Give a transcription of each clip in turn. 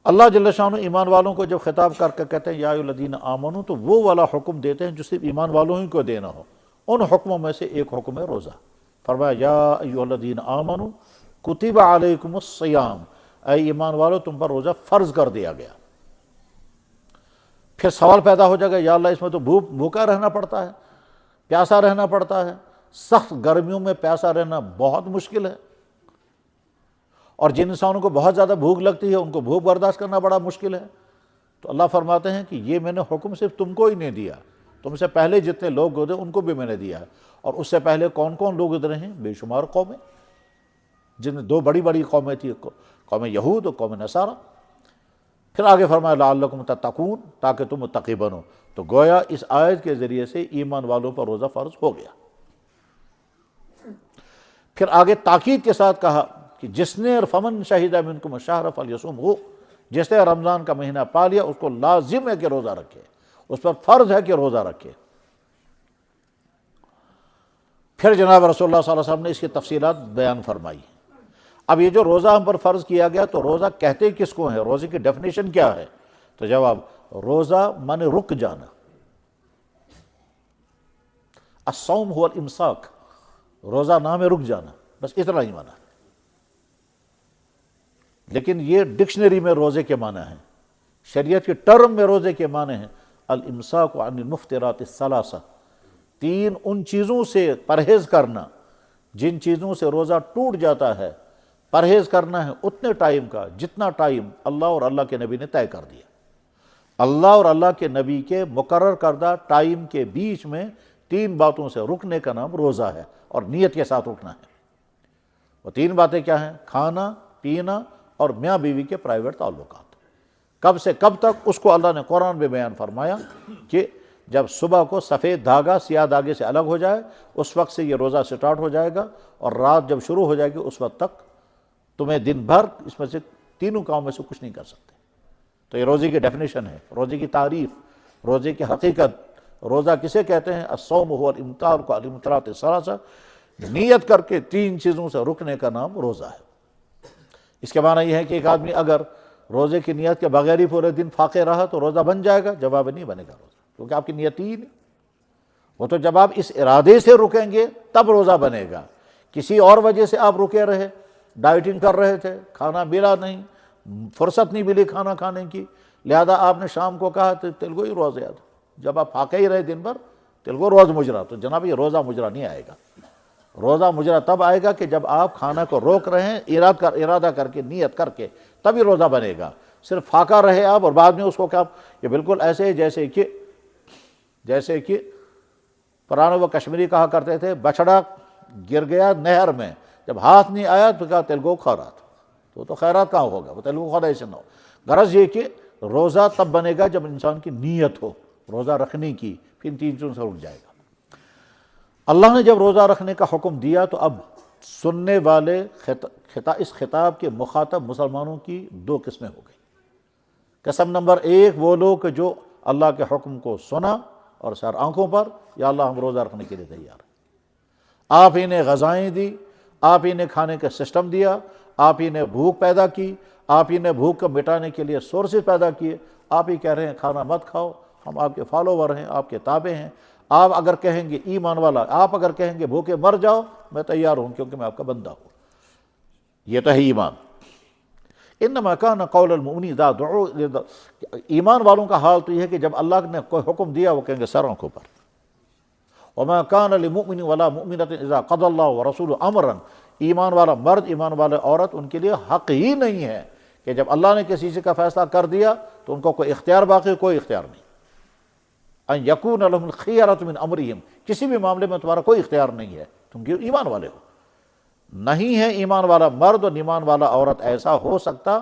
اللہ جل شانہ ایمان والوں کو جب خطاب کر کے کہتے ہیں یا ایھا الذین آمنوا، تو وہ والا حکم دیتے ہیں جو صرف ایمان والوں ہی کو دینا ہو۔ ان حکموں میں سے ایک حکم ہے روزہ۔ فرمایا یا ایھا الذین آمنوا کتب علیکم الصیام، اے ایمان والو تم پر روزہ فرض کر دیا گیا۔ پھر سوال پیدا ہو جائے گا یا اللہ اس میں تو بھوکا رہنا پڑتا ہے، پیاسا رہنا پڑتا ہے، سخت گرمیوں میں پیاسا رہنا بہت مشکل ہے، اور جن انسانوں کو بہت زیادہ بھوک لگتی ہے ان کو بھوک برداشت کرنا بڑا مشکل ہے۔ تو اللہ فرماتے ہیں کہ یہ میں نے حکم صرف تم کو ہی نہیں دیا، تم سے پہلے جتنے لوگ گزرے ان کو بھی میں نے دیا ہے، اور اس سے پہلے کون کون لوگ گزرے ہیں؟ بے شمار قومیں، جن میں دو بڑی بڑی قومیں تھیں، قوم یہود اور قوم نصارہ۔ پھر آگے فرمایا لعلکم تتقون، تاکہ تم متقی بنو۔ تو گویا اس آیت کے ذریعے سے ایمان والوں پر روزہ فرض ہو گیا۔ پھر آگے تاکید کے ساتھ کہا کہ جس نے فمن شہد منکم الشہر فلیصمہ، جس نے رمضان کا مہینہ پا لیا اس کو لازم ہے کہ روزہ رکھے، اس پر فرض ہے کہ روزہ رکھے۔ پھر جناب رسول اللہ صلی اللہ علیہ وسلم نے اس کی تفصیلات بیان فرمائی۔ اب یہ جو روزہ ہم پر فرض کیا گیا تو روزہ کہتے کس کو ہے؟ روزے کی ڈیفینیشن کیا ہے؟ تو جواب روزہ مانے رک جانا، الصوم هو الامساک، روزہ نام ہے رک جانا، بس اتنا ہی معنی ہے۔ لیکن یہ ڈکشنری میں روزے کے معنی ہیں، شریعت کے ٹرم میں روزے کے معنی ہیں الامساک عن المفطرات الثلاثہ، تین ان چیزوں سے پرہیز کرنا جن چیزوں سے روزہ ٹوٹ جاتا ہے۔ پرہیز کرنا ہے اتنے ٹائم کا جتنا ٹائم اللہ اور اللہ کے نبی نے طے کر دیا۔ اللہ اور اللہ کے نبی کے مقرر کردہ ٹائم کے بیچ میں تین باتوں سے رکنے کا نام روزہ ہے، اور نیت کے ساتھ رکنا ہے۔ وہ تین باتیں کیا ہیں؟ کھانا، پینا اور میاں بیوی کے پرائیویٹ تعلقات۔ کب سے کب تک؟ اس کو اللہ نے قرآن میں بیان فرمایا کہ جب صبح کو سفید دھاگا سیاہ دھاگے سے الگ ہو جائے اس وقت سے یہ روزہ سٹارٹ ہو جائے گا، اور رات جب شروع ہو جائے گی اس وقت تک تمہیں دن بھر اس میں سے تینوں کاموں میں سے کچھ نہیں کر سکتے۔ تو یہ روزے کی ڈیفینیشن ہے، روزے کی تعریف، روزے کی حقیقت۔ روزہ کسے کہتے ہیں؟ الصوم هو الامساک عن المفطرات الثلاثہ، نیت کر کے تین چیزوں سے رکنے کا نام روزہ ہے۔ اس کے معنی یہ ہے کہ ایک آدمی اگر روزے کی نیت کے بغیر ہی پورے دن فاقے رہا تو روزہ بن جائے گا؟ جواب نہیں بنے گا روزہ، کیونکہ آپ کی نیت ہی نہیں۔ وہ تو جب آپ اس ارادے سے رکیں گے تب روزہ بنے گا۔ کسی اور وجہ سے آپ رکے رہے، ڈائٹنگ کر رہے تھے، کھانا ملا نہیں، فرصت نہیں ملی کھانا کھانے کی، لہذا آپ نے شام کو کہا تو تلگو ہی روزہ یاد، جب آپ فاقے ہی رہے دن بھر تلگو روز مجرا، تو جناب یہ روزہ مجرا نہیں آئے گا۔ روزہ مجرا تب آئے گا کہ جب آپ کھانا کو روک رہے ہیں ارادہ کر کے، نیت کر کے، تبھی روزہ بنے گا۔ صرف فاقہ رہے آپ اور بعد میں اس کو کیا، یہ بالکل ایسے ہی جیسے کہ پرانے وہ کشمیری کہا کرتے تھے بچڑا گر گیا نہر میں، جب ہاتھ نہیں آیا تو کہا تلگو خیرات، تو خیرات کہاں ہوگا، وہ تلگو خدا ایسے نہ ہو۔ غرض یہ کہ روزہ تب بنے گا جب انسان کی نیت ہو روزہ رکھنے کی، پھر تین چیزوں سے رک جائے گا۔ اللہ نے جب روزہ رکھنے کا حکم دیا تو اب سننے والے اس خطاب کے مخاطب مسلمانوں کی دو قسمیں ہو گئی۔ قسم نمبر ایک وہ لوگ جو اللہ کے حکم کو سنا اور سر آنکھوں پر یا اللہ ہم روزہ رکھنے کے لیے تیار ہیں، آپ ہی نے غذائیں دی، آپ ہی نے کھانے کا سسٹم دیا، آپ ہی نے بھوک پیدا کی، آپ ہی نے بھوک کو مٹانے کے لیے سورسز پیدا کیے، آپ ہی کہہ رہے ہیں کھانا مت کھاؤ، ہم آپ کے فالوور ہیں، آپ کے تابع ہیں۔ آپ اگر کہیں گے ایمان والا، آپ اگر کہیں گے بھوکے مر جاؤ، میں تیار ہوں کیونکہ میں آپ کا بندہ ہوں۔ یہ تو ہے ایمان۔ انما کان قول المؤمنین اذا دعوا، ایمان والوں کا حال تو یہ ہے کہ جب اللہ نے کوئی حکم دیا وہ کہیں گے سر آنکھوں پر۔ وما کان لمؤمن ولا مؤمنۃ اذا قضى اللہ ورسولہ امرا، ایمان والا مرد ایمان والا عورت ان کے لیے حق ہی نہیں ہے کہ جب اللہ نے کسی چیز کا فیصلہ کر دیا تو ان کو کوئی اختیار باقی، کوئی اختیار نہیں۔ ان یکون لهم الخیرۃ من امرہم، کسی بھی معاملے میں تمہارا کوئی اختیار نہیں ہے، تم کیوں ایمان والے ہو۔ نہیں ہے ایمان والا مرد اور ایمان والا عورت ایسا ہو سکتا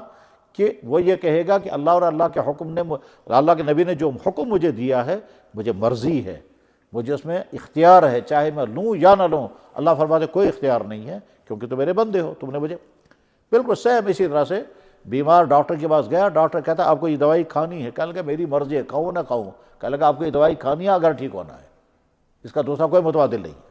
کہ وہ یہ کہے گا کہ اللہ اور اللہ کے حکم نے، اللہ کے نبی نے جو حکم مجھے دیا ہے مجھے مرضی ہے، مجھے اس میں اختیار ہے، چاہے میں لوں یا نہ لوں۔ اللہ فرماتے کوئی اختیار نہیں ہے کیونکہ تم میرے بندے ہو، تم نے مجھے بالکل سیم اسی طرح سے بیمار ڈاکٹر کے پاس گیا، ڈاکٹر کہتا آپ کو یہ دوائی کھانی ہے، کہنے لگا میری مرضی ہے، کھاؤں نہ کھاؤں، کہنے لگا آپ کو یہ دوائی کھانی ہے اگر ٹھیک ہونا ہے، اس کا دوسرا کوئی متبادل نہیں۔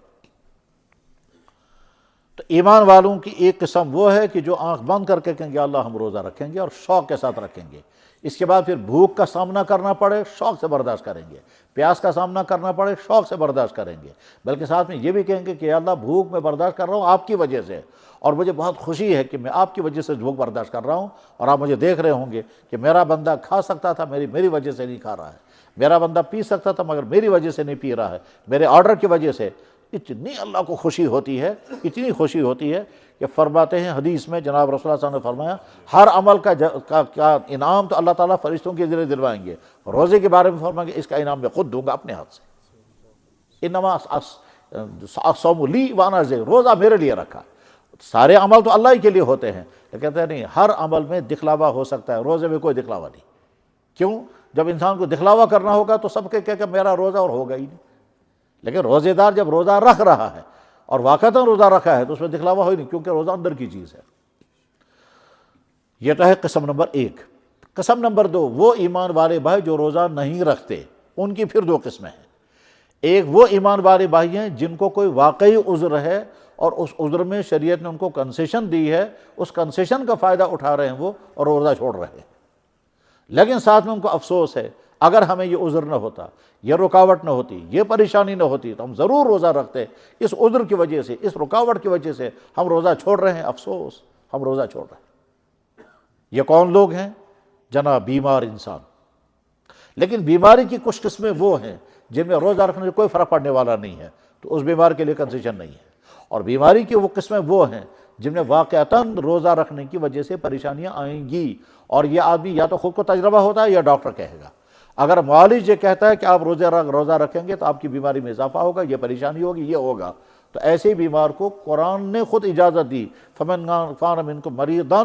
تو ایمان والوں کی ایک قسم وہ ہے کہ جو آنکھ بند کر کے کہیں گے اللہ ہم روزہ رکھیں گے، اور شوق کے ساتھ رکھیں گے۔ اس کے بعد پھر بھوک کا سامنا کرنا پڑے شوق سے برداشت کریں گے، پیاس کا سامنا کرنا پڑے شوق سے برداشت کریں گے، بلکہ ساتھ میں یہ بھی کہیں گے کہ اللہ بھوک میں برداشت کر رہا ہوں آپ کی وجہ سے، اور مجھے بہت خوشی ہے کہ میں آپ کی وجہ سے بھوک برداشت کر رہا ہوں، اور آپ مجھے دیکھ رہے ہوں گے کہ میرا بندہ کھا سکتا تھا میری وجہ سے نہیں کھا رہا ہے، میرا بندہ پی سکتا تھا مگر میری وجہ سے نہیں پی رہا ہے، میرے آرڈر کی وجہ سے۔ اتنی اللہ کو خوشی ہوتی ہے، اتنی خوشی ہوتی ہے کہ فرماتے ہیں حدیث میں جناب رسول اللہ صلی اللہ علیہ وسلم نے فرمایا ہر عمل کا انعام تو اللہ تعالیٰ فرشتوں کے ذریعے دلوائیں گے، روزے کے بارے میں فرمائیں گے اس کا انعام میں خود دوں گا اپنے ہاتھ سے۔ انما الصوم لی وانا اجزی، روزہ میرے لیے رکھا، سارے عمل تو اللہ ہی کے لیے ہوتے ہیں، لیکن کہتے ہیں نہیں ہر عمل میں دکھلاوا ہو سکتا ہے، روزے میں کوئی دکھلاوا نہیں۔ کیوں؟ جب انسان کو دکھلاوا کرنا ہوگا تو سب کے کہہ کہ میرا روزہ اور ہوگا ہی نہیں، لیکن روزے دار جب روزہ رکھ رہا ہے اور واقعتاً روزہ رکھا ہے تو اس میں دکھلاوا ہو ہی نہیں، کیونکہ روزہ اندر کی چیز ہے۔ یہ تو ہے قسم نمبر 1۔ قسم نمبر 2، وہ ایمان والے بھائی جو روزہ نہیں رکھتے، ان کی پھر 2 قسمیں ہیں۔ ایک وہ ایمان والے بھائی ہیں جن کو کوئی واقعی عذر ہے اور اس عذر میں شریعت نے ان کو کنسیشن دی ہے، اس کنسیشن کا فائدہ اٹھا رہے ہیں وہ اور روزہ چھوڑ رہے ہیں، لیکن ساتھ میں ان کو افسوس ہے اگر ہمیں یہ عذر نہ ہوتا، یہ رکاوٹ نہ ہوتی، یہ پریشانی نہ ہوتی تو ہم ضرور روزہ رکھتے، اس عذر کی وجہ سے، اس رکاوٹ کی وجہ سے ہم روزہ چھوڑ رہے ہیں، افسوس ہم روزہ چھوڑ رہے ہیں۔ یہ کون لوگ ہیں؟ جناب بیمار انسان۔ لیکن بیماری کی کچھ قسمیں وہ ہیں جن میں روزہ رکھنے سے کوئی فرق پڑنے والا نہیں ہے، تو اس بیمار کے لیے کنسیشن نہیں ہے، اور بیماری کی وہ قسمیں وہ ہیں جن میں واقعتاً روزہ رکھنے کی وجہ سے پریشانیاں آئیں گی، اور یہ آدمی یا تو خود کو تجربہ ہوتا ہے یا ڈاکٹر کہے گا۔ اگر معالج یہ کہتا ہے کہ آپ روزہ رکھیں گے تو آپ کی بیماری میں اضافہ ہوگا، یہ پریشانی ہوگی، یہ ہوگا، تو ایسے بیمار کو قرآن نے خود اجازت دی، فَمَنْ كَانَ مِنْكُمْ مَرِيضًا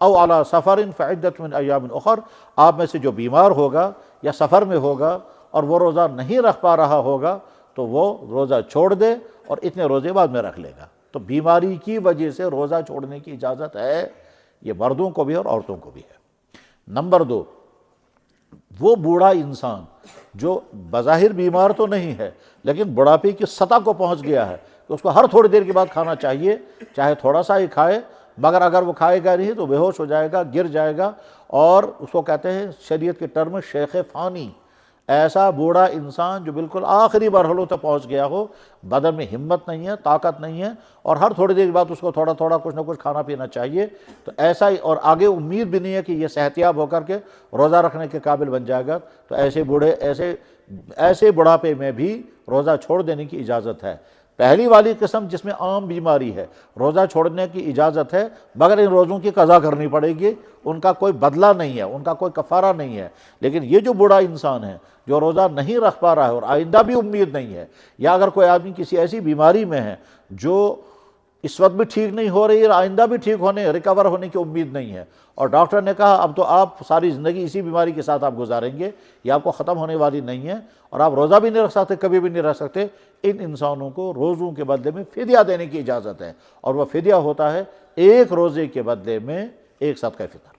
أَوْ عَلَىٰ سَفَرٍ فَعِدَّةٌ مِنْ أَيَّامٍ أُخَرَ، آپ میں سے جو بیمار ہوگا یا سفر میں ہوگا اور وہ روزہ نہیں رکھ پا رہا ہوگا تو وہ روزہ چھوڑ دے اور اتنے روزے بعد میں رکھ لے گا۔ تو بیماری کی وجہ سے روزہ چھوڑنے کی اجازت ہے، یہ مردوں کو بھی اور عورتوں کو بھی ہے۔ نمبر 2، وہ بوڑھا انسان جو بظاہر بیمار تو نہیں ہے لیکن بڑھاپے کی سطح کو پہنچ گیا ہے تو اس کو ہر تھوڑی دیر کے بعد کھانا چاہیے، چاہے تھوڑا سا ہی کھائے، مگر اگر وہ کھائے گا نہیں تو بے ہوش ہو جائے گا، گر جائے گا، اور اس کو کہتے ہیں شریعت کے ٹرم شیخ فانی، ایسا بوڑھا انسان جو بالکل آخری مرحلوں تک پہنچ گیا ہو، بدن میں ہمت نہیں ہے، طاقت نہیں ہے، اور ہر تھوڑی دیر کے بعد اس کو تھوڑا تھوڑا کچھ نہ کچھ کھانا پینا چاہیے، تو ایسا ہی، اور آگے امید بھی نہیں ہے کہ یہ صحت یاب ہو کر کے روزہ رکھنے کے قابل بن جائے گا، تو ایسے بڑھاپے میں بھی روزہ چھوڑ دینے کی اجازت ہے۔ پہلی والی قسم جس میں عام بیماری ہے، روزہ چھوڑنے کی اجازت ہے، مگر ان روزوں کی قضا کرنی پڑے گی، ان کا کوئی بدلہ نہیں ہے، ان کا کوئی کفارہ نہیں ہے۔ لیکن یہ جو بوڑھا انسان ہے جو روزہ نہیں رکھ پا رہا ہے اور آئندہ بھی امید نہیں ہے، یا اگر کوئی آدمی کسی ایسی بیماری میں ہے جو اس وقت بھی ٹھیک نہیں ہو رہی اور آئندہ بھی ٹھیک ریکور ہونے کی امید نہیں ہے، اور ڈاکٹر نے کہا اب تو آپ ساری زندگی اسی بیماری کے ساتھ آپ گزاریں گے، یہ آپ کو ختم ہونے والی نہیں ہے اور آپ روزہ بھی نہیں رکھ سکتے، کبھی بھی نہیں رکھ سکتے، ان انسانوں کو روزوں کے بدلے میں فدیہ دینے کی اجازت ہے، اور وہ فدیہ ہوتا ہے ایک روزے کے بدلے میں ایک صدقہ فطر۔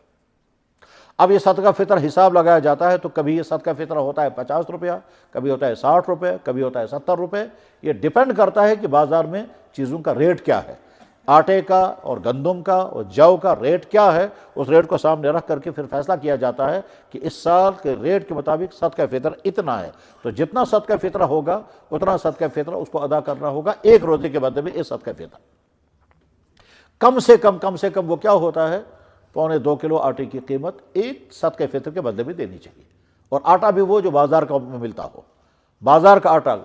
اب یہ صدقہ فطر حساب لگایا جاتا ہے تو کبھی یہ صدقہ فطر ہوتا ہے 50 روپیہ، کبھی ہوتا ہے 60 روپے، کبھی ہوتا ہے 70 روپے، یہ ڈیپینڈ کرتا ہے کہ بازار میں چیزوں کا ریٹ کیا ہے، آٹے کا اور گندم کا اور جو کا ریٹ کیا ہے، اس ریٹ کو سامنے رکھ کر کے پھر فیصلہ کیا جاتا ہے کہ اس سال کے ریٹ کے مطابق صدقہ فطر اتنا ہے، تو جتنا صدقہ فطر ہوگا اتنا صدقہ فطر اس کو ادا کرنا ہوگا ایک روزے کے بدلے میں ایک صدقہ فطر۔ کم سے کم وہ کیا ہوتا ہے، 1.25 کلو آٹے کی قیمت ایک صدقہ فطر کے بدلے میں دینی چاہیے، اور آٹا بھی وہ جو بازار کا میں ملتا ہو، بازار کا آٹا،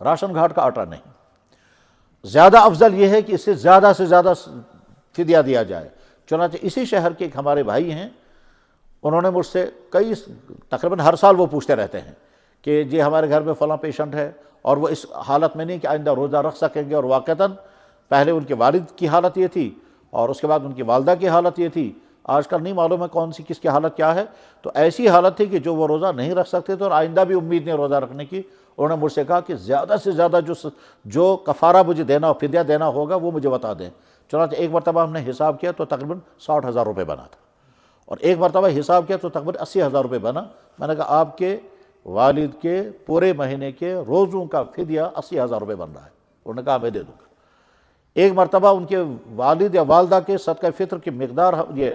راشن گھاٹ کا آٹا نہیں۔ زیادہ افضل یہ ہے کہ اس سے زیادہ فدیہ دیا جائے۔ چنانچہ اسی شہر کے ایک ہمارے بھائی ہیں، انہوں نے مجھ سے تقریباً ہر سال وہ پوچھتے رہتے ہیں کہ جی ہمارے گھر میں فلاں پیشنٹ ہے اور وہ اس حالت میں نہیں کہ آئندہ روزہ رکھ سکیں گے، اور واقعتاً پہلے ان کے والد کی حالت یہ تھی اور اس کے بعد ان کی والدہ کی حالت یہ تھی، آج کل نہیں معلوم ہے کون سی کس کی حالت کیا ہے، تو ایسی حالت تھی کہ جو وہ روزہ نہیں رکھ سکتے تھے اور آئندہ بھی امید نہیں روزہ رکھنے کی۔ انہوں نے مجھ سے کہا کہ زیادہ سے زیادہ جو کفارہ مجھے دینا، فدیہ دینا ہوگا وہ مجھے بتا دیں۔ چنانچہ ایک مرتبہ ہم نے حساب کیا تو تقریباً 60,000 روپے بنا تھا، اور ایک مرتبہ حساب کیا تو تقریباً 80,000 روپے بنا۔ میں نے کہا آپ کے والد کے پورے مہینے کے روزوں کا فدیہ 80,000 روپے بن رہا ہے۔ انہوں نے کہا میں دے دوں گا۔ ایک مرتبہ ان کے والد یا والدہ کے صدقہ فطر کی مقدار، یہ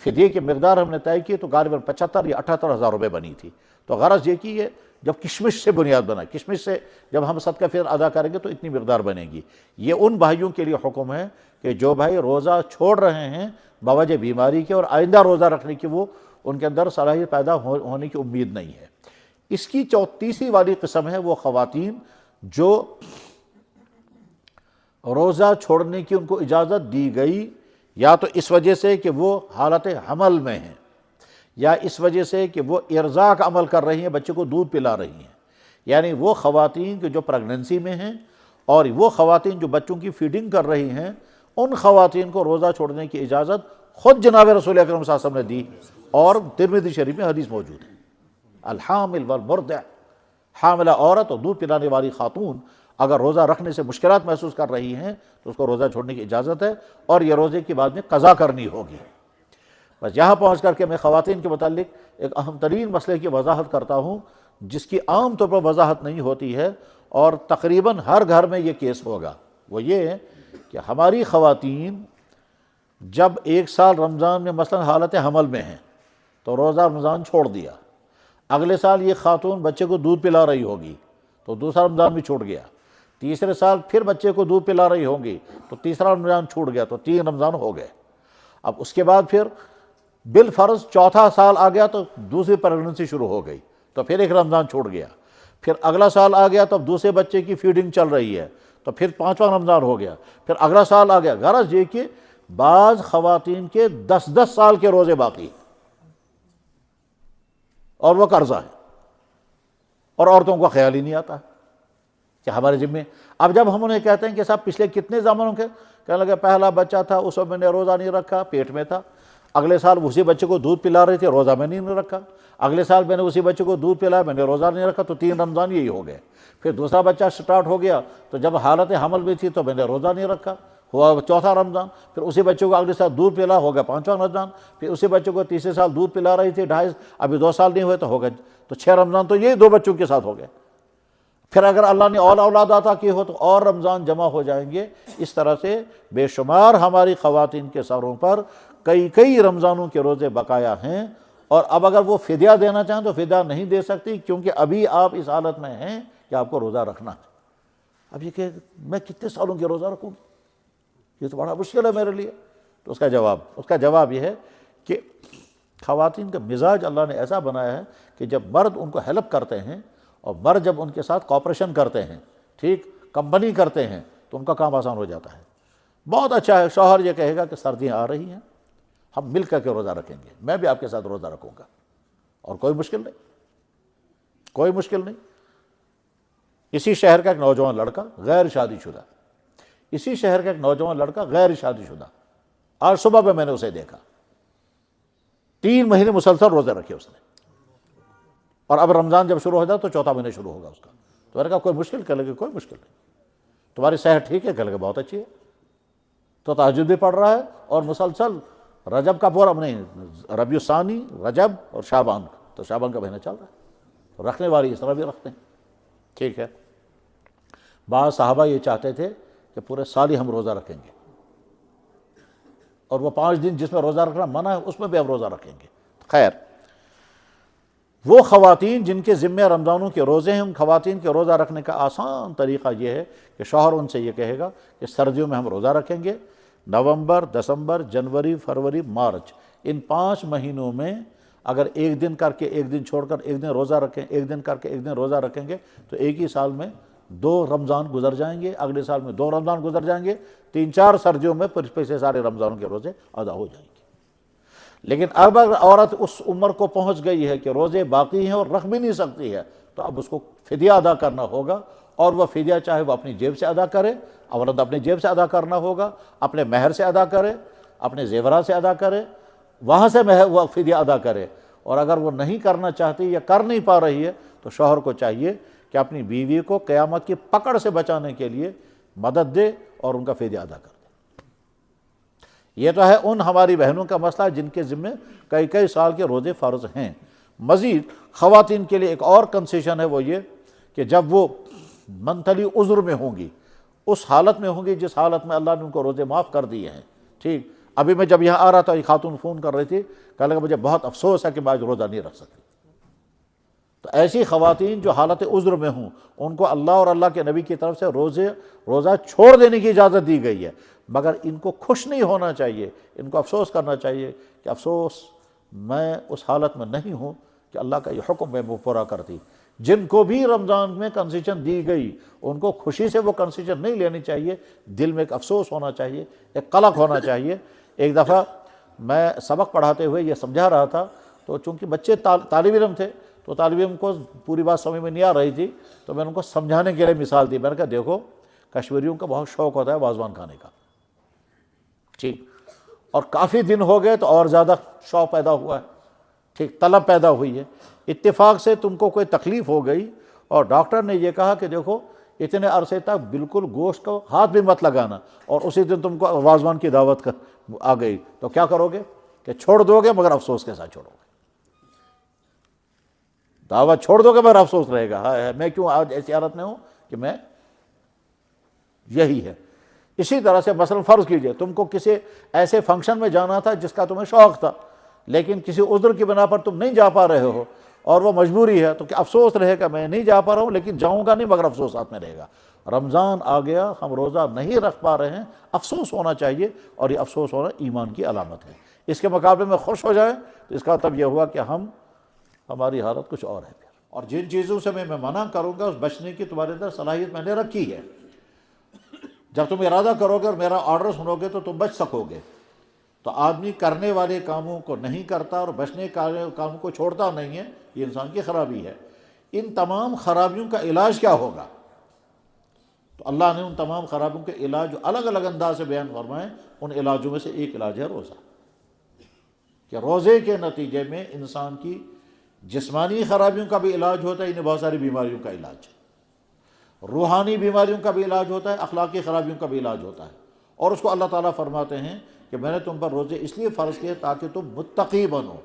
فدیے کی مقدار ہم نے طے کی تو غالباً 75 یا 78 ہزار روپے بنی تھی۔ تو غرض یہ کہ جب کشمش سے بنیاد بنا، کشمش سے جب ہم صدقہ فطر ادا کریں گے تو اتنی مقدار بنے گی۔ یہ ان بھائیوں کے لیے حکم ہے کہ جو بھائی روزہ چھوڑ رہے ہیں بوجہ بیماری کے اور آئندہ روزہ رکھنے کی وہ ان کے اندر صلاحیت پیدا ہونے کی امید نہیں ہے۔ اس کی تیسری والی قسم ہے وہ خواتین جو روزہ چھوڑنے کی ان کو اجازت دی گئی، یا تو اس وجہ سے کہ وہ حالت حمل میں ہیں، یا اس وجہ سے کہ وہ ارضاع کا عمل کر رہی ہیں، بچے کو دودھ پلا رہی ہیں۔ یعنی وہ خواتین کہ جو پریگننسی میں ہیں اور وہ خواتین جو بچوں کی فیڈنگ کر رہی ہیں، ان خواتین کو روزہ چھوڑنے کی اجازت خود جناب رسول اکرم صلی اللہ علیہ وسلم نے دی، اور ترمذی شریف میں حدیث موجود ہے۔ الحامل والمرضع، حاملہ عورت اور دودھ پلانے والی خاتون اگر روزہ رکھنے سے مشکلات محسوس کر رہی ہیں تو اس کو روزہ چھوڑنے کی اجازت ہے، اور یہ روزے کی بعد میں قضا کرنی ہوگی۔ بس یہاں پہنچ کر کے میں خواتین کے متعلق ایک اہم ترین مسئلے کی وضاحت کرتا ہوں، جس کی عام طور پر وضاحت نہیں ہوتی ہے، اور تقریباً ہر گھر میں یہ کیس ہوگا۔ وہ یہ ہے کہ ہماری خواتین جب ایک سال رمضان میں مثلا حالت حمل میں ہیں تو روزہ رمضان چھوڑ دیا، اگلے سال یہ خاتون بچے کو دودھ پلا رہی ہوگی تو دوسرا رمضان بھی چھوٹ گیا، تیسرے سال پھر بچے کو دودھ پلا رہی ہوں گی تو تیسرا رمضان چھوٹ گیا، تو 3 رمضان ہو گئے۔ اب اس کے بعد پھر بالفرض چوتھا سال آ گیا تو دوسری پریگننسی شروع ہو گئی، تو پھر 1 رمضان چھوٹ گیا، پھر اگلا سال آ گیا تو اب دوسرے بچے کی فیڈنگ چل رہی ہے تو پھر 5واں رمضان ہو گیا، پھر اگلا سال آ گیا۔ غرض یہ کہ بعض خواتین کے 10 سال کے روزے باقی ہیں اور وہ قرضہ ہے، اور عورتوں کو خیال ہی نہیں آتا کہ ہمارے ذمے۔ اب جب ہم انہیں کہتے ہیں کہ صاحب پچھلے کتنے زمانوں کے، کہنے لگے پہلا بچہ تھا اس وقت میں نے روزہ نہیں رکھا، پیٹ میں تھا، اگلے سال اسی بچے کو دودھ پلا رہے تھے، روزہ میں نہیں رکھا، اگلے سال میں نے اسی بچے کو دودھ پلایا، میں نے روزہ نہیں رکھا، تو 3 رمضان یہی ہو گئے۔ پھر دوسرا بچہ سٹارٹ ہو گیا تو جب حالت حمل میں تھی تو میں نے روزہ نہیں رکھا، ہوا چوتھا رمضان، پھر اسی بچے کو اگلے سال دودھ پلا، ہو گیا 5واں رمضان، پھر اسی بچے کو تیسرے سال دودھ پلا رہی تھی، ابھی 2 سال نہیں ہوئے تو ہو گئے، تو 6 رمضان تو یہی 2 بچوں کے ساتھ ہو گئے۔ پھر اگر اللہ نے اور اولاد عطا کی ہو تو اور رمضان جمع ہو جائیں گے۔ اس طرح سے بے شمار ہماری خواتین کے سروں پر کئی رمضانوں کے روزے بقایا ہیں، اور اب اگر وہ فدیہ دینا چاہیں تو فدیہ نہیں دے سکتی، کیونکہ ابھی آپ اس حالت میں ہیں کہ آپ کو روزہ رکھنا ہے۔ اب یہ کہ میں کتنے سالوں کے روزہ رکھوں گی، یہ تو بڑا مشکل ہے میرے لیے۔ تو اس کا جواب یہ ہے کہ خواتین کا مزاج اللہ نے ایسا بنایا ہے کہ جب مرد ان کو ہیلپ کرتے ہیں اور مرد جب ان کے ساتھ کوآپریشن کرتے ہیں، ٹھیک کمپنی کرتے ہیں، تو ان کا کام آسان ہو جاتا ہے۔ بہت اچھا ہے، شوہر یہ کہے گا کہ سردیاں آ رہی ہیں، ہم مل کر کے روزہ رکھیں گے، میں بھی آپ کے ساتھ روزہ رکھوں گا، اور کوئی مشکل نہیں۔ اسی شہر کا ایک نوجوان لڑکا غیر شادی شدہ، آج صبح پہ میں نے اسے دیکھا، 3 مہینے مسلسل روزے رکھے اس نے، اور اب رمضان جب شروع ہو جائے تو 4تھا مہینہ شروع ہوگا اس کا۔ تو میں نے کہا کوئی مشکل؟ کہنے لگے کوئی مشکل نہیں۔ تمہاری صحت ٹھیک ہے؟ کہنے لگے بہت اچھی ہے۔ تو تہجد بھی پڑھ رہا ہے اور مسلسل رجب کا پورا نہیں، ربیع الثانی، رجب اور شعبان، تو شعبان کا مہینہ چل رہا ہے۔ تو رکھنے والی اس طرح بھی رکھتے ہیں، ٹھیک ہے۔ بعض صحابہ یہ چاہتے تھے کہ پورے سال ہی ہم روزہ رکھیں گے، اور وہ 5 دن جس میں روزہ رکھنا منع ہے اس میں بھی ہم روزہ رکھیں گے۔ خیر، وہ خواتین جن کے ذمہ رمضانوں کے روزے ہیں، ان خواتین کے روزہ رکھنے کا آسان طریقہ یہ ہے کہ شوہر ان سے یہ کہے گا کہ سردیوں میں ہم روزہ رکھیں گے، نومبر، دسمبر، جنوری، فروری، مارچ، ان 5 مہینوں میں اگر 1 دن کر کے 1 دن چھوڑ کر 1 دن روزہ رکھیں، 1 دن کر کے 1 دن روزہ رکھیں گے تو ایک ہی سال میں 2 رمضان گزر جائیں گے، اگلے سال میں 2 رمضان گزر جائیں گے، 3-4 سردیوں میں پھر سے سارے رمضانوں کے روزے ادا ہو جائیں گے۔ لیکن اب اگر عورت اس عمر کو پہنچ گئی ہے کہ روزے باقی ہیں اور رکھ بھی نہیں سکتی ہے، تو اب اس کو فدیہ ادا کرنا ہوگا، اور وہ فدیہ چاہے وہ اپنی جیب سے ادا کرے، عورت اپنی جیب سے ادا کرنا ہوگا، اپنے مہر سے ادا کرے، اپنے زیورات سے ادا کرے، وہاں سے وہ فدیہ ادا کرے۔ اور اگر وہ نہیں کرنا چاہتی یا کر نہیں پا رہی ہے تو شوہر کو چاہیے کہ اپنی بیوی کو قیامت کی پکڑ سے بچانے کے لیے مدد دے اور ان کا فدیہ ادا کر دے۔ یہ تو ہے ان ہماری بہنوں کا مسئلہ جن کے ذمہ کئی سال کے روزے فرض ہیں۔ مزید خواتین کے لیے ایک اور کنسیشن ہے، وہ یہ کہ جب وہ منتھلی عذر میں ہوں گی، اس حالت میں ہوں گی جس حالت میں اللہ نے ان کو روزے معاف کر دیے ہیں. ٹھیک. ابھی میں جب یہاں آ رہا تھا ایک خاتون فون کر رہی تھی, کہنے لگا مجھے بہت افسوس ہے کہ میں آج روزہ نہیں رکھ سکتی. تو ایسی خواتین جو حالت عذر میں ہوں ان کو اللہ اور اللہ کے نبی کی طرف سے روزہ چھوڑ دینے کی اجازت دی گئی ہے, مگر ان کو خوش نہیں ہونا چاہیے, ان کو افسوس کرنا چاہیے کہ افسوس میں اس حالت میں نہیں ہوں کہ اللہ کا یہ حکم میں وہ پورا کرتی. جن کو بھی رمضان میں کنسیشن دی گئی ان کو خوشی سے وہ کنسیشن نہیں لینی چاہیے, دل میں ایک افسوس ہونا چاہیے, ایک قلق ہونا چاہیے. ایک دفعہ میں سبق پڑھاتے ہوئے یہ سمجھا رہا تھا, تو چونکہ بچے طالب علم تھے تو طالب علم کو پوری بات سمجھ میں نہیں آ رہی تھی, تو میں نے ان کو سمجھانے کے لیے مثال دی. میں نے کہا دیکھو کشمیریوں کا بہت شوق ہوتا ہے وازوان کھانے کا, ٹھیک, اور کافی دن ہو گئے تو اور زیادہ شوق پیدا ہوا ہے, ٹھیک, طلب پیدا ہوئی ہے. اتفاق سے تم کو کوئی تکلیف ہو گئی اور ڈاکٹر نے یہ کہا کہ دیکھو اتنے عرصے تک بالکل گوشت کو ہاتھ بھی مت لگانا, اور اسی دن تم کو وازوان کی دعوت آ گئی, تو کیا کرو گے کہ چھوڑ دو گے مگر افسوس کے ساتھ چھوڑو گے. دعوت چھوڑ دو گے مگر افسوس رہے گا, ہاں میں کیوں آج ایسی حالت میں ہوں کہ میں, یہی ہے. اسی طرح سے مثلا فرض کیجئے تم کو کسی ایسے فنکشن میں جانا تھا جس کا تمہیں شوق تھا, لیکن کسی عذر کی بنا پر تم نہیں جا پا رہے ہو اور وہ مجبوری ہے, تو کیا افسوس رہے گا میں نہیں جا پا رہا ہوں لیکن جاؤں گا نہیں مگر افسوس ساتھ میں رہے گا. رمضان آ گیا, ہم روزہ نہیں رکھ پا رہے ہیں, افسوس ہونا چاہیے, اور یہ افسوس ہونا ایمان کی علامت ہے. اس کے مقابلے میں خوش ہو جائیں تو اس کا مطلب یہ ہوا کہ ہماری حالت کچھ اور ہے. اور جن چیزوں سے میں منع کروں گا اس بچنے کی تمہارے اندر صلاحیت میں نے رکھی ہے. جب تم ارادہ کرو گے اور میرا آرڈر سنو گے تو تم بچ سکو گے. تو آدمی کرنے والے کاموں کو نہیں کرتا اور بچنے والے کاموں کو چھوڑتا نہیں ہے, یہ انسان کی خرابی ہے. ان تمام خرابیوں کا علاج کیا ہوگا؟ تو اللہ نے ان تمام خرابیوں کے علاج جو الگ الگ انداز سے بیان فرمائے, ان علاجوں میں سے ایک علاج ہے روزہ. کہ روزے کے نتیجے میں انسان کی جسمانی خرابیوں کا بھی علاج ہوتا ہے, انہیں بہت ساری بیماریوں کا علاج, روحانی بیماریوں کا بھی علاج ہوتا ہے, اخلاقی خرابیوں کا بھی علاج ہوتا ہے. اور اس کو اللہ تعالیٰ فرماتے ہیں کہ میں نے تم پر روزے اس لیے فرض کیے تاکہ تم متقی بنو.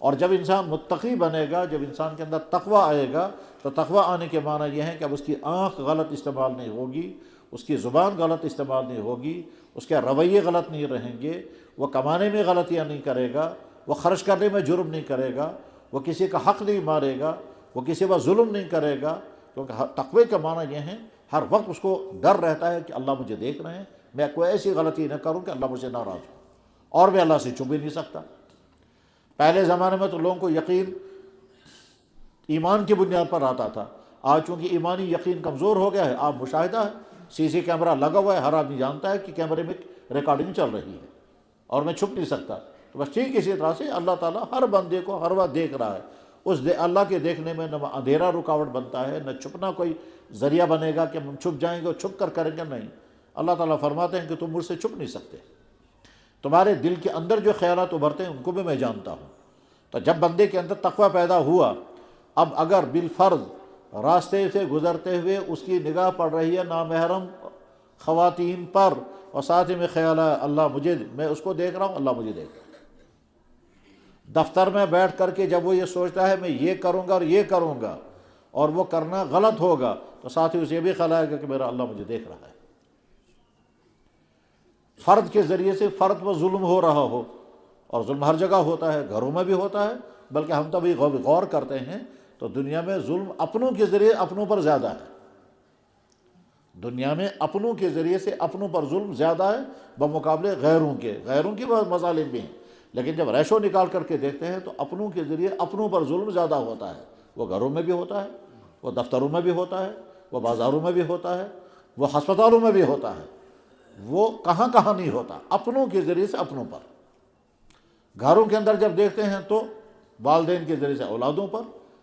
اور جب انسان متقی بنے گا, جب انسان کے اندر تقوی آئے گا, تو تقوی آنے کے معنی یہ ہے کہ اب اس کی آنکھ غلط استعمال نہیں ہوگی, اس کی زبان غلط استعمال نہیں ہوگی, اس کے رویے غلط نہیں رہیں گے, وہ کمانے میں غلطیاں نہیں کرے گا, وہ خرچ کرنے میں جرم نہیں کرے گا, وہ کسی کا حق نہیں مارے گا, وہ کسی پر ظلم نہیں کرے گا. کیونکہ تقوی کا معنی یہ ہے ہر وقت اس کو ڈر رہتا ہے کہ اللہ مجھے دیکھ رہے ہیں, میں کوئی ایسی غلطی نہ کروں کہ اللہ مجھ سے ناراض ہو, اور میں اللہ سے چھپ بھی نہیں سکتا. پہلے زمانے میں تو لوگوں کو یقین ایمان کی بنیاد پر آتا تھا. آج چونکہ ایمانی یقین کمزور ہو گیا ہے, آپ مشاہدہ ہے, سی سی کیمرہ لگا ہوا ہے, ہر آدمی جانتا ہے کہ کیمرے میں ریکارڈنگ چل رہی ہے اور میں چھپ نہیں سکتا. تو بس ٹھیک اسی طرح سے اللہ تعالیٰ ہر بندے کو ہر وقت دیکھ رہا ہے. اللہ کے دیکھنے میں نہ اندھیرا رکاوٹ بنتا ہے, نہ چھپنا کوئی ذریعہ بنے گا کہ ہم چھپ جائیں گے اور چھپ کر کریں گے, نہیں. اللہ تعالیٰ فرماتے ہیں کہ تم مجھ سے چھپ نہیں سکتے, تمہارے دل کے اندر جو خیالات ابھرتے ہیں ان کو بھی میں جانتا ہوں. تو جب بندے کے اندر تقوی پیدا ہوا, اب اگر بالفرض راستے سے گزرتے ہوئے اس کی نگاہ پڑ رہی ہے نامحرم خواتین پر, اور ساتھ ہی میں خیال ہے اللہ میں اس کو دیکھ رہا ہوں, اللہ مجھے دیکھ رہا ہے. دفتر میں بیٹھ کر کے جب وہ یہ سوچتا ہے میں یہ کروں گا اور یہ کروں گا, اور وہ کرنا غلط ہوگا, تو ساتھ ہی اسے بھی خیال آئے گا کہ میرا اللہ مجھے دیکھ رہا ہے. فرد کے ذریعے سے فرد پر ظلم ہو رہا ہو, اور ظلم ہر جگہ ہوتا ہے, گھروں میں بھی ہوتا ہے, بلکہ ہم تو ابھی غور کرتے ہیں تو دنیا میں ظلم اپنوں کے ذریعے اپنوں پر زیادہ ہے. دنیا میں اپنوں کے ذریعے سے اپنوں پر ظلم زیادہ ہے بمقابلے غیروں کے. غیروں کی بہت مظالم بھی ہیں, لیکن جب ریشو نکال کر کے دیکھتے ہیں تو اپنوں کے ذریعے اپنوں پر ظلم زیادہ ہوتا ہے. وہ گھروں میں بھی ہوتا ہے, وہ دفتروں میں بھی ہوتا ہے, وہ بازاروں میں بھی ہوتا ہے, وہ ہسپتالوں میں بھی ہوتا ہے, وہ کہاں کہاں نہیں ہوتا, اپنوں کے ذریعے سے اپنوں پر. گھروں کے اندر جب دیکھتے ہیں تو والدین کے ذریعے سے اولادوں پر,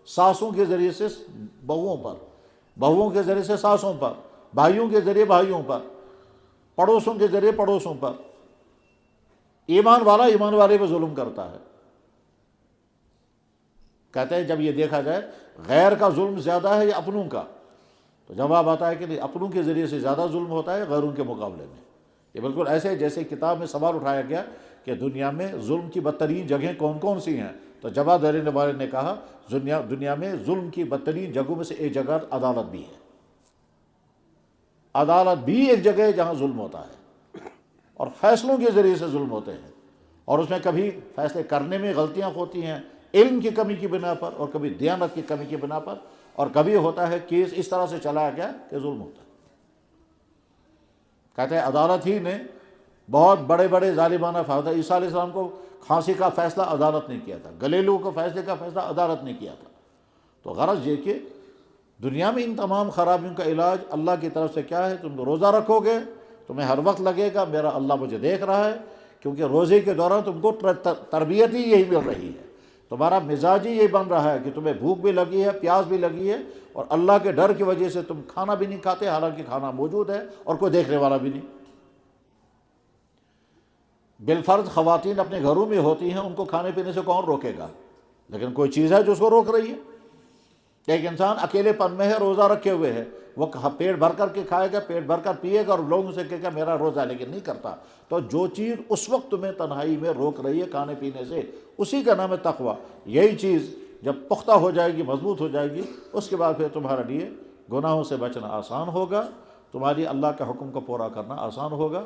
ساسوں کے ذریعے سے بہوؤں پر, بہوؤں کے ذریعے سے ساسوں پر, بھائیوں کے ذریعے بھائیوں پر, پڑوسوں کے ذریعے پڑوسوں پر. ایمان والا ایمان والے پہ ظلم کرتا ہے. کہتے ہیں جب یہ دیکھا جائے غیر کا ظلم زیادہ ہے یا اپنوں کا, تو جواب آتا ہے کہ نہیں, اپنوں کے ذریعے سے زیادہ ظلم ہوتا ہے غیروں کے مقابلے میں. یہ بالکل ایسے جیسے کتاب میں سوال اٹھایا گیا کہ دنیا میں ظلم کی بدترین جگہیں کون کون سی ہیں, تو جواب دینے والے نے کہا دنیا میں ظلم کی بدترین جگہوں میں سے ایک جگہ عدالت بھی ہے. عدالت بھی ایک جگہ ہے جہاں ظلم ہوتا ہے اور فیصلوں کے ذریعے سے ظلم ہوتے ہیں، اور اس میں کبھی فیصلے کرنے میں غلطیاں ہوتی ہیں علم کی کمی کی بنا پر، اور کبھی دیانت کی کمی کی بنا پر، اور کبھی ہوتا ہے کیس اس طرح سے چلایا گیا کہ ظلم ہوتا ہے۔ کہتے ہیں عدالت ہی نے بہت بڑے بڑے ظالمانہ فیصلہ، عیسیٰ علیہ السلام کو پھانسی کا فیصلہ عدالت نے کیا تھا، گلیلو کو فیصلے کا فیصلہ عدالت نے کیا تھا۔ تو غرض یہ کہ دنیا میں ان تمام خرابیوں کا علاج اللہ کی طرف سے کیا ہے؟ تم روزہ رکھو گے، تمہیں ہر وقت لگے گا میرا اللہ مجھے دیکھ رہا ہے، کیونکہ روزے کے دوران تم کو تربیت ہی یہی مل رہی ہے، تمہارا مزاج ہی یہی بن رہا ہے کہ تمہیں بھوک بھی لگی ہے، پیاس بھی لگی ہے، اور اللہ کے ڈر کی وجہ سے تم کھانا بھی نہیں کھاتے، حالانکہ کھانا موجود ہے اور کوئی دیکھنے والا بھی نہیں۔ بالفرض خواتین اپنے گھروں میں ہوتی ہیں، ان کو کھانے پینے سے کون روکے گا؟ لیکن کوئی چیز ہے جو اس کو روک رہی ہے۔ ایک انسان اکیلے پن میں ہے، روزہ رکھے ہوئے ہے، وہ پیٹ بھر کر کے کھائے گا، پیٹ بھر کر پیے گا، اور لوگوں سے کہے گا میرا روزہ، لیکن نہیں کرتا۔ تو جو چیز اس وقت تمہیں تنہائی میں روک رہی ہے کھانے پینے سے، اسی کا نام ہے تقویٰ۔ یہی چیز جب پختہ ہو جائے گی، مضبوط ہو جائے گی، اس کے بعد پھر تمہارے لیے گناہوں سے بچنا آسان ہوگا، تمہاری اللہ کے حکم کو پورا کرنا آسان ہوگا۔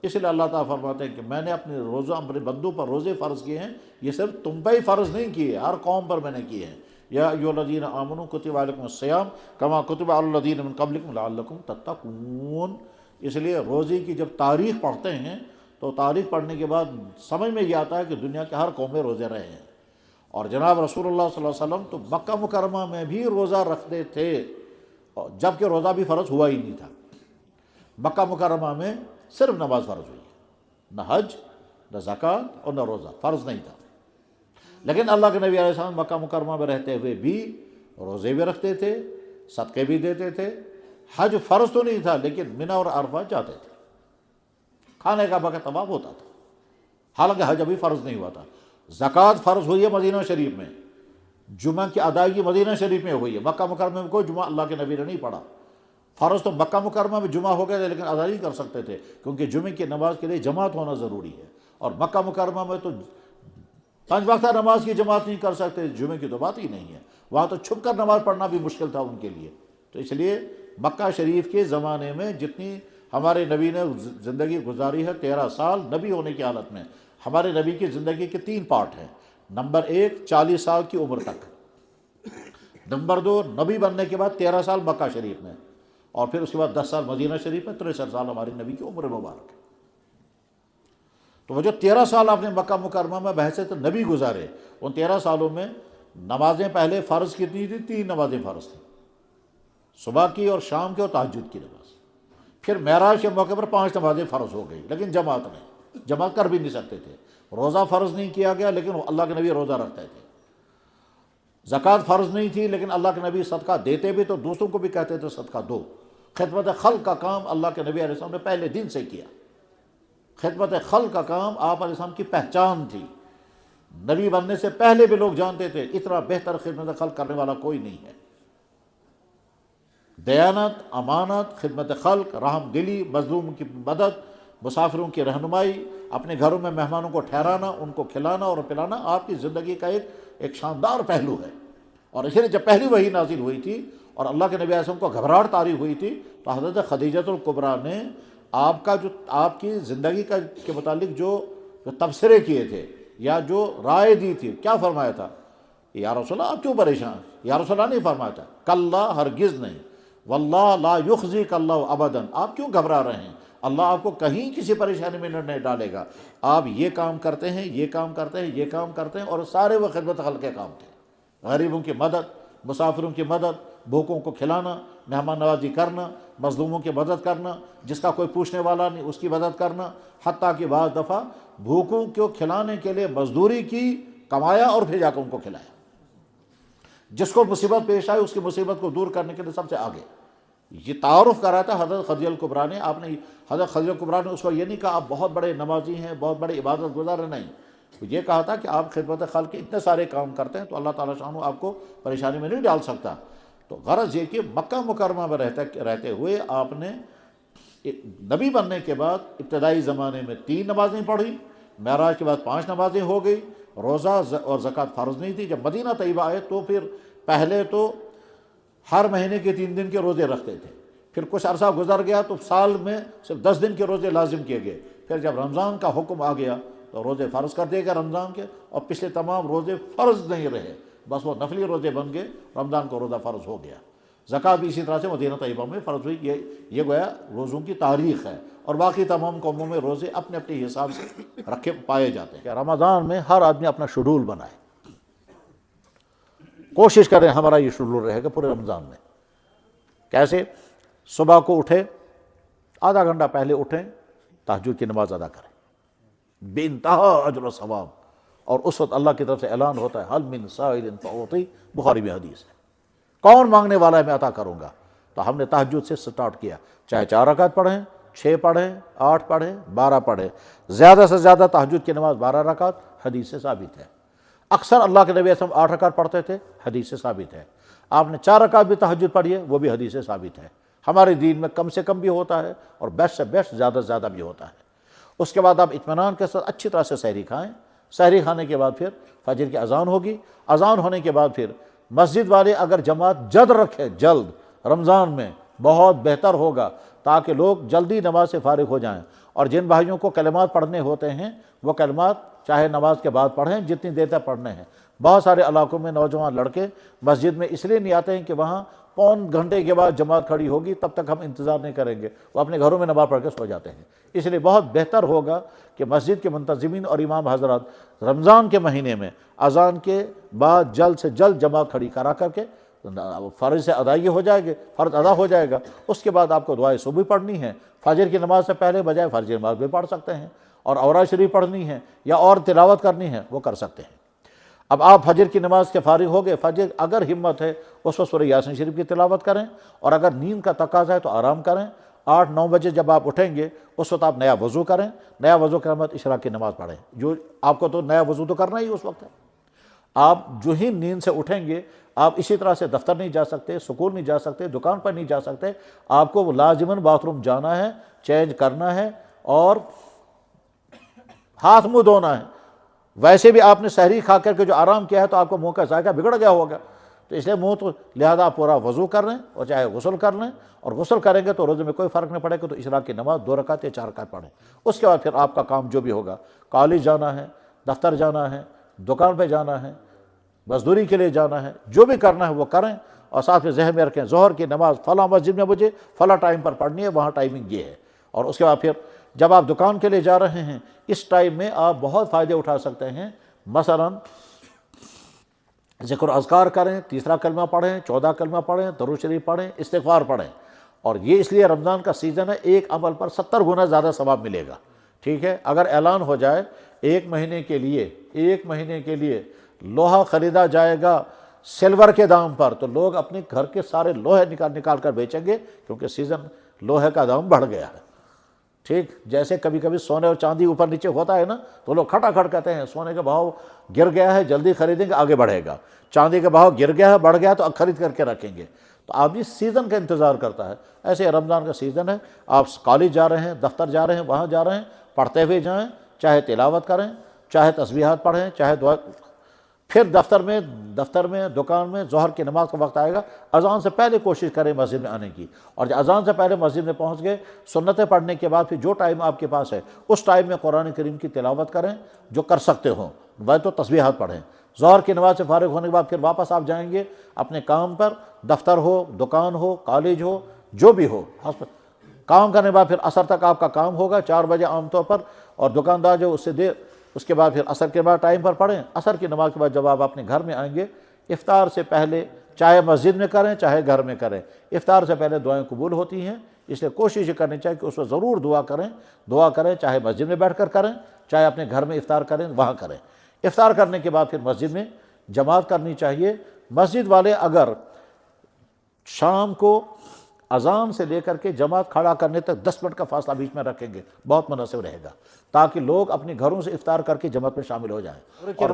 اس لیے اللہ تعالیٰ فرماتے ہیں کہ میں نے اپنے بندوں پر روزے فرض کیے ہیں، یہ صرف تم پہ ہی فرض نہیں کیے، ہر قوم پر میں نے کیے ہیں۔ یا ایھا الذین آمنوا کتب علیکم الصیام کما کتب علی الذین من قبلکم لعلکم تتقون۔ اس لیے روزے کی جب تاریخ پڑھتے ہیں تو تاریخ پڑھنے کے بعد سمجھ میں یہ آتا ہے کہ دنیا کے ہر قوم میں روزے رہے ہیں، اور جناب رسول اللہ صلی اللہ علیہ وسلم تو مکہ مکرمہ میں بھی روزہ رکھتے تھے، جبکہ روزہ بھی فرض ہوا ہی نہیں تھا۔ مکہ مکرمہ میں صرف نماز فرض ہوئی ہے، نہ حج، نہ زکوٰۃ اور نہ روزہ فرض نہیں تھا۔ لیکن اللہ کے نبی علیہ السلام مکہ مکرمہ میں رہتے ہوئے بھی روزے بھی رکھتے تھے، صدقے بھی دیتے تھے، حج فرض تو نہیں تھا لیکن منی اور عرفہ جاتے تھے، کھانے کا بغیر طواف ہوتا تھا، حالانکہ حج ابھی فرض نہیں ہوا تھا۔ زکوٰۃ فرض ہوئی ہے مدینہ شریف میں، جمعہ کی ادائیگی مدینہ شریف میں ہوئی ہے، مکہ مکرمہ میں کوئی جمعہ اللہ کے نبی نے نہیں پڑھا۔ فرض تو مکہ مکرمہ میں جمعہ ہو گئے تھے لیکن ادا نہیں کر سکتے تھے، کیونکہ جمعے کی نماز کے لیے جماعت ہونا ضروری ہے، اور مکہ مکرمہ میں تو 5 وقتہ نماز کی جماعت نہیں کر سکتے، جمعے کی تو بات ہی نہیں ہے، وہاں تو چھپ کر نماز پڑھنا بھی مشکل تھا ان کے لیے۔ تو اس لیے مکہ شریف کے زمانے میں جتنی ہمارے نبی نے زندگی گزاری ہے 13 سال نبی ہونے کی حالت میں، ہمارے نبی کی زندگی کے 3 پارٹ ہیں۔ نمبر 1 40 سال کی عمر تک، نمبر 2 نبی بننے کے بعد 13 سال مکہ شریف میں، اور پھر اس کے بعد 10 سال مدینہ شریف میں، 63 سال ہمارے نبی کی عمر مبارک ہے۔ تو وہ جو 13 سال آپ نے مکہ مکرمہ میں بحیثیت نبی گزارے، ان 13 سالوں میں نمازیں پہلے فرض کتنی تھی؟ 3 نمازیں فرض تھیں، صبح کی اور شام کی اور تہجد کی نماز۔ پھر معراج کے موقع پر 5 نمازیں فرض ہو گئی، لیکن جماعت نہیں، جماعت کر بھی نہیں سکتے تھے۔ روزہ فرض نہیں کیا گیا لیکن اللہ کے نبی روزہ رکھتے تھے۔ زکوٰۃ فرض نہیں تھی لیکن اللہ کے نبی صدقہ دیتے بھی تو دوسروں کو بھی کہتے تھے صدقہ دو۔ خدمت خلق کا کام اللہ کے نبی علیہ السلام نے پہلے دن سے کیا۔ خدمت خلق کا کام آپ علیہ السلام کی پہچان تھی، نبی بننے سے پہلے بھی لوگ جانتے تھے اتنا بہتر خدمت خلق کرنے والا کوئی نہیں ہے۔ دیانت، امانت، خدمت خلق، رحم دلی، مظلوم کی مدد، مسافروں کی رہنمائی، اپنے گھروں میں مہمانوں کو ٹھہرانا، ان کو کھلانا اور پلانا آپ کی زندگی کا ایک شاندار پہلو ہے۔ اور اسی لیے جب پہلی وحی نازل ہوئی تھی اور اللہ کے نبی علیہ السلام کو گھبراہٹ طاری ہوئی تھی تو حضرت خدیجۃ الکبریٰ نے آپ کی زندگی کے متعلق جو تبصرے کیے تھے یا جو رائے دی تھی، کیا فرمایا تھا؟ یا رسول اللہ آپ کیوں پریشان؟ یا رسول اللہ نہیں فرمایا تھا کلا، ہرگز نہیں، واللہ لا یخزیک اللہ ابدا، آپ کیوں گھبرا رہے ہیں؟ اللہ آپ کو کہیں کسی پریشانی میں نہیں ڈالے گا۔ آپ یہ کام کرتے ہیں، یہ کام کرتے ہیں، یہ کام کرتے ہیں، اور سارے وہ خدمت خلق کے کام تھے۔ غریبوں کی مدد، مسافروں کی مدد، بھوکوں کو کھلانا، مہمان نوازی کرنا، مظلوموں کی مدد کرنا، جس کا کوئی پوچھنے والا نہیں اس کی مدد کرنا، حتیٰ کہ بعض دفعہ بھوکوں کو کھلانے کے لیے مزدوری کی، کمایا اور پھر جا کر ان کو کھلایا۔ جس کو مصیبت پیش آئی اس کی مصیبت کو دور کرنے کے لیے سب سے آگے۔ یہ تعارف کرا تھا حضرت خدیجہ الکبریٰ نے۔ آپ نے حضرت خدیجہ الکبریٰ نے اس کو یہ نہیں کہا آپ بہت بڑے نمازی ہیں، بہت بڑے عبادت گزار ہیں، نہیں، یہ کہا تھا کہ آپ خدمت خلق کے اتنے سارے کام کرتے ہیں تو اللہ تعالیٰ شانہ آپ کو پریشانی میں نہیں ڈال سکتا۔ تو غرض یہ کہ مکہ مکرمہ میں رہتے ہوئے آپ نے نبی بننے کے بعد ابتدائی زمانے میں 3 نمازیں پڑھی، معراج کے بعد 5 نمازیں ہو گئی، روزہ اور زکوٰۃ فرض نہیں تھی۔ جب مدینہ طیبہ آئے تو پھر پہلے تو ہر مہینے کے 3 دن کے روزے رکھتے تھے، پھر کچھ عرصہ گزر گیا تو سال میں صرف 10 دن کے روزے لازم کیے گئے، پھر جب رمضان کا حکم آ گیا تو روزے فرض کر دیے گئے رمضان کے، اور پچھلے تمام روزے فرض نہیں رہے، بس وہ نفلی روزے بن گئے، رمضان کو روزہ فرض ہو گیا۔ زکوٰۃ بھی اسی طرح سے مدینہ طیبہ میں فرض ہوئی، یہ گویا روزوں کی تاریخ ہے، اور باقی تمام قوموں میں روزے اپنے اپنے حساب سے رکھے پائے جاتے ہیں۔ کہ رمضان میں ہر آدمی اپنا شیڈول بنائے، کوشش کریں ہمارا یہ شیڈول رہے گا پورے رمضان میں۔ کیسے؟ صبح کو اٹھیں، آدھا گھنٹہ پہلے اٹھیں، تہجد کی نماز ادا کریں، بے انتہا اجر و ثواب، اور اس وقت اللہ کی طرف سے اعلان ہوتا ہے حل من سائل فاعطی، بخاری میں حدیث ہے، کون مانگنے والا ہے میں عطا کروں گا۔ تو ہم نے تہجد سے سٹارٹ کیا، چاہے 4 رکعت پڑھیں، 6 پڑھیں، 8 پڑھیں، 12 پڑھیں، زیادہ سے زیادہ تہجد کی نماز 12 رکعت حدیث سے ثابت ہے۔ اکثر اللہ کے نبی صلی اللہ علیہ وسلم 8 رکعت پڑھتے تھے، حدیث سے ثابت ہے۔ آپ نے 4 رکعت بھی تہجد پڑھی ہے، وہ بھی حدیث سے ثابت ہے۔ ہمارے دین میں کم سے کم بھی ہوتا ہے اور بیسٹ سے بیسٹ زیادہ سے زیادہ بھی ہوتا ہے۔ اس کے بعد آپ اطمینان کے ساتھ اچھی طرح سے سحری کھائیں، سحری کھانے کے بعد پھر فجر کی اذان ہوگی، اذان ہونے کے بعد پھر مسجد والے اگر جماعت جلد رکھے، جلد رمضان میں بہت بہتر ہوگا، تاکہ لوگ جلدی نماز سے فارغ ہو جائیں، اور جن بھائیوں کو کلمات پڑھنے ہوتے ہیں وہ کلمات چاہے نماز کے بعد پڑھیں، جتنی دیر تک پڑھنے ہیں۔ بہت سارے علاقوں میں نوجوان لڑکے مسجد میں اس لیے نہیں آتے ہیں کہ وہاں پون گھنٹے کے بعد جماعت کھڑی ہوگی، تب تک ہم انتظار نہیں کریں گے، وہ اپنے گھروں میں نماز پڑھ کے سو جاتے ہیں۔ اس لیے بہت بہتر ہوگا کہ مسجد کے منتظمین اور امام حضرات رمضان کے مہینے میں اذان کے بعد جلد سے جلد جماعت کھڑی کرا کر کے فرض سے ادائیگی ہو جائے گی، فرض ادا ہو جائے گا۔ اس کے بعد آپ کو دعائے صبح پڑھنی ہے، فجر کی نماز سے پہلے بجائے فجر کی نماز بھی پڑھ سکتے ہیں، اور اوراد شریف پڑھنی ہے یا اور تلاوت کرنی ہے وہ کر سکتے ہیں۔ اب آپ فجر کی نماز کے فارغ ہو گئے، فجر اگر ہمت ہے اس وقت سورہ یاسین شریف کی تلاوت کریں، اور اگر نیند کا تقاضا ہے تو آرام کریں۔ 8-9 بجے جب آپ اٹھیں گے اس وقت آپ نیا وضو کریں، نیا وضو کرنے کے بعد اشراق کی نماز پڑھیں۔ جو آپ کو تو نیا وضو تو کرنا ہی اس وقت ہے۔ آپ جو ہی نیند سے اٹھیں گے آپ اسی طرح سے دفتر نہیں جا سکتے، سکول نہیں جا سکتے، دکان پر نہیں جا سکتے، آپ کو لازماً باتھ روم جانا ہے، چینج کرنا ہے اور ہاتھ منہ دھونا ہے۔ ویسے بھی آپ نے سحری کھا کر کے جو آرام کیا ہے تو آپ کو منہ کا ذائقہ بگڑ گیا ہوگا، تو اس لیے منہ تو لہذا آپ پورا وضو کر لیں اور چاہے غسل کر لیں، اور غسل کریں گے تو روزے میں کوئی فرق نہیں پڑے گا، تو اشراق کی نماز 2 رکعت یا 4 رکعت پڑھیں۔ اس کے بعد پھر آپ کا کام جو بھی ہوگا، کالج جانا ہے، دفتر جانا ہے، دکان پہ جانا ہے، مزدوری کے لیے جانا ہے، جو بھی کرنا ہے وہ کریں، اور ساتھ میں ذہن میں رکھیں ظہر کی نماز فلاں مسجد میں مجھے فلاں ٹائم پر پڑھنی ہے، وہاں ٹائمنگ یہ ہے۔ اور اس کے بعد پھر جب آپ دکان کے لیے جا رہے ہیں اس ٹائم میں آپ بہت فائدے اٹھا سکتے ہیں، مثلاً ذکر و اذکار کریں، 3 کلمہ پڑھیں، 14 کلمہ پڑھیں، درود شریف پڑھیں، استغفار پڑھیں۔ اور یہ اس لیے رمضان کا سیزن ہے، ایک عمل پر 70 گنا زیادہ ثواب ملے گا، ٹھیک ہے۔ اگر اعلان ہو جائے ایک مہینے کے لیے لوہا خریدا جائے گا سلور کے دام پر، تو لوگ اپنے گھر کے سارے لوہے نکال کر بیچیں گے، کیونکہ سیزن لوہے کا دام بڑھ گیا ہے، ٹھیک۔ جیسے کبھی کبھی سونے اور چاندی اوپر نیچے ہوتا ہے نا، تو لوگ کھٹا کھٹ کہتے ہیں سونے کا بھاؤ گر گیا ہے جلدی خریدیں گے آگے بڑھے گا، چاندی کا بھاؤ گر گیا ہے بڑھ گیا تو اب خرید کر کے رکھیں گے۔ تو آپ اس سیزن کا انتظار کرتا ہے، ایسے رمضان کا سیزن ہے، آپ کالج جا رہے ہیں، دفتر جا رہے ہیں، وہاں جا رہے ہیں، پڑھتے ہوئے جائیں، چاہے تلاوت کریں، چاہے تسبیحات پڑھیں، چاہے دعا۔ پھر دفتر میں دکان میں ظہر کی نماز کا وقت آئے گا، اذان سے پہلے کوشش کریں مسجد میں آنے کی، اور جب اذان سے پہلے مسجد میں پہنچ گئے سنتیں پڑھنے کے بعد پھر جو ٹائم آپ کے پاس ہے اس ٹائم میں قرآن کریم کی تلاوت کریں جو کر سکتے ہوں، وہ تو تسبیحات پڑھیں۔ ظہر کی نماز سے فارغ ہونے کے بعد پھر واپس آپ جائیں گے اپنے کام پر، دفتر ہو، دکان ہو، کالج ہو، جو بھی ہو، کام کرنے کے بعد پھر عصر تک آپ کا کام ہوگا 4 بجے عام طور پر، اور دکاندار جو اس سے دیر، اس کے بعد پھر عصر کے بعد ٹائم پر پڑھیں۔ عصر کی نماز کے بعد جب آپ اپنے گھر میں آئیں گے افطار سے پہلے، چاہے مسجد میں کریں چاہے گھر میں کریں، افطار سے پہلے دعائیں قبول ہوتی ہیں، اس لیے کوشش کرنی چاہیے کہ اس وقت ضرور دعا کریں، چاہے مسجد میں بیٹھ کر کریں چاہے اپنے گھر میں افطار کریں وہاں کریں۔ افطار کرنے کے بعد پھر مسجد میں جماعت کرنی چاہیے۔ مسجد والے اگر شام کو اذان سے لے کر کے جماعت کھڑا کرنے تک 10 منٹ کا فاصلہ بیچ میں رکھیں گے بہت مناسب رہے گا، تاکہ لوگ اپنے گھروں سے افطار کر کے جماعت میں شامل ہو جائیں۔ اور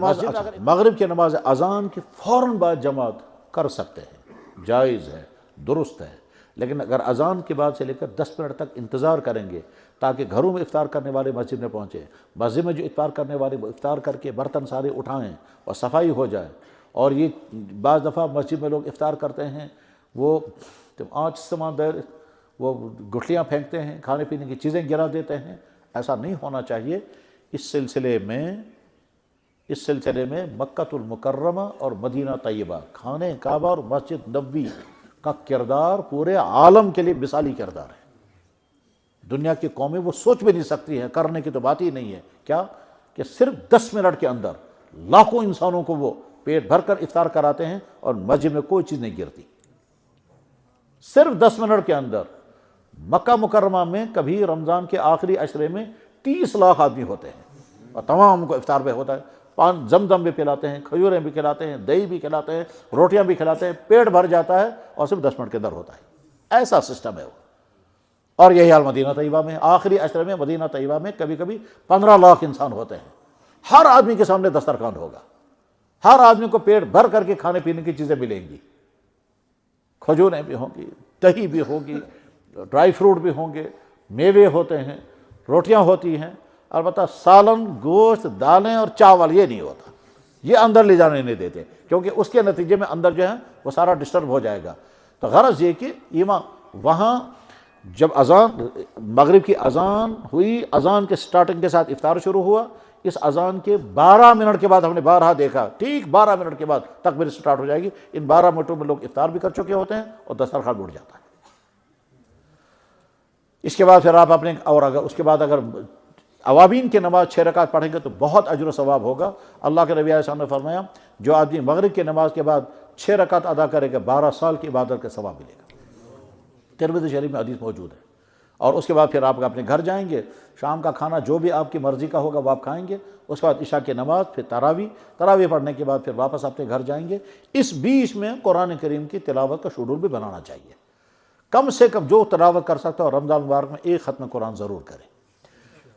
مغرب کی نماز اذان کے فوراً بعد جماعت کر سکتے ہیں، جائز ہے، درست ہے، لیکن اگر اذان کے بعد سے لے کر 10 منٹ تک انتظار کریں گے تاکہ گھروں میں افطار کرنے والے مسجد میں پہنچے، مسجد میں جو افطار کرنے والے وہ افطار کر کے برتن سارے اٹھائیں اور صفائی ہو جائے۔ اور یہ بعض دفعہ مسجد میں لوگ افطار کرتے ہیں وہ آنچ سمان دیر وہ گٹھلیاں پھینکتے ہیں، کھانے پینے کی چیزیں گرا دیتے ہیں۔ ایسا نہیں ہونا چاہیے۔ اس سلسلے میں مکۃ المکرمہ اور مدینہ طیبہ، خانہ کعبہ اور مسجد نبوی کا کردار پورے عالم کے لیے مثالی کردار ہے۔ دنیا کی قومیں وہ سوچ بھی نہیں سکتی ہیں، کرنے کی تو بات ہی نہیں ہے، کیا کہ صرف 10 منٹ کے اندر لاکھوں انسانوں کو وہ پیٹ بھر کر افطار کراتے ہیں اور مسجد میں کوئی چیز نہیں گرتی۔ صرف 10 منٹ کے اندر مکہ مکرمہ میں کبھی رمضان کے آخری عشرے میں 30 لاکھ آدمی ہوتے ہیں اور تمام کو افطار پہ ہوتا ہے، زمزم بھی پلاتے ہیں، کھجوریں بھی کھلاتے ہیں، دہی بھی کھلاتے ہیں، روٹیاں بھی کھلاتے ہیں، پیٹ بھر جاتا ہے اور صرف 10 منٹ کے اندر ہوتا ہے۔ ایسا سسٹم ہے وہ۔ اور یہی حال مدینہ طیبہ میں، آخری عشرے میں مدینہ طیبہ میں کبھی کبھی 15 لاکھ انسان ہوتے ہیں۔ ہر آدمی کے سامنے دسترخوان ہوگا، ہر آدمی کو پیٹ بھر کر کے کھانے پینے کی چیزیں ملیں گی، کھجوریں بھی ہوں گی، دہی بھی ہوگی، ڈرائی فروٹ بھی ہوں گے، میوے ہوتے ہیں، روٹیاں ہوتی ہیں، البتہ سالن، گوشت، دالیں اور چاول یہ نہیں ہوتا، یہ اندر لے جانے نہیں دیتے، کیونکہ اس کے نتیجے میں اندر جو ہے وہ سارا ڈسٹرب ہو جائے گا۔ تو غرض یہ کہ وہاں جب مغرب کی اذان ہوئی، اذان کے سٹارٹنگ کے ساتھ افطار شروع ہوا۔ اس اذان کے 12 منٹ کے بعد ہم نے بارہا دیکھا، ٹھیک 12 منٹ کے بعد تکبیر سٹارٹ ہو جائے گی۔ ان 12 منٹوں میں لوگ افطار بھی کر چکے ہوتے ہیں اور دسترخوان اٹھ جاتا ہے۔ اس کے بعد پھر آپ اس کے بعد اگر اوابین کی نماز 6 رکعت پڑھیں گے تو بہت اجر و ثواب ہوگا۔ اللہ کے نبی علیہ السلام نے فرمایا جو آدمی مغرب کی نماز کے بعد 6 رکعت ادا کرے گا 12 سال کی عبادت کا ثواب ملے گا۔ ترمذی شریف میں حدیث موجود ہے۔ اور اس کے بعد پھر آپ اپنے گھر جائیں گے، شام کا کھانا جو بھی آپ کی مرضی کا ہوگا وہ آپ کھائیں گے۔ اس کے بعد عشاء کی نماز، پھر تراویح پڑھنے کے بعد پھر واپس اپنے گھر جائیں گے۔ اس بیچ میں قرآن کریم کی تلاوت کا شیڈول بھی بنانا چاہیے۔ کم سے کم جو تلاوت کر سکتا ہے، اور رمضان مبارک میں ایک ختم قرآن ضرور کرے۔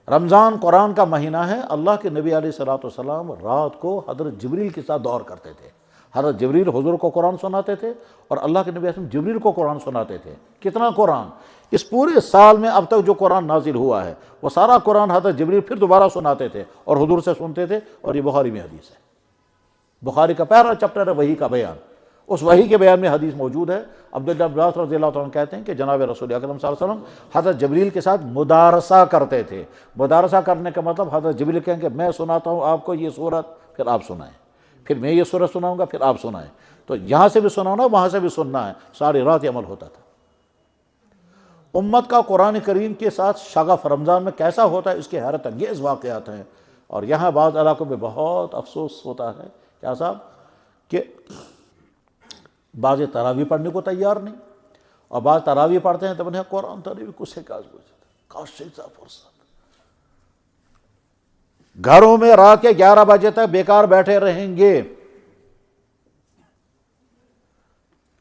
رمضان قرآن کا مہینہ ہے۔ اللہ کے نبی علیہ الصلوۃ والسلام رات کو حضرت جبریل کے ساتھ دور کرتے تھے۔ حضرت جبریل حضور کو قرآن سناتے تھے اور اللہ کے نبی علیہ السلام جبریل کو قرآن سناتے تھے۔ کتنا قرآن؟ اس پورے سال میں اب تک جو قرآن نازل ہوا ہے وہ سارا قرآن حضرت جبریل پھر دوبارہ سناتے تھے اور حضور سے سنتے تھے۔ اور یہ بخاری میں حدیث ہے، بخاری کا پہلا چیپٹر ہے وحی کا بیان۔ اس وحی کے بیان میں حدیث موجود ہے۔ عبداللہ بن عباس رضی اللہ عنہ کہتے ہیں کہ جناب رسول اکرم صلی اللہ علیہ وسلم حضرت جبریل کے ساتھ مدارسہ کرتے تھے۔ مدارسہ کرنے کا مطلب حضرت جبریل کہیں کہ میں سناتا ہوں آپ کو یہ سورت، پھر آپ سنائیں، پھر میں یہ سورت سناؤں گا، پھر آپ سنائیں۔ تو یہاں سے بھی سنانا، وہاں سے بھی سننا ہے، ساری رات یہ عمل ہوتا تھا۔ امت کا قرآن کریم کے ساتھ شغف رمضان میں کیسا ہوتا ہے، اس کے حیرت انگیز واقعات ہیں۔ اور یہاں بعض علاقوں میں بہت افسوس ہوتا ہے کیا صاحب کہ بعض تراویح پڑھنے کو تیار نہیں، اور بعض تراویح پڑھتے ہیں تو انہیں قرآن تراویح کو سے کاش فرصت۔ گھروں میں رات کے 11 بجے تک بیکار بیٹھے رہیں گے،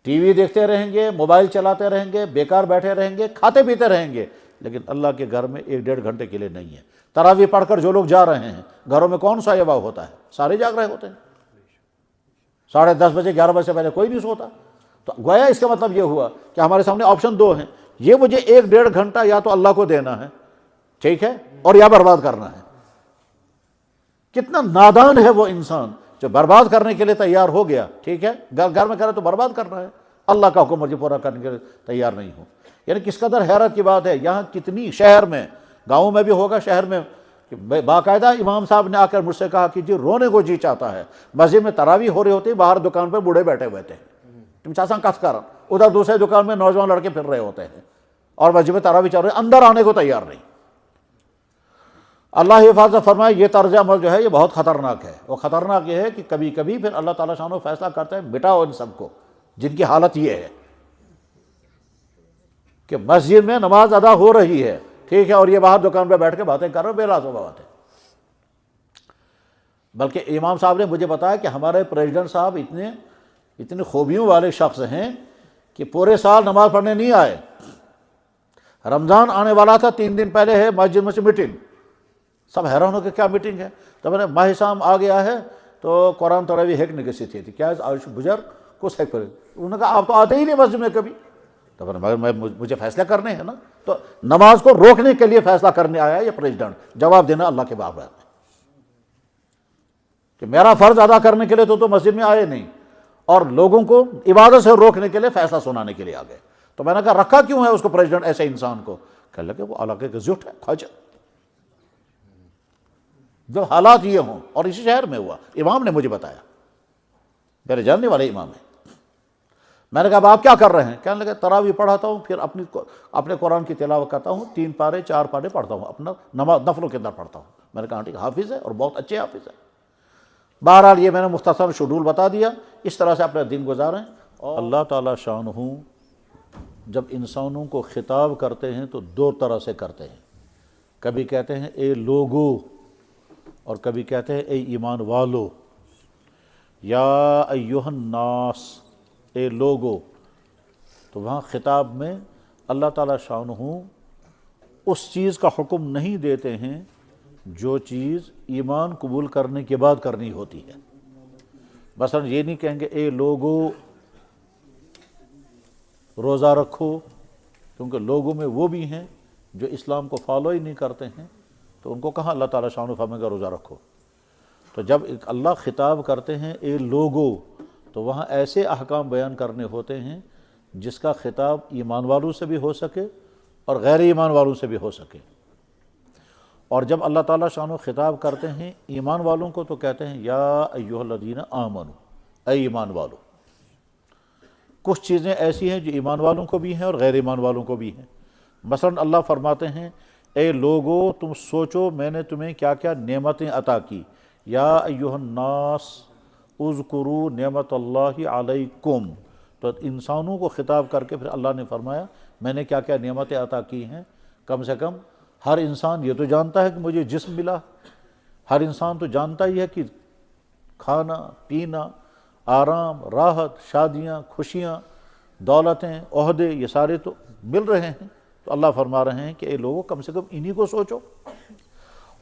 ٹی وی دیکھتے رہیں گے، موبائل چلاتے رہیں گے، بیکار بیٹھے رہیں گے، کھاتے پیتے رہیں گے، لیکن اللہ کے گھر میں 1-1.5 گھنٹے کے لیے نہیں ہے۔ تراویح پڑھ کر جو لوگ جا رہے ہیں، گھروں میں کون سا یہ ہوتا ہے؟ سارے جاگ رہے ہوتے ہیں۔ 10:30 بجے 11 بجے سے پہلے کوئی نہیں سوتا۔ تو گویا اس کا مطلب یہ ہوا کہ ہمارے سامنے آپشن 2 ہیں، یہ مجھے 1-1.5 گھنٹہ یا تو اللہ کو دینا ہے، ٹھیک ہے، اور یا برباد کرنا ہے۔ کتنا نادان ہے وہ انسان جو برباد کرنے کے لیے تیار ہو گیا، ٹھیک ہے، گھر میں کرے تو برباد کرنا ہے، اللہ کا حکم مرضی پورا کرنے کے لیے تیار نہیں ہو۔ یعنی کس قدر حیرت کی بات ہے۔ یہاں کتنی، شہر میں، گاؤں میں بھی ہوگا، شہر میں باقاعدہ امام صاحب نے آ کر مجھ سے کہا کہ جی رونے کو جی چاہتا ہے، مسجد میں تراویح ہو رہی ہوتی ہے، باہر دکان پہ بوڑھے بیٹھے ہوئے تھے، تم چاہتا کس کر، ادھر دوسرے دکان میں نوجوان لڑکے پھر رہے ہوتے ہیں، اور مسجد میں تراویح چل رہے ہیں، اندر آنے کو تیار نہیں۔ اللہ حفاظت فرمائے، یہ طرز عمل جو ہے یہ بہت خطرناک ہے۔ وہ خطرناک یہ ہے کہ کبھی کبھی پھر اللہ تعالیٰ شان و فیصلہ کرتا ہے مٹاؤ ان سب کو، جن کی حالت یہ ہے کہ مسجد میں نماز ادا ہو رہی ہے، ٹھیک ہے، اور یہ باہر دکان پہ بیٹھ کے باتیں کر رہے ہیں، بے لازمہ بات ہے۔ بلکہ امام صاحب نے مجھے بتایا کہ ہمارے پریزیڈنٹ صاحب اتنے خوبیوں والے شخص ہیں کہ پورے سال نماز پڑھنے نہیں آئے، رمضان آنے والا تھا 3 دن پہلے ہے مسجد میں سے میٹنگ، سب حیران ہو کہ کیا میٹنگ ہے؟ تو میں نے ماہ شام آ گیا ہے تو قرآن تراویح ہیک نگسی تھی کیا آج بزرگ کچھ ہیک پر، انہوں نے کہا آپ تو آتے ہی نہیں مسجد میں کبھی۔ تو مگر مجھے فیصلہ کرنے ہیں نا، تو نماز کو روکنے کے لیے فیصلہ کرنے آیا یہ پریزیڈنٹ، جواب دینا اللہ کے بابر میں کہ میرا فرض ادا کرنے کے لیے تو مسجد میں آئے نہیں، اور لوگوں کو عبادت سے روکنے کے لیے فیصلہ سنانے کے لیے آ گئے۔ تو میں نے کہا رکھا کیوں ہے اس کو پریزیڈنٹ ایسے انسان کو؟ کہنے لگے وہ علاقے کا زیٹ ہے، خواجہ۔ جب حالات یہ ہوں، اور اسی شہر میں ہوا، امام نے مجھے بتایا، میرے جاننے والے امام ہیں۔ میں نے کہا اب آپ کیا کر رہے ہیں؟ کہنے لگے تراویح پڑھاتا ہوں، پھر اپنے قرآن کی تلاوت کرتا ہوں، 3 پارے 4 پارے پڑھتا ہوں، اپنا نماز نفلوں کے اندر پڑھتا ہوں۔ میں نے کہا ٹھیک، حافظ ہے اور بہت اچھے حافظ ہے۔ بہرحال یہ میں نے مختصر شیڈول بتا دیا، اس طرح سے اپنا دن گزاریں۔ اور اللہ تعالیٰ شانہ جب انسانوں کو خطاب کرتے ہیں تو 2 طرح سے کرتے ہیں، کبھی کہتے ہیں اے لوگو، اور کبھی کہتے ہیں اے ایمان والو، یا ایہا الناس، اے لوگو۔ تو وہاں خطاب میں اللہ تعالیٰ شانہ اس چیز کا حکم نہیں دیتے ہیں جو چیز ایمان قبول کرنے کے بعد کرنی ہوتی ہے۔ مثلا یہ نہیں کہیں گے اے لوگو روزہ رکھو، کیونکہ لوگوں میں وہ بھی ہیں جو اسلام کو فالو ہی نہیں کرتے ہیں، تو ان کو کہاں اللہ تعالیٰ شانہ فرمائے گا روزہ رکھو۔ تو جب اللہ خطاب کرتے ہیں اے لوگو، تو وہاں ایسے احکام بیان کرنے ہوتے ہیں جس کا خطاب ایمان والوں سے بھی ہو سکے اور غیر ایمان والوں سے بھی ہو سکے۔ اور جب اللہ تعالیٰ شانہ خطاب کرتے ہیں ایمان والوں کو تو کہتے ہیں یا ایھا الذین آمنوا، اے ایمان والو۔ کچھ چیزیں ایسی ہیں جو ایمان والوں کو بھی ہیں اور غیر ایمان والوں کو بھی ہیں۔ مثلا اللہ فرماتے ہیں اے لوگو تم سوچو میں نے تمہیں کیا کیا نعمتیں عطا کی، یا ایھا الناس اذکروا نعمت اللہ علیکم۔ تو انسانوں کو خطاب کر کے پھر اللہ نے فرمایا میں نے کیا کیا نعمتیں عطا کی ہیں۔ کم سے کم ہر انسان یہ تو جانتا ہے کہ مجھے جسم ملا، ہر انسان تو جانتا ہی ہے کہ کھانا پینا، آرام، راحت، شادیاں، خوشیاں، دولتیں، عہدے، یہ سارے تو مل رہے ہیں۔ تو اللہ فرما رہے ہیں کہ اے لوگوں کم سے کم انہی کو سوچو۔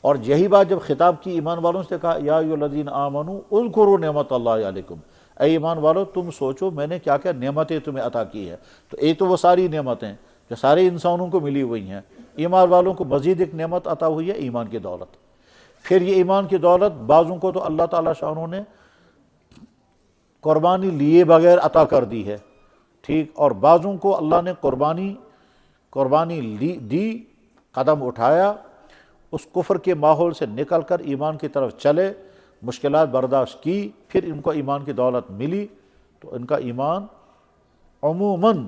اور یہی بات جب خطاب کی ایمان والوں سے کہا یا ایھا الذین آمنوا اذکروا نعمت اللہ علیکم، اے ایمان والو تم سوچو میں نے کیا کیا نعمتیں تمہیں عطا کی ہے۔ تو ایک تو وہ ساری نعمتیں جو سارے انسانوں کو ملی ہوئی ہیں، ایمان والوں کو مزید ایک نعمت عطا ہوئی ہے ایمان کی دولت۔ پھر یہ ایمان کی دولت بعضوں کو تو اللہ تعالیٰ شانہ نے قربانی لیے بغیر عطا کر دی ہے، ٹھیک، اور بعضوں کو اللہ نے قربانی دی، قدم اٹھایا، اس کفر کے ماحول سے نکل کر ایمان کی طرف چلے، مشکلات برداشت کی، پھر ان کو ایمان کی دولت ملی، تو ان کا ایمان عموماً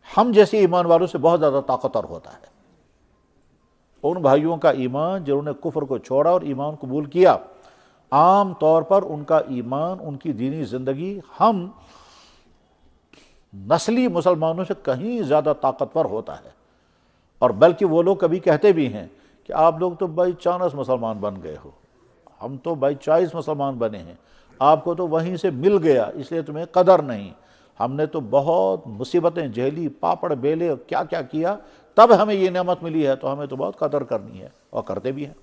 ہم جیسے ایمان والوں سے بہت زیادہ طاقتور ہوتا ہے۔ ان بھائیوں کا ایمان جنہوں نے کفر کو چھوڑا اور ایمان قبول کیا، عام طور پر ان کا ایمان، ان کی دینی زندگی ہم نسلی مسلمانوں سے کہیں زیادہ طاقتور ہوتا ہے۔ اور بلکہ وہ لوگ کبھی کہتے بھی ہیں کہ آپ لوگ تو بائی چانس مسلمان بن گئے ہو، ہم تو بائی چوائس مسلمان بنے ہیں، آپ کو تو وہیں سے مل گیا اس لیے تمہیں قدر نہیں، ہم نے تو بہت مصیبتیں جھیلی، پاپڑ بیلے، کیا کیا کیا، تب ہمیں یہ نعمت ملی ہے، تو ہمیں تو بہت قدر کرنی ہے، اور کرتے بھی ہیں۔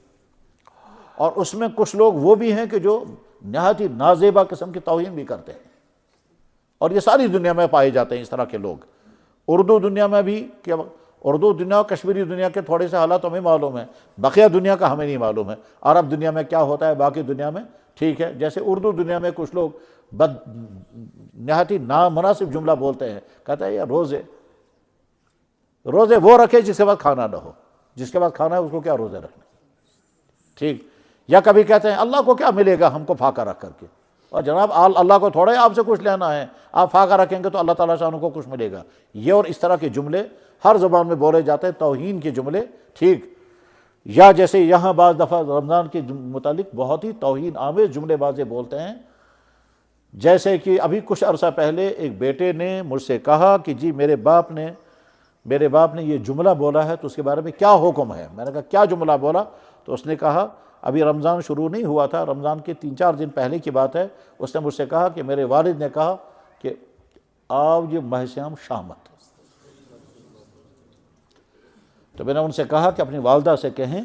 اور اس میں کچھ لوگ وہ بھی ہیں کہ جو نہایت ہی نازیبا قسم کی توہین بھی کرتے ہیں، اور یہ ساری دنیا میں پائے جاتے ہیں اس طرح کے لوگ۔ اردو دنیا میں بھی، کہ اردو دنیا اور کشمیری دنیا کے تھوڑے سے حالات ہمیں معلوم ہیں، بقیہ دنیا کا ہمیں نہیں معلوم ہے، عرب دنیا میں کیا ہوتا ہے، باقی دنیا میں ٹھیک ہے۔ جیسے اردو دنیا میں کچھ لوگ نہایت ہی نامناسب جملہ بولتے ہیں، کہتا ہے یہ روزے وہ رکھے جس کے بعد کھانا نہ ہو، جس کے بعد کھانا ہے اس کو کیا روزے رکھنے، ٹھیک۔ یا کبھی کہتے ہیں اللہ کو کیا ملے گا ہم کو فاقہ رکھ کر کے، اور جناب اللہ کو تھوڑا ہی آپ سے کچھ لینا ہے، آپ فاقہ رکھیں گے تو اللہ تعالیٰ شانہ کو کچھ ملے گا۔ یہ اور اس طرح کے جملے ہر زبان میں بولے جاتے ہیں، توہین کے جملے، ٹھیک۔ یا جیسے یہاں بعض دفعہ رمضان کے متعلق بہت ہی توہین آمیز جملے بازے بولتے ہیں، جیسے کہ ابھی کچھ عرصہ پہلے ایک بیٹے نے مجھ سے کہا کہ جی میرے باپ نے یہ جملہ بولا ہے تو اس کے بارے میں کیا حکم ہے۔ میں نے کہا کیا جملہ بولا؟ تو اس نے کہا ابھی رمضان شروع نہیں ہوا تھا، رمضان کے 3-4 دن پہلے کی بات ہے، اس نے مجھ سے کہا کہ میرے والد نے کہا کہ آؤ یہ ماہ صیام شامت۔ تو میں نے ان سے کہا کہ اپنی والدہ سے کہیں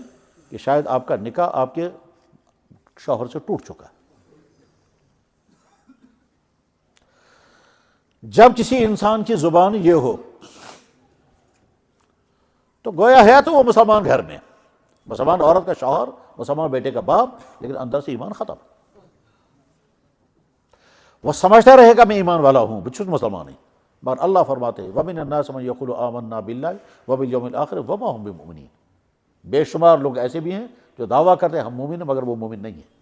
کہ شاید آپ کا نکاح آپ کے شوہر سے ٹوٹ چکا ہے۔ جب کسی انسان کی زبان یہ ہو تو گویا ہے تو وہ مسلمان گھر میں، مسلمان عورت کا شوہر، مسلمان بیٹے کا باپ، لیکن اندر سے ایمان ختم۔ وہ سمجھتا رہے گا میں ایمان والا ہوں، بچھوت مسلمان ہی، مگر اللہ فرماتے ہیں وَمِنَ النَّاسِ مَن يَقُولُ آمَنَّا بِاللَّهِ وَبِالْيَوْمِ الْآخِرِ وَمَا هُم بِمُؤْمِنِينَ، بے شمار لوگ ایسے بھی ہیں جو دعویٰ کرتے ہیں ہم مومن ہیں مگر وہ مومن نہیں ہیں۔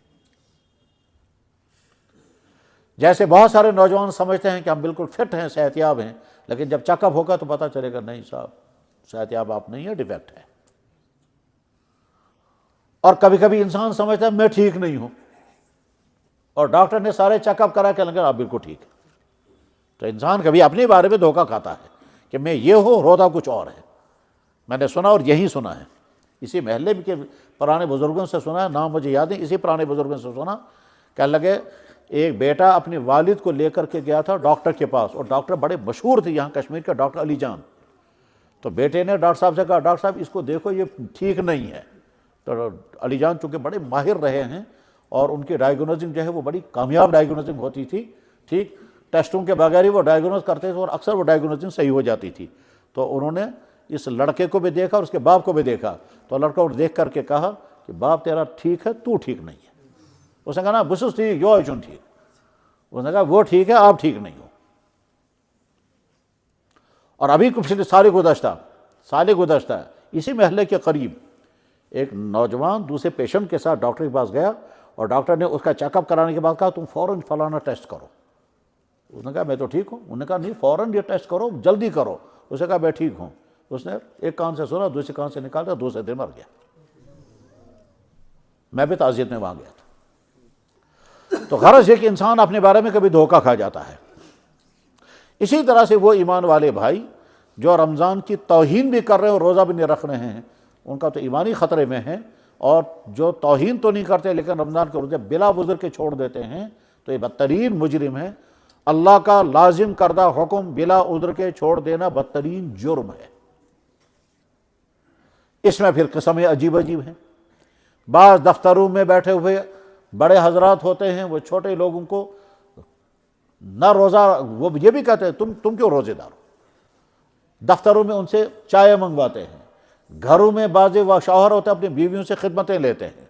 جیسے بہت سارے نوجوان سمجھتے ہیں کہ ہم بالکل فٹ ہیں، صحت یاب ہیں، لیکن جب چیک اپ ہوگا تو پتہ چلے گا نہیں صاحب صحت یاب آپ نہیں ہے، ڈیفیکٹ ہے۔ اور کبھی کبھی انسان سمجھتا ہے میں ٹھیک نہیں ہوں، اور ڈاکٹر نے سارے چیک اپ کرا کے لگا آپ بالکل ٹھیک ہے۔ تو انسان کبھی اپنے بارے میں دھوکہ کھاتا ہے کہ میں یہ ہوں، ہوتا کچھ اور ہے۔ میں نے سنا اور یہی سنا ہے، اسی محلے کے پرانے بزرگوں سے سنا ہے، نام مجھے یاد ہے، اسی پرانے بزرگوں سے سنا، کہنے لگے ایک بیٹا اپنے والد کو لے کر کے گیا تھا ڈاکٹر کے پاس، اور ڈاکٹر بڑے مشہور تھے یہاں کشمیر کا، ڈاکٹر علی جان۔ تو بیٹے نے ڈاکٹر صاحب سے کہا ڈاکٹر صاحب اس کو دیکھو یہ ٹھیک نہیں ہے۔ تو علی جان چونکہ بڑے ماہر رہے ہیں اور ان کی ڈائیگنوزنگ جو ہے وہ بڑی کامیاب ڈائیگنوزنگ ہوتی تھی، ٹھیک، ٹیسٹوں کے بغیر ہی وہ ڈائیگنوز کرتے تھے اور اکثر وہ ڈائیگنوزنگ صحیح ہو جاتی تھی۔ تو انہوں نے اس لڑکے کو بھی دیکھا اور اس کے باپ کو بھی دیکھا، تو لڑکا کو دیکھ کر کے کہا کہ باپ تیرا ٹھیک ہے، تو ٹھیک نہیں ہے۔ اس نے کہا نا بسس ٹھیک یو چن ٹھیک، اس نے کہا وہ ٹھیک ہے آپ ٹھیک نہیں ہو۔ اور ابھی پچھلے سال گزشتہ اسی محلے کے قریب ایک نوجوان دوسرے پیشنٹ کے ساتھ ڈاکٹر کے پاس گیا، اور ڈاکٹر نے اس کا چیک اپ کرانے کے بعد کہا تم فوراً فلانا ٹیسٹ کرو۔ اس نے کہا میں تو ٹھیک ہوں۔ انہوں نے کہا نہیں فوراً یہ ٹیسٹ کرو، جلدی کرو۔ اس نے کہا میں ٹھیک ہوں۔ اس نے ایک کان سے سنا، دوسرے کان سے نکالا، دوسرے دن مر گیا۔ میں بھی تعزیت میں وہاں گیا تھا۔ تو غرض یہ کہ انسان اپنے بارے میں کبھی دھوکہ کھا جاتا ہے۔ اسی طرح سے وہ ایمان والے بھائی جو رمضان کی توہین بھی کر رہے ہیں اور روزہ بھی نہیں رکھ رہے ہیں، ان کا تو ایمانی خطرے میں ہے، اور جو توہین تو نہیں کرتے لیکن رمضان کے روزے بلا عذر کے چھوڑ دیتے ہیں تو یہ بدترین مجرم ہے۔ اللہ کا لازم کردہ حکم بلا عذر کے چھوڑ دینا بدترین جرم ہے۔ اس میں پھر قسمیں عجیب عجیب ہیں۔ بعض دفتروں میں بیٹھے ہوئے بڑے حضرات ہوتے ہیں، وہ چھوٹے لوگوں کو نہ روزہ، وہ یہ بھی کہتے ہیں تم کیوں روزے دار ہو؟ دفتروں میں ان سے چائے منگواتے ہیں، گھروں میں بعض شوہر ہوتے ہیں اپنی بیویوں سے خدمتیں لیتے ہیں،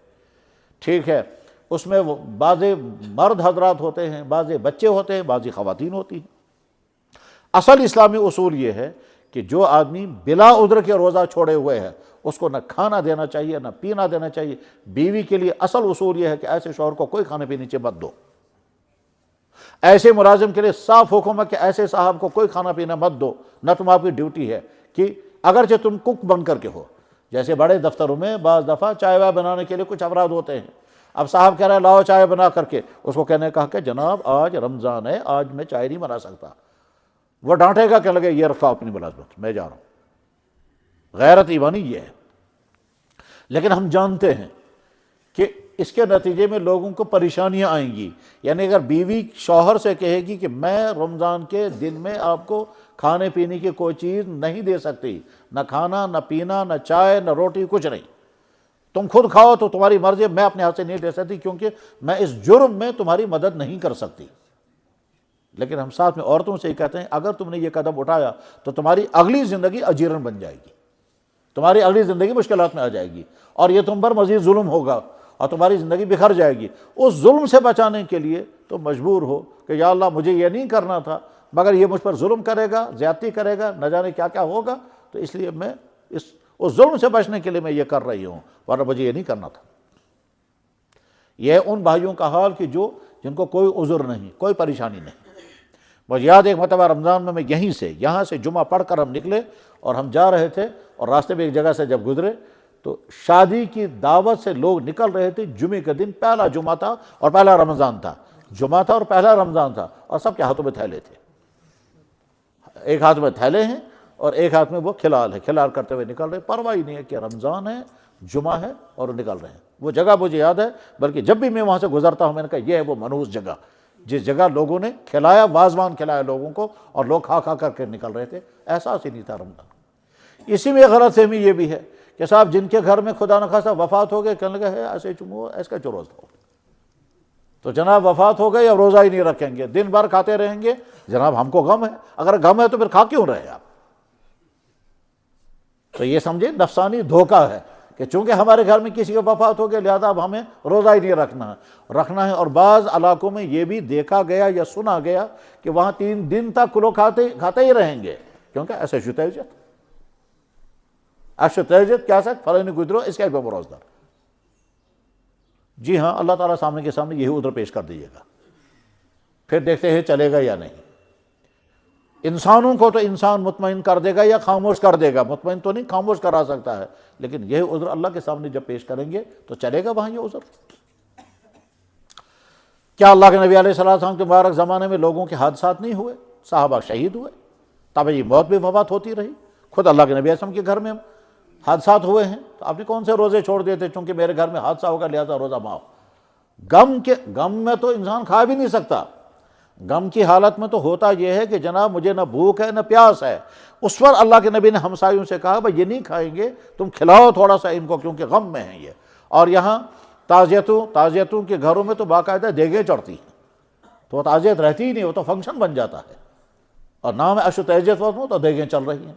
ٹھیک ہے، اس میں بعض مرد حضرات ہوتے ہیں، بعض بچے ہوتے ہیں، بعض خواتین ہوتی ہیں۔ اصل اسلامی اصول یہ ہے کہ جو آدمی بلا عذر کے روزہ چھوڑے ہوئے ہے اس کو نہ کھانا دینا چاہیے نہ پینا دینا چاہیے۔ بیوی کے لیے اصل اصول یہ ہے کہ ایسے شوہر کو کوئی کھانے پینے سے مت دو۔ ایسے ملازم کے لیے صاف حکم ہے کہ ایسے صاحب کو کوئی کھانا پینا مت دو، نہ تم آپ کی ڈیوٹی ہے کہ اگرچہ تم کک بن کر کے ہو۔ جیسے بڑے دفتروں میں بعض دفعہ چائے وائے بنانے کے لیے کچھ افراد ہوتے ہیں، اب صاحب کہہ رہے ہیں لاؤ چائے بنا کر کے، اس کو کہنے کہا کہ جناب آج رمضان ہے، آج میں چائے نہیں بنا سکتا۔ وہ ڈانٹے گا کہ لگے یہ رکھا اپنی ملازمت، میں جا رہا ہوں۔ غیرت ایمانی یہ ہے۔ لیکن ہم جانتے ہیں کہ اس کے نتیجے میں لوگوں کو پریشانیاں آئیں گی۔ یعنی اگر بیوی شوہر سے کہے گی کہ میں رمضان کے دن میں آپ کو کھانے پینے کی کوئی چیز نہیں دے سکتی، نہ کھانا نہ پینا نہ چائے نہ روٹی، کچھ نہیں، تم خود کھاؤ تو تمہاری مرضی، میں اپنے ہاتھ سے نہیں دے سکتی کیونکہ میں اس جرم میں تمہاری مدد نہیں کر سکتی۔ لیکن ہم ساتھ میں عورتوں سے ہی کہتے ہیں اگر تم نے یہ قدم اٹھایا تو تمہاری اگلی زندگی اجیرن بن جائے گی، تمہاری اگلی زندگی مشکلات میں آ جائے گی، اور یہ تم پر مزید ظلم ہوگا اور تمہاری زندگی بکھر جائے گی۔ اس ظلم سے بچانے کے لیے تم مجبور ہو کہ یا اللہ مجھے یہ نہیں کرنا تھا، مگر یہ مجھ پر ظلم کرے گا، زیادتی کرے گا، نہ جانے کیا کیا ہوگا، تو اس لیے میں اس ظلم سے بچنے کے لیے میں یہ کر رہی ہوں، ورنہ مجھے یہ نہیں کرنا تھا۔ یہ ان بھائیوں کا حال کہ جن کو کوئی عذر نہیں، کوئی پریشانی نہیں۔ مجھے یاد ایک مرتبہ رمضان میں یہاں سے جمعہ پڑھ کر ہم نکلے اور ہم جا رہے تھے، اور راستے میں ایک جگہ سے جب گزرے تو شادی کی دعوت سے لوگ نکل رہے تھے۔ جمعے کے دن پہلا جمعہ تھا اور پہلا رمضان تھا، جمعہ تھا اور پہلا رمضان تھا، اور سب کے ہاتھوں میں تھیلے تھے، ایک ہاتھ میں تھیلے ہیں اور ایک ہاتھ میں وہ کھلال ہے، کھلال کرتے ہوئے نکل رہے، پرواہ ہی نہیں ہے کہ رمضان ہے، جمعہ ہے، اور نکل رہے ہیں۔ وہ جگہ مجھے یاد ہے، بلکہ جب بھی میں وہاں سے گزرتا ہوں میں نے کہا یہ ہے وہ منحوس جگہ جس جگہ لوگوں نے کھلایا، وازوان کھلایا لوگوں کو، اور لوگ کھا کھا کر کے نکل رہے تھے، احساس ہی نہیں تھا رمضان۔ اسی میں غلط فہمی یہ بھی ہے کہ صاحب جن کے گھر میں خدا نخواستہ وفات ہو گئے، کہنے لگا ہے ایسے چمو ایس کا چو روز ہو، تو جناب وفات ہو گئی اب روزہ ہی نہیں رکھیں گے، دن بھر کھاتے رہیں گے، جناب ہم کو غم ہے، اگر غم ہے تو پھر کھا کیوں رہے آپ؟ تو یہ سمجھے نفسانی دھوکہ ہے۔ کہ چونکہ ہمارے گھر میں کسی کا وفات ہو گیا لہذا اب ہمیں روزہ ہی نہیں رکھنا ہے۔ اور بعض علاقوں میں یہ بھی دیکھا گیا یا سنا گیا کہ وہاں 3 دن تک لوگ کھاتے ہی رہیں گے، کیونکہ ایسے تہجد کیا سکت فلاں گزرو اس کا ایک روزدار۔ جی ہاں، اللہ تعالیٰ سامنے کے سامنے یہی عذر پیش کر دیجیے گا، پھر دیکھتے ہیں چلے گا یا نہیں۔ انسانوں کو تو انسان مطمئن کر دے گا یا خاموش کر دے گا، مطمئن تو نہیں، خاموش کرا سکتا ہے، لیکن یہ عذر اللہ کے سامنے جب پیش کریں گے تو چلے گا وہاں یہ عذر۔ کیا اللہ کے نبی علیہ السلام کے مبارک زمانے میں لوگوں کے حادثات نہیں ہوئے؟ صحابہ شہید ہوئے، طبعی موت بھی وفات ہوتی رہی، خود اللہ کے نبی علیہ السلام کے گھر میں حادثات ہوئے ہیں، تو آپ نے کون سے روزے چھوڑ دیے تھے چونکہ میرے گھر میں حادثہ ہوگا لہذا روزہ معاف۔ غم میں تو انسان کھا بھی نہیں سکتا، غم کی حالت میں تو ہوتا یہ ہے کہ جناب مجھے نہ بھوک ہے نہ پیاس ہے، اس پر اللہ کے نبی نے ہمسایوں سے کہا بھائی یہ نہیں کھائیں گے، تم کھلاؤ تھوڑا سا ان کو کیونکہ غم میں ہیں یہ۔ اور یہاں تعزیتوں کے گھروں میں تو باقاعدہ دیگیں چڑھتی ہیں، تو وہ تعزیت رہتی ہی نہیں، وہ تو فنکشن بن جاتا ہے، اور نام ہے عشر تعزیت وقت تو دیگیں چل رہی ہیں،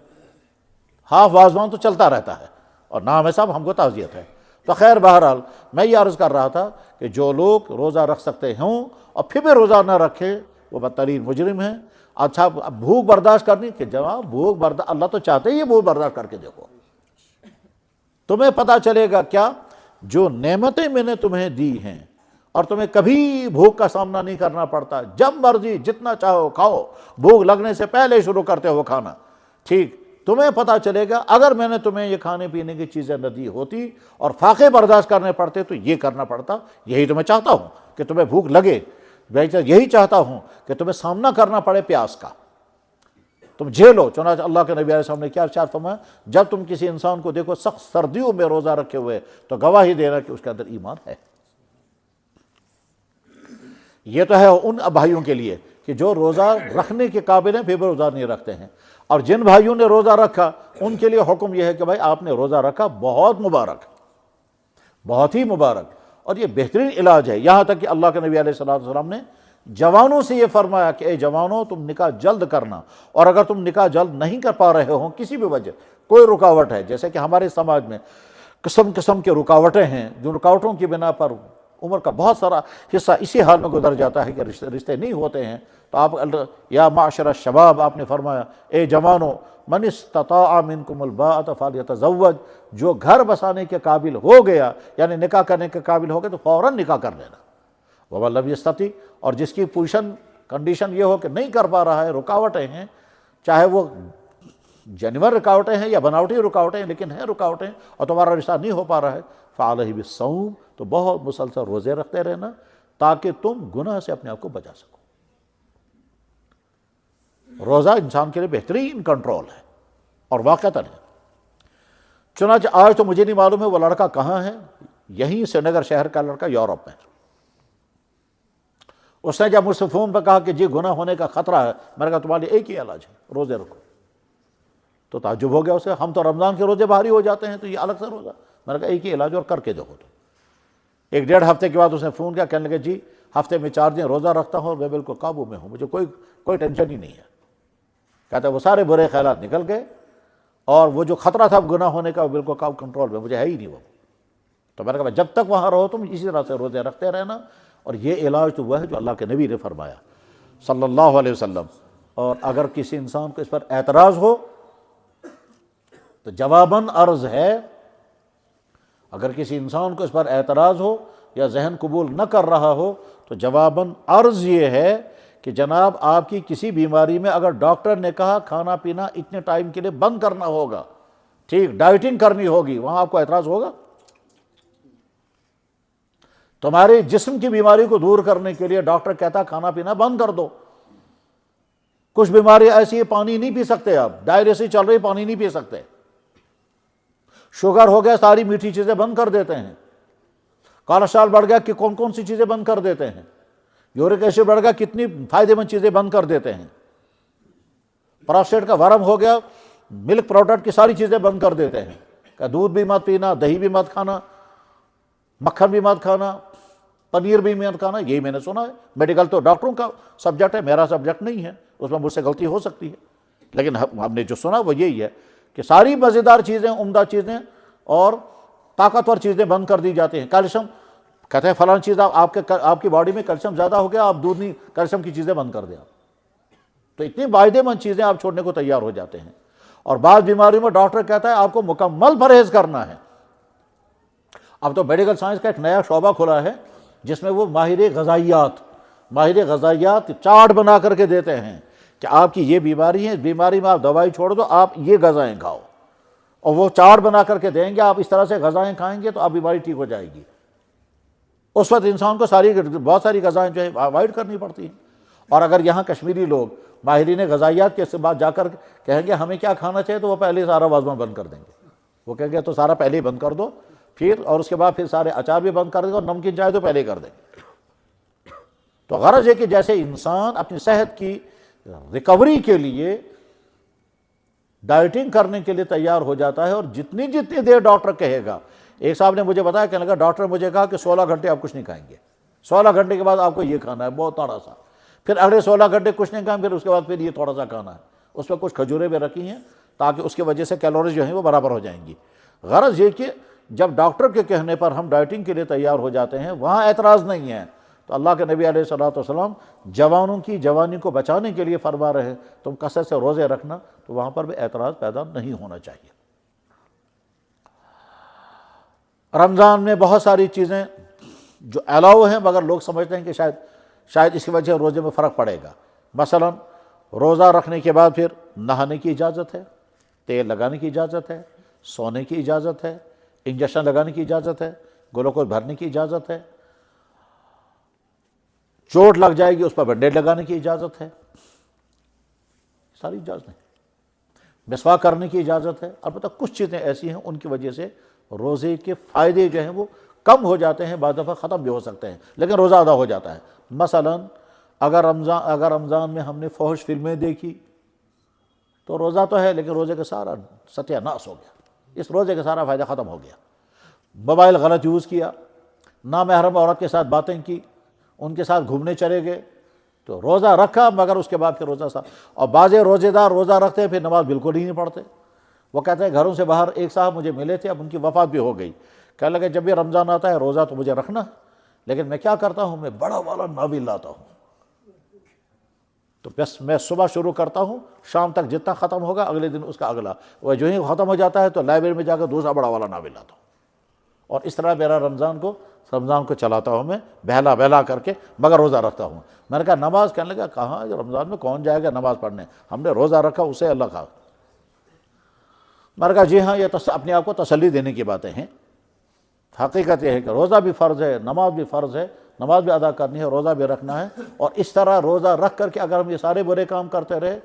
ہاف وازوان تو چلتا رہتا ہے، اور نام ہے صاحب ہم کو تعزیت ہے۔ تو خیر بہرحال میں یہ عرض کر رہا تھا کہ جو لوگ روزہ رکھ سکتے ہوں اور پھر بھی روزہ نہ رکھے وہ بدترین مجرم ہیں۔ اچھا بھوک برداشت کرنی کہ جناب بھوک برداشت، اللہ تو چاہتے ہی بھوک برداشت کر کے دیکھو، تمہیں پتہ چلے گا کیا جو نعمتیں میں نے تمہیں دی ہیں اور تمہیں کبھی بھوک کا سامنا نہیں کرنا پڑتا، جب مرضی جتنا چاہو کھاؤ، بھوک لگنے سے پہلے شروع کرتے ہو کھانا، ٹھیک، تمہیں پتہ چلے گا اگر میں نے تمہیں یہ کھانے پینے کی چیزیں نہ دی ہوتی اور فاقے برداشت کرنے پڑتے تو یہ کرنا پڑتا۔ یہی تو میں چاہتا ہوں کہ تمہیں بھوک لگے، یہی چاہتا ہوں کہ تمہیں سامنا کرنا پڑے پیاس کا، تم جھیلو۔ چنانچہ اللہ کے نبی علیہ السلام نے کیا ارشاد فرمایا، جب تم کسی انسان کو دیکھو سخت سردیوں میں روزہ رکھے ہوئے تو گواہی دینا کہ اس کے اندر ایمان ہے۔ یہ تو ہے ان بھائیوں کے لیے کہ جو روزہ رکھنے کے قابل ہیں پھر بھی روزہ نہیں رکھتے ہیں، اور جن بھائیوں نے روزہ رکھا ان کے لیے حکم یہ ہے کہ بھائی آپ نے روزہ رکھا، بہت مبارک، بہت ہی مبارک، اور یہ بہترین علاج ہے۔ یہاں تک کہ اللہ کے نبی علیہ السلام نے جوانوں سے یہ فرمایا کہ اے جوانوں تم نکاح جلد کرنا، اور اگر تم نکاح جلد نہیں کر پا رہے ہو کسی بھی وجہ، کوئی رکاوٹ ہے، جیسے کہ ہمارے سماج میں قسم قسم کے رکاوٹیں ہیں، جو رکاوٹوں کی بنا پر عمر کا بہت سارا حصہ اسی حال میں گزر جاتا ہے کہ رشتے نہیں ہوتے ہیں، تو آپ یا معاشر الشباب آپ نے فرمایا اے جوانوں من استطاع منکم الباءۃ فلیتزوج، جو گھر بسانے کے قابل ہو گیا یعنی نکاح کرنے کے قابل ہو گیا تو فوراً نکاح کر لینا، ومن لم یستطع، اور جس کی کنڈیشن یہ ہو کہ نہیں کر پا رہا ہے، رکاوٹیں ہیں، چاہے وہ جینور رکاوٹیں ہیں یا بناوٹی رکاوٹیں ہیں لیکن ہیں رکاوٹیں، اور تمہارا رشتہ نہیں ہو پا رہا ہے، فعلیہ بالصوم، تو بہت مسلسل روزے رکھتے رہنا تاکہ تم گناہ سے اپنے آپ کو بچا سکو۔ روزہ انسان کے لیے بہترین کنٹرول ہے اور واقعتاً ہے۔ چنانچہ آج تو مجھے نہیں معلوم ہے وہ لڑکا کہاں ہے، یہیں سری نگر شہر کا لڑکا یورپ میں، اس نے جب مجھ سے فون پہ کہا کہ جی گناہ ہونے کا خطرہ ہے، میں نے کہا تمہارے لیے ایک ہی علاج ہے، روزے رکھو۔ تو تعجب ہو گیا اسے، ہم تو رمضان کے روزے بھاری ہو جاتے ہیں تو یہ الگ سے روزہ، میں نے کہا ایک ہی علاج اور کر کے دیکھو۔ تو 1-1.5 ہفتے کے بعد اس نے فون کیا، کہنے لگا جی ہفتے میں 4 دن روزہ رکھتا ہوں اور میں بالکل قابو میں ہوں، مجھے کوئی ٹینشن ہی نہیں ہے۔ کہتا ہے وہ سارے برے خیالات نکل گئے اور وہ جو خطرہ تھا گناہ ہونے کا وہ بالکل کنٹرول میں، مجھے ہے ہی نہیں وہ۔ تو میں نے کہا جب تک وہاں رہو تم اسی طرح سے روزے رکھتے رہنا، اور یہ علاج تو وہ ہے جو اللہ کے نبی نے فرمایا صلی اللہ علیہ وسلم۔ اور اگر کسی انسان کو اس پر اعتراض ہو تو جواباً عرض ہے، اگر کسی انسان کو اس پر اعتراض ہو یا ذہن قبول نہ کر رہا ہو تو جواباً عرض یہ ہے کہ جناب آپ کی کسی بیماری میں اگر ڈاکٹر نے کہا کھانا پینا اتنے ٹائم کے لیے بند کرنا ہوگا، ٹھیک، ڈائٹنگ کرنی ہوگی، وہاں آپ کو اعتراض ہوگا؟ تمہارے جسم کی بیماری کو دور کرنے کے لیے ڈاکٹر کہتا کھانا پینا بند کر دو۔ کچھ بیماری ایسی ہے پانی نہیں پی سکتے، آپ ڈائریسی چل رہی پانی نہیں پی سکتے، شوگر ہو گیا ساری میٹھی چیزیں بند کر دیتے ہیں، کولیسٹرول بڑھ گیا کہ کون سی چیزیں بند کر دیتے ہیں، یورک ایسڈ بڑھ گیا کتنی فائدے مند چیزیں بند کر دیتے ہیں، پراسٹیٹ کا ورم ہو گیا ملک پروڈکٹ کی ساری چیزیں بند کر دیتے ہیں، کہ دودھ بھی مت پینا، دہی بھی مت کھانا، مکھن بھی مت کھانا، پنیر بھی مت کھانا۔ یہی میں نے سنا ہے، میڈیکل تو ڈاکٹروں کا سبجیکٹ ہے، میرا سبجیکٹ نہیں ہے، اس میں مجھ سے غلطی ہو سکتی ہے، لیکن ہم نے جو سنا وہ یہی ہے کہ ساری مزیدار چیزیں، عمدہ چیزیں اور طاقتور چیزیں بند کر دی جاتی ہیں. کیلشیم کہتے ہیں فلاں چیز آپ کی باڈی میں کیلشیم زیادہ ہو گیا، آپ دودھ نہیں کیلشیم کی چیزیں بند کر دیں آپ. تو اتنی فائدے مند چیزیں آپ چھوڑنے کو تیار ہو جاتے ہیں. اور بعض بیماریوں میں ڈاکٹر کہتا ہے آپ کو مکمل پرہیز کرنا ہے. اب تو میڈیکل سائنس کا ایک نیا شعبہ کھلا ہے جس میں وہ ماہر غذائیات چارٹ بنا کر کے دیتے ہیں کہ آپ کی یہ بیماری ہے، اس بیماری میں آپ دوائی چھوڑ دو، آپ یہ غذائیں کھاؤ، اور وہ چارٹ بنا کر کے دیں گے آپ اس طرح سے غذائیں کھائیں گے تو آپ بیماری ٹھیک ہو جائے گی. اس وقت انسان کو بہت ساری غذائیں جو ہے اوائڈ کرنی پڑتی ہیں. اور اگر یہاں کشمیری لوگ ماہرین غذائیات کے بعد جا کر کہیں گے ہمیں کیا کھانا چاہیے تو وہ پہلے ہی سارا وازوان بند کر دیں گے. وہ کہیں گے تو سارا پہلے ہی بند کر دو، پھر اور اس کے بعد پھر سارے اچار بھی بند کر دیں گے، اور نمکین چائے تو پہلے ہی کر دیں گے. تو غرض ہے کہ جیسے انسان اپنی صحت کی ریکوری کے لیے ڈائٹنگ کرنے کے لیے تیار ہو جاتا ہے، اور جتنی دیر ڈاکٹر کہے گا. ایک صاحب نے مجھے بتایا، کہنے لگا ڈاکٹر مجھے کہا کہ 16 گھنٹے آپ کچھ نہیں کھائیں گے، 16 گھنٹے کے بعد آپ کو یہ کھانا ہے بہت تھوڑا سا، پھر اگلے 16 گھنٹے کچھ نہیں کھائیں، پھر اس کے بعد پھر یہ تھوڑا سا کھانا ہے. اس پہ کچھ کھجوریں بھی رکھی ہیں تاکہ اس کی وجہ سے کیلوریز جو ہیں وہ برابر ہو جائیں گی. غرض یہ کہ جب ڈاکٹر کے کہنے پر ہم ڈائٹنگ کے لیے تیار ہو جاتے ہیں وہاں اعتراض نہیں ہے. تو اللہ کے نبی علیہ الصلوۃ والسلام جوانوں کی جوانی کو بچانے کے لیے فرما رہے ہیں تم کثرت سے روزے رکھنا، تو وہاں پر بھی اعتراض پیدا نہیں ہونا چاہیے. رمضان میں بہت ساری چیزیں جو الاؤ ہیں مگر لوگ سمجھتے ہیں کہ شاید اس کی وجہ سے روزے میں فرق پڑے گا. مثلا روزہ رکھنے کے بعد پھر نہانے کی اجازت ہے، تیل لگانے کی اجازت ہے، سونے کی اجازت ہے، انجیکشن لگانے کی اجازت ہے، گلوکوز بھرنے کی اجازت ہے، چوٹ لگ جائے گی اس پر بینڈیڈ لگانے کی اجازت ہے، ساری اجازت ہے. مسواک کرنے کی اجازت ہے. البتہ کچھ چیزیں ایسی ہیں ان کی وجہ سے روزے کے فائدے جو ہیں وہ کم ہو جاتے ہیں، بعض دفعہ ختم بھی ہو سکتے ہیں، لیکن روزہ ادا ہو جاتا ہے. مثلا اگر رمضان میں ہم نے فحش فلمیں دیکھی تو روزہ تو ہے لیکن روزے کا سارا ستیہ ناس ہو گیا، اس روزے کا سارا فائدہ ختم ہو گیا. موبائل غلط یوز کیا، نامحرم عورت کے ساتھ باتیں کی، ان کے ساتھ گھومنے چلے گئے، تو روزہ رکھا مگر اس کے بعد پھر روزہ صاحب. اور بعض روزے دار روزہ رکھتے ہیں پھر نماز بالکل ہی نہیں پڑھتے. وہ کہتے ہیں گھروں سے باہر ایک صاحب مجھے ملے تھے، اب ان کی وفات بھی ہو گئی، کہنے لگے جب بھی رمضان آتا ہے روزہ تو مجھے رکھنا، لیکن میں کیا کرتا ہوں، میں بڑا والا ناول لاتا ہوں، تو بس میں صبح شروع کرتا ہوں، شام تک جتنا ختم ہوگا اگلے دن اس کا اگلا، وہ جو ہی ختم ہو جاتا ہے تو لائبریری میں جا کر دوسرا بڑا والا ناول لاتا ہوں. اور اس طرح میرا رمضان کو چلاتا ہوں میں بہلا کر کے، مگر روزہ رکھتا ہوں. میں نے کہا نماز، کہنے لگا کہاں رمضان میں کون جائے گا نماز پڑھنے، ہم نے روزہ رکھا اسے اللہ کا. میں نے کہا جی ہاں، یہ اپنے آپ کو تسلی دینے کی باتیں ہیں. حقیقت یہ ہے کہ روزہ بھی فرض ہے، نماز بھی فرض ہے، نماز بھی ادا کرنی ہے، روزہ بھی رکھنا ہے. اور اس طرح روزہ رکھ کر کے اگر ہم یہ سارے برے کام کرتے رہے،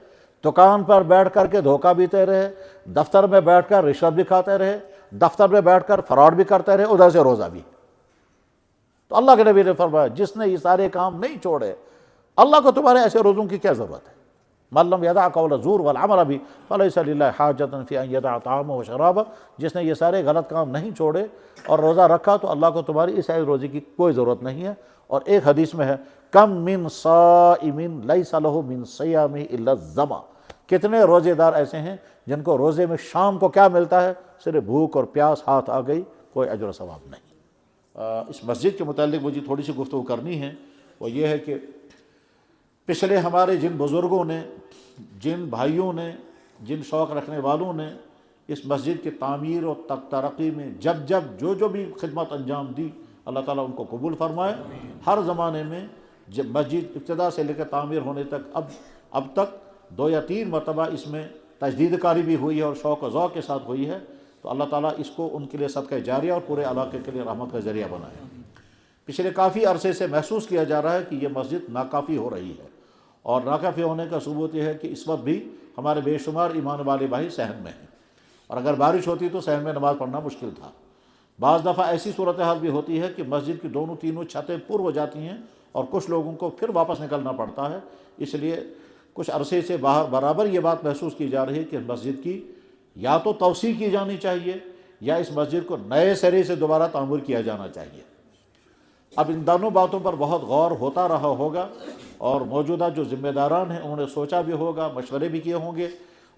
دکان پر بیٹھ کر کے دھوکہ پیتے رہے، دفتر میں بیٹھ کر رشوت بھی کھاتے رہے، دفتر میں بیٹھ کر فراڈ بھی کرتے رہے، ادھر سے روزہ بھی، تو اللہ کے نبی نے فرمایا جس نے یہ سارے کام نہیں چھوڑے، اللہ کو تمہارے ایسے روزوں کی کیا ضرورت ہے. من لم یدع قول الزور والعمل به فلیس للہ حاجۃ فی ان یدع طعامہ وشرابہ. جس نے یہ سارے غلط کام نہیں چھوڑے اور روزہ رکھا تو اللہ کو تمہاری اس ایسے روزے کی کوئی ضرورت نہیں ہے. اور ایک حدیث میں ہے کم من صائم لیس لہ من صیامہ الا الظمأ. کتنے روزے دار ایسے ہیں جن کو روزے میں شام کو کیا ملتا ہے، صرف بھوک اور پیاس ہاتھ آ گئی، کوئی اجر و ثواب نہیں. اس مسجد کے متعلق مجھے تھوڑی سی گفتگو کرنی ہے. وہ یہ ہے کہ پچھلے ہمارے جن بزرگوں نے، جن بھائیوں نے، جن شوق رکھنے والوں نے اس مسجد کی تعمیر اور ترقی میں جب جو بھی خدمت انجام دی، اللہ تعالیٰ ان کو قبول فرمائے. ہر زمانے میں جب مسجد ابتدا سے لے کر تعمیر ہونے تک اب تک 2 یا 3 مرتبہ اس میں تجدید کاری بھی ہوئی ہے اور شوق و ذوق کے ساتھ ہوئی ہے، تو اللہ تعالیٰ اس کو ان کے لیے صدقہ جاریہ اور پورے علاقے کے لیے رحمت کا ذریعہ بنائے. پچھلے کافی عرصے سے محسوس کیا جا رہا ہے کہ یہ مسجد ناکافی ہو رہی ہے، اور ناکافی ہونے کا ثبوت یہ ہے کہ اس وقت بھی ہمارے بے شمار ایمان والے بھائی صحن میں ہیں، اور اگر بارش ہوتی تو صحن میں نماز پڑھنا مشکل تھا. بعض دفعہ ایسی صورتحال بھی ہوتی ہے کہ مسجد کی دونوں تینوں چھتیں پر ہو جاتی ہیں اور کچھ لوگوں کو پھر واپس نکلنا پڑتا ہے. اس لیے کچھ عرصے سے برابر یہ بات محسوس کی جا رہی ہے کہ مسجد کی یا تو توسیع کی جانی چاہیے یا اس مسجد کو نئے سرے سے دوبارہ تعمیر کیا جانا چاہیے. اب ان دونوں باتوں پر بہت غور ہوتا رہا ہوگا، اور موجودہ جو ذمہ داران ہیں انہوں نے سوچا بھی ہوگا، مشورے بھی کیے ہوں گے،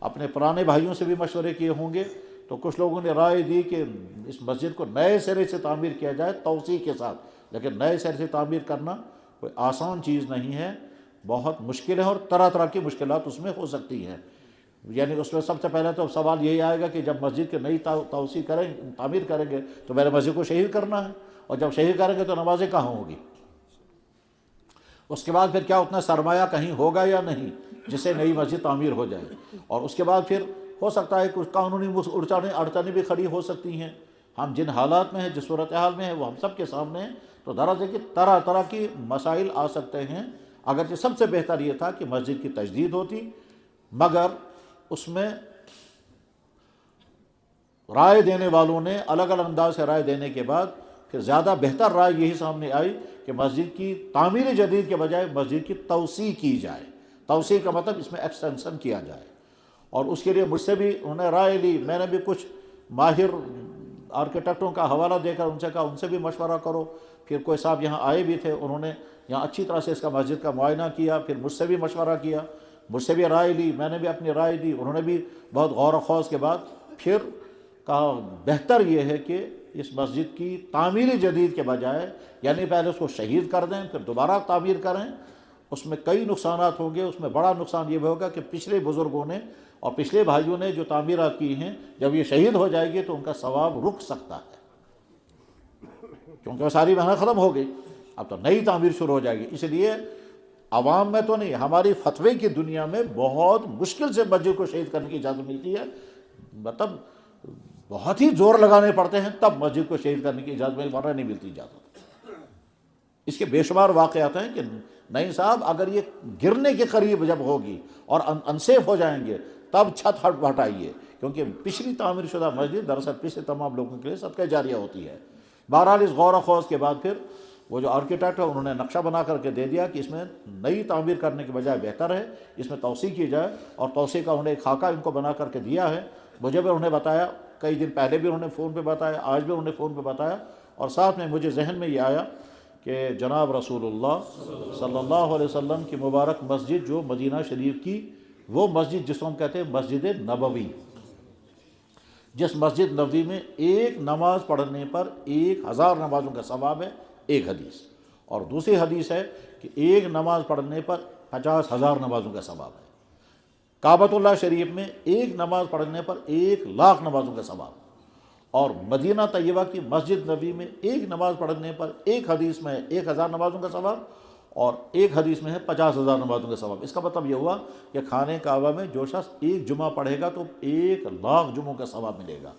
اپنے پرانے بھائیوں سے بھی مشورے کیے ہوں گے. تو کچھ لوگوں نے رائے دی کہ اس مسجد کو نئے سرے سے تعمیر کیا جائے توسیع کے ساتھ، لیکن نئے سرے سے تعمیر کرنا کوئی آسان چیز نہیں ہے، بہت مشکل ہے، اور طرح طرح کی مشکلات اس میں ہو سکتی ہیں۔ یعنی اس میں سب سے پہلے تو سوال یہی آئے گا کہ جب مسجد کی نئی توسیع تعمیر کریں گے تو میرے مسجد کو شہید کرنا ہے، اور جب شہید کریں گے تو نمازیں کہاں ہوں گی؟ اس کے بعد پھر کیا اتنا سرمایہ کہیں ہوگا یا نہیں جس سے نئی مسجد تعمیر ہو جائے؟ اور اس کے بعد پھر ہو سکتا ہے کچھ قانونی اڑچنیں بھی کھڑی ہو سکتی ہیں۔ ہم جن حالات میں ہیں، جس صورتحال میں ہیں، وہ ہم سب کے سامنے ہیں۔ تو دراصل ہے کہ طرح طرح کی مسائل آ سکتے ہیں، اگرچہ سب سے بہتر یہ تھا کہ مسجد کی تجدید ہوتی، مگر اس میں رائے دینے والوں نے الگ الگ انداز سے رائے دینے کے بعد پھر زیادہ بہتر رائے یہی سامنے آئی کہ مسجد کی تعمیر جدید کے بجائے مسجد کی توسیع کی جائے۔ توسیع کا مطلب اس میں ایکسٹینشن کیا جائے، اور اس کے لیے مجھ سے بھی انہوں نے رائے لی، میں نے بھی کچھ ماہر آرکیٹیکٹوں کا حوالہ دے کر ان سے کہا ان سے بھی مشورہ کرو۔ پھر کوئی صاحب یہاں آئے بھی تھے، انہوں نے یہاں اچھی طرح سے اس کا مسجد کا معائنہ کیا، پھر مجھ سے بھی مشورہ کیا، مجھ سے بھی رائے لی، میں نے بھی اپنی رائے دی، انہوں نے بھی بہت غور و خوض کے بعد پھر کہا بہتر یہ ہے کہ اس مسجد کی تعمیر جدید کے بجائے، یعنی پہلے اس کو شہید کر دیں پھر دوبارہ تعمیر کریں۔ اس میں کئی نقصانات ہوں گے۔ اس میں بڑا نقصان یہ بھی ہوگا کہ پچھلے بزرگوں نے اور پچھلے بھائیوں نے جو تعمیرات کی ہیں، جب یہ شہید ہو جائے گی تو ان کا ثواب رک سکتا ہے، کیونکہ وہ ساری محنت ختم ہو گئی، اب تو نئی تعمیر شروع ہو جائے گی۔ اس لیے عوام میں تو نہیں، ہماری فتوے کی دنیا میں بہت مشکل سے مسجد کو شہید کرنے کی اجازت ملتی ہے، مطلب بہت ہی زور لگانے پڑتے ہیں تب مسجد کو شہید کرنے کی اجازت ملتی، ورنہ نہیں ملتی اجازت۔ اس کے بے شمار واقعات ہیں کہ نہیں صاحب اگر یہ گرنے کے قریب جب ہوگی اور انسیف ہو جائیں گے تب چھت ہٹائیے، کیونکہ پچھلی تعمیر شدہ مسجد دراصل پچھلے تمام لوگوں کے لیے صدقہ جاریہ ہوتی ہے۔ بہرحال اس غور و خوض کے بعد پھر وہ جو آرکیٹیکٹ ہے انہوں نے نقشہ بنا کر کے دے دیا کہ اس میں نئی تعمیر کرنے کے بجائے بہتر ہے اس میں توسیع کی جائے، اور توسیع کا انہوں نے ایک خاکہ ان کو بنا کر کے دیا ہے۔ مجھے بھی انہوں نے بتایا، کئی دن پہلے بھی انہوں نے فون پہ بتایا، آج بھی انہوں نے فون پہ بتایا، اور ساتھ میں مجھے ذہن میں یہ آیا کہ جناب رسول اللہ صلی اللہ علیہ وسلم کی مبارک مسجد جو مدینہ شریف کی، وہ مسجد جس کو ہم کہتے ہیں مسجد نبوی، جس مسجد نبوی میں ایک نماز پڑھنے پر 1000 نمازوں کا ثواب ہے، ایک حدیث، اور دوسری حدیث ہے کہ ایک نماز پڑھنے پر 50,000 نمازوں کا ثواب ہے۔ کعبۃ اللہ شریف میں ایک نماز پڑھنے پر 1,00,000 نمازوں کا ثواب، اور مدینہ طیبہ کی مسجد نبوی میں ایک نماز پڑھنے پر ایک حدیث میں 1000 نمازوں کا ثواب، اور ایک حدیث میں ہے 50,000 نمازوں کا ثواب۔ اس کا مطلب یہ ہوا کہ خانہ کعبہ میں جو شخص ایک جمعہ پڑھے گا تو 1,00,000 جمعوں کا ثواب ملے گا،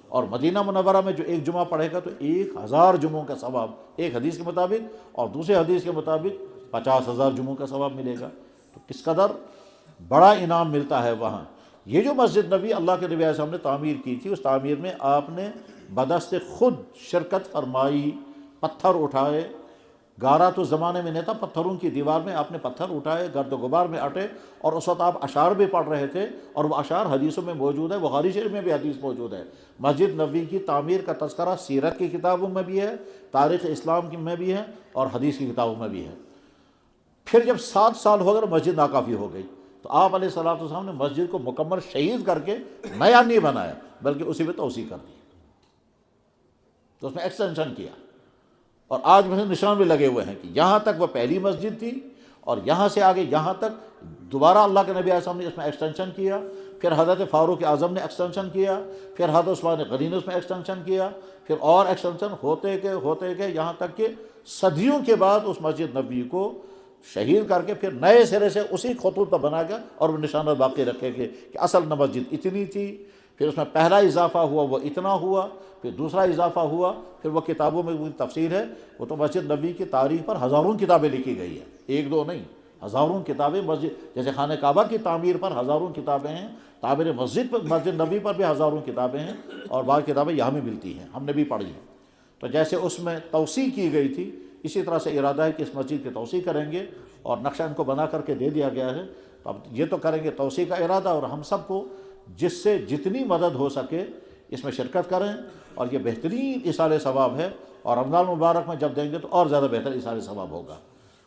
اور مدینہ منورہ میں جو ایک جمعہ پڑھے گا تو 1000 جمعوں کا ثواب ایک حدیث کے مطابق، اور دوسرے حدیث کے مطابق 50,000 جمعوں کا ثواب ملے گا۔ تو کس قدر بڑا انعام ملتا ہے وہاں۔ یہ جو مسجد نبی اللہ کے نبی علیہ السلام نے تعمیر کی تھی، اس تعمیر میں آپ نے بدست خود شرکت فرمائی، پتھر اٹھائے، گارا تو زمانے میں نہیں تھا، پتھروں کی دیوار میں آپ نے پتھر اٹھائے، گرد و غبار میں اٹے، اور اس وقت آپ اشعار بھی پڑھ رہے تھے، اور وہ اشعار حدیثوں میں موجود ہے، بخاری شریف میں بھی حدیث موجود ہے۔ مسجد نبوی کی تعمیر کا تذکرہ سیرت کی کتابوں میں بھی ہے، تاریخ اسلام میں بھی ہے، اور حدیث کی کتابوں میں بھی ہے۔ پھر جب 7 سال ہو گئے مسجد ناکافی ہو گئی، تو آپ علیہ الصلوۃ والسلام نے مسجد کو مکمل شہید کر کے نیا نہیں بنایا بلکہ اسی میں توسیع کر دی، تو اس میں ایکسٹینشن کیا، اور آج میں نشان بھی لگے ہوئے ہیں کہ یہاں تک وہ پہلی مسجد تھی، اور یہاں سے آگے یہاں تک دوبارہ اللہ کے نبی علیہ السلام نے اس میں ایکسٹینشن کیا، پھر حضرت فاروق اعظم نے ایکسٹینشن کیا، پھر حضرت عثمان غنی نے اس میں ایکسٹینشن کیا، پھر اور ایکسٹینشن ہوتے گئے یہاں تک کہ صدیوں کے بعد اس مسجد نبوی کو شہید کر کے پھر نئے سرے سے اسی خطوط پر بنا گیا، اور وہ نشانات باقی رکھے گئے کہ اصل مسجد اتنی تھی، پھر اس میں پہلا اضافہ ہوا وہ اتنا ہوا، پھر دوسرا اضافہ ہوا، پھر وہ کتابوں میں وہ تفسیر ہے، وہ تو مسجد نبوی کی تاریخ پر ہزاروں کتابیں لکھی گئی ہیں، ایک دو نہیں، ہزاروں کتابیں مسجد، جیسے خانہ کعبہ کی تعمیر پر ہزاروں کتابیں ہیں، تعمیر مسجد پر مسجد نبوی پر بھی ہزاروں کتابیں ہیں، اور بعض کتابیں یہاں بھی ملتی ہیں، ہم نے بھی پڑھی ہیں۔ تو جیسے اس میں توسیع کی گئی تھی، اسی طرح سے ارادہ ہے کہ اس مسجد کی توسیع کریں گے، اور نقشہ ان کو بنا کر کے دے دیا گیا ہے، تو اب یہ تو کریں گے توسیع کا ارادہ، اور ہم سب کو جس سے جتنی مدد ہو سکے اس میں شرکت کریں، اور یہ بہترین ایصال ثواب ہے، اور رمضان مبارک میں جب دیں گے تو اور زیادہ بہتر ایصال ثواب ہوگا۔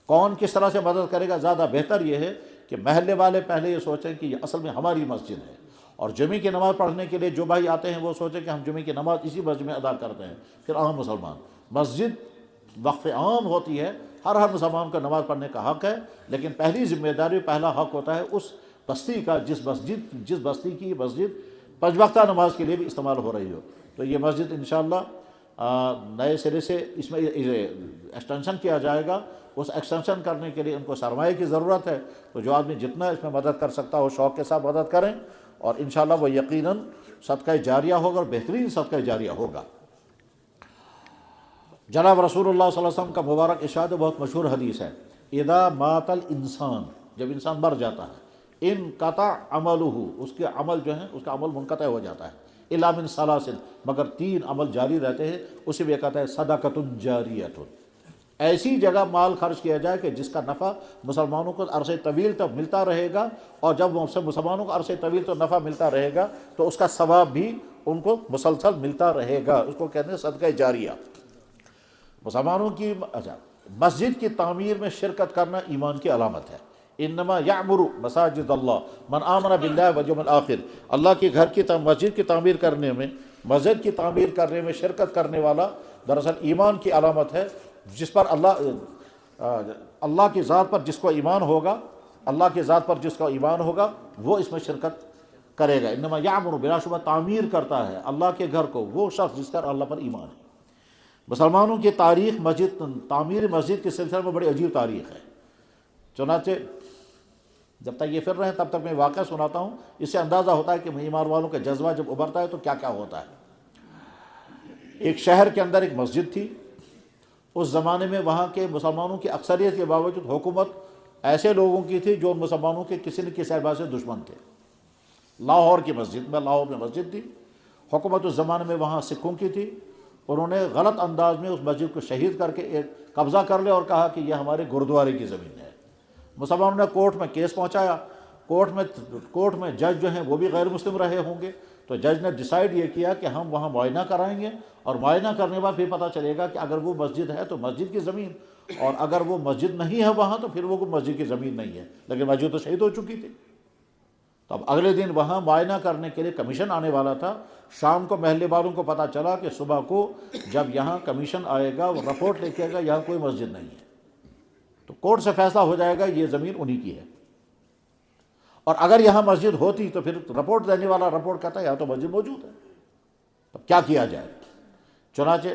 کون کس طرح سے مدد کرے گا؟ زیادہ بہتر یہ ہے کہ محلے والے پہلے یہ سوچیں کہ یہ اصل میں ہماری مسجد ہے، اور جمعے کی نماز پڑھنے کے لیے جو بھائی آتے ہیں وہ سوچیں کہ ہم جمعے کی نماز اسی مسجد میں ادا کرتے ہیں، پھر عام مسلمان، مسجد وقف عام ہوتی ہے، ہر مسلمان کو نماز پڑھنے کا حق ہے، لیکن پہلی ذمہ داری، پہلا حق ہوتا ہے اس بستی کا جس بستی کی مسجد 5 وقتہ نماز کے لیے بھی استعمال ہو رہی ہو۔ تو یہ مسجد انشاءاللہ نئے سرے سے اس میں ایکسٹینشن کیا جائے گا۔ اس ایکسٹینشن کرنے کے لیے ان کو سرمایہ کی ضرورت ہے، تو جو آدمی جتنا اس میں مدد کر سکتا ہو شوق کے ساتھ مدد کریں، اور انشاءاللہ وہ یقیناً صدقہ جاریہ ہوگا، اور بہترین صدقہ جاریہ ہوگا۔ جناب رسول اللہ صلی اللہ علیہ وسلم کا مبارک ارشاد بہت مشہور حدیث ہے، اذا مات الانسان، جب انسان مر جاتا ہے، انقطع عملہ، اس کے عمل جو ہیں اس کا عمل منقطع ہو جاتا ہے، الا من ثلاث، مگر 3 عمل جاری رہتے ہیں، اسی میں کہتا ہے صدقۃ جاریۃ، ایسی جگہ مال خرچ کیا جائے کہ جس کا نفع مسلمانوں کو عرصے طویل تک ملتا رہے گا، اور جب مسلمانوں کو عرصے طویل تو نفع ملتا رہے گا تو اس کا ثواب بھی ان کو مسلسل ملتا رہے گا، اس کو کہتے ہیں صدقہ جاریہ۔ مسلمانوں کی مسجد کی تعمیر میں شرکت کرنا ایمان کی علامت ہے۔ انما یعمر مساجد اللہ من آمن باللہ والیوم الآخر، اللہ کے گھر کی مسجد کی تعمیر کرنے میں، مسجد کی تعمیر کرنے میں شرکت کرنے والا دراصل ایمان کی علامت ہے، جس پر اللہ کی ذات پر جس کو ایمان ہوگا، اللہ کی ذات پر جس کا ایمان ہوگا وہ اس میں شرکت کرے گا۔ انما یعمر، بلا شبہ تعمیر کرتا ہے اللہ کے گھر کو وہ شخص جس کا اللہ پر ایمان ہے۔ مسلمانوں کی تاریخ تعمیر مسجد کے سلسلے میں بڑی عجیب تاریخ ہے، چنانچہ جب تک یہ پھر رہے ہیں تب تک میں واقعہ سناتا ہوں، اس سے اندازہ ہوتا ہے کہ ایمان والوں کا جذبہ جب ابھرتا ہے تو کیا کیا ہوتا ہے۔ ایک شہر کے اندر ایک مسجد تھی، اس زمانے میں وہاں کے مسلمانوں کی اکثریت کے باوجود حکومت ایسے لوگوں کی تھی جو ان مسلمانوں کے کسی نہ کسی اعتبار سے دشمن تھے۔ لاہور کی مسجد میں، لاہور میں مسجد تھی، حکومت اس زمانے میں وہاں سکھوں کی تھی، انہوں نے غلط انداز میں اس مسجد کو شہید کر کے ایک قبضہ کر لیا اور کہا کہ یہ ہمارے گرودوارے کی زمین ہے۔ مسلمانوں نے کورٹ میں کیس پہنچایا، کورٹ میں جج جو ہیں وہ بھی غیر مسلم رہے ہوں گے، تو جج نے ڈیسائیڈ یہ کیا کہ ہم وہاں معائنہ کرائیں گے، اور معائنہ کرنے کے بعد پھر پتہ چلے گا کہ اگر وہ مسجد ہے تو مسجد کی زمین، اور اگر وہ مسجد نہیں ہے وہاں تو پھر وہ مسجد کی زمین نہیں ہے، لیکن مسجد تو شہید ہو چکی تھی۔ تو اب اگلے دن وہاں معائنہ کرنے کے لیے کمیشن آنے والا تھا، شام کو محلے والوں کو پتہ چلا کہ صبح کو جب یہاں کمیشن آئے گا وہ رپورٹ لے کے آئے گا یہاں کوئی مسجد نہیں ہے، تو کورٹ سے فیصلہ ہو جائے گا یہ زمین انہی کی ہے، اور اگر یہاں مسجد ہوتی تو پھر رپورٹ دینے والا رپورٹ کہتا ہے یہاں تو مسجد موجود ہے، تو کیا کیا جائے؟ چنانچہ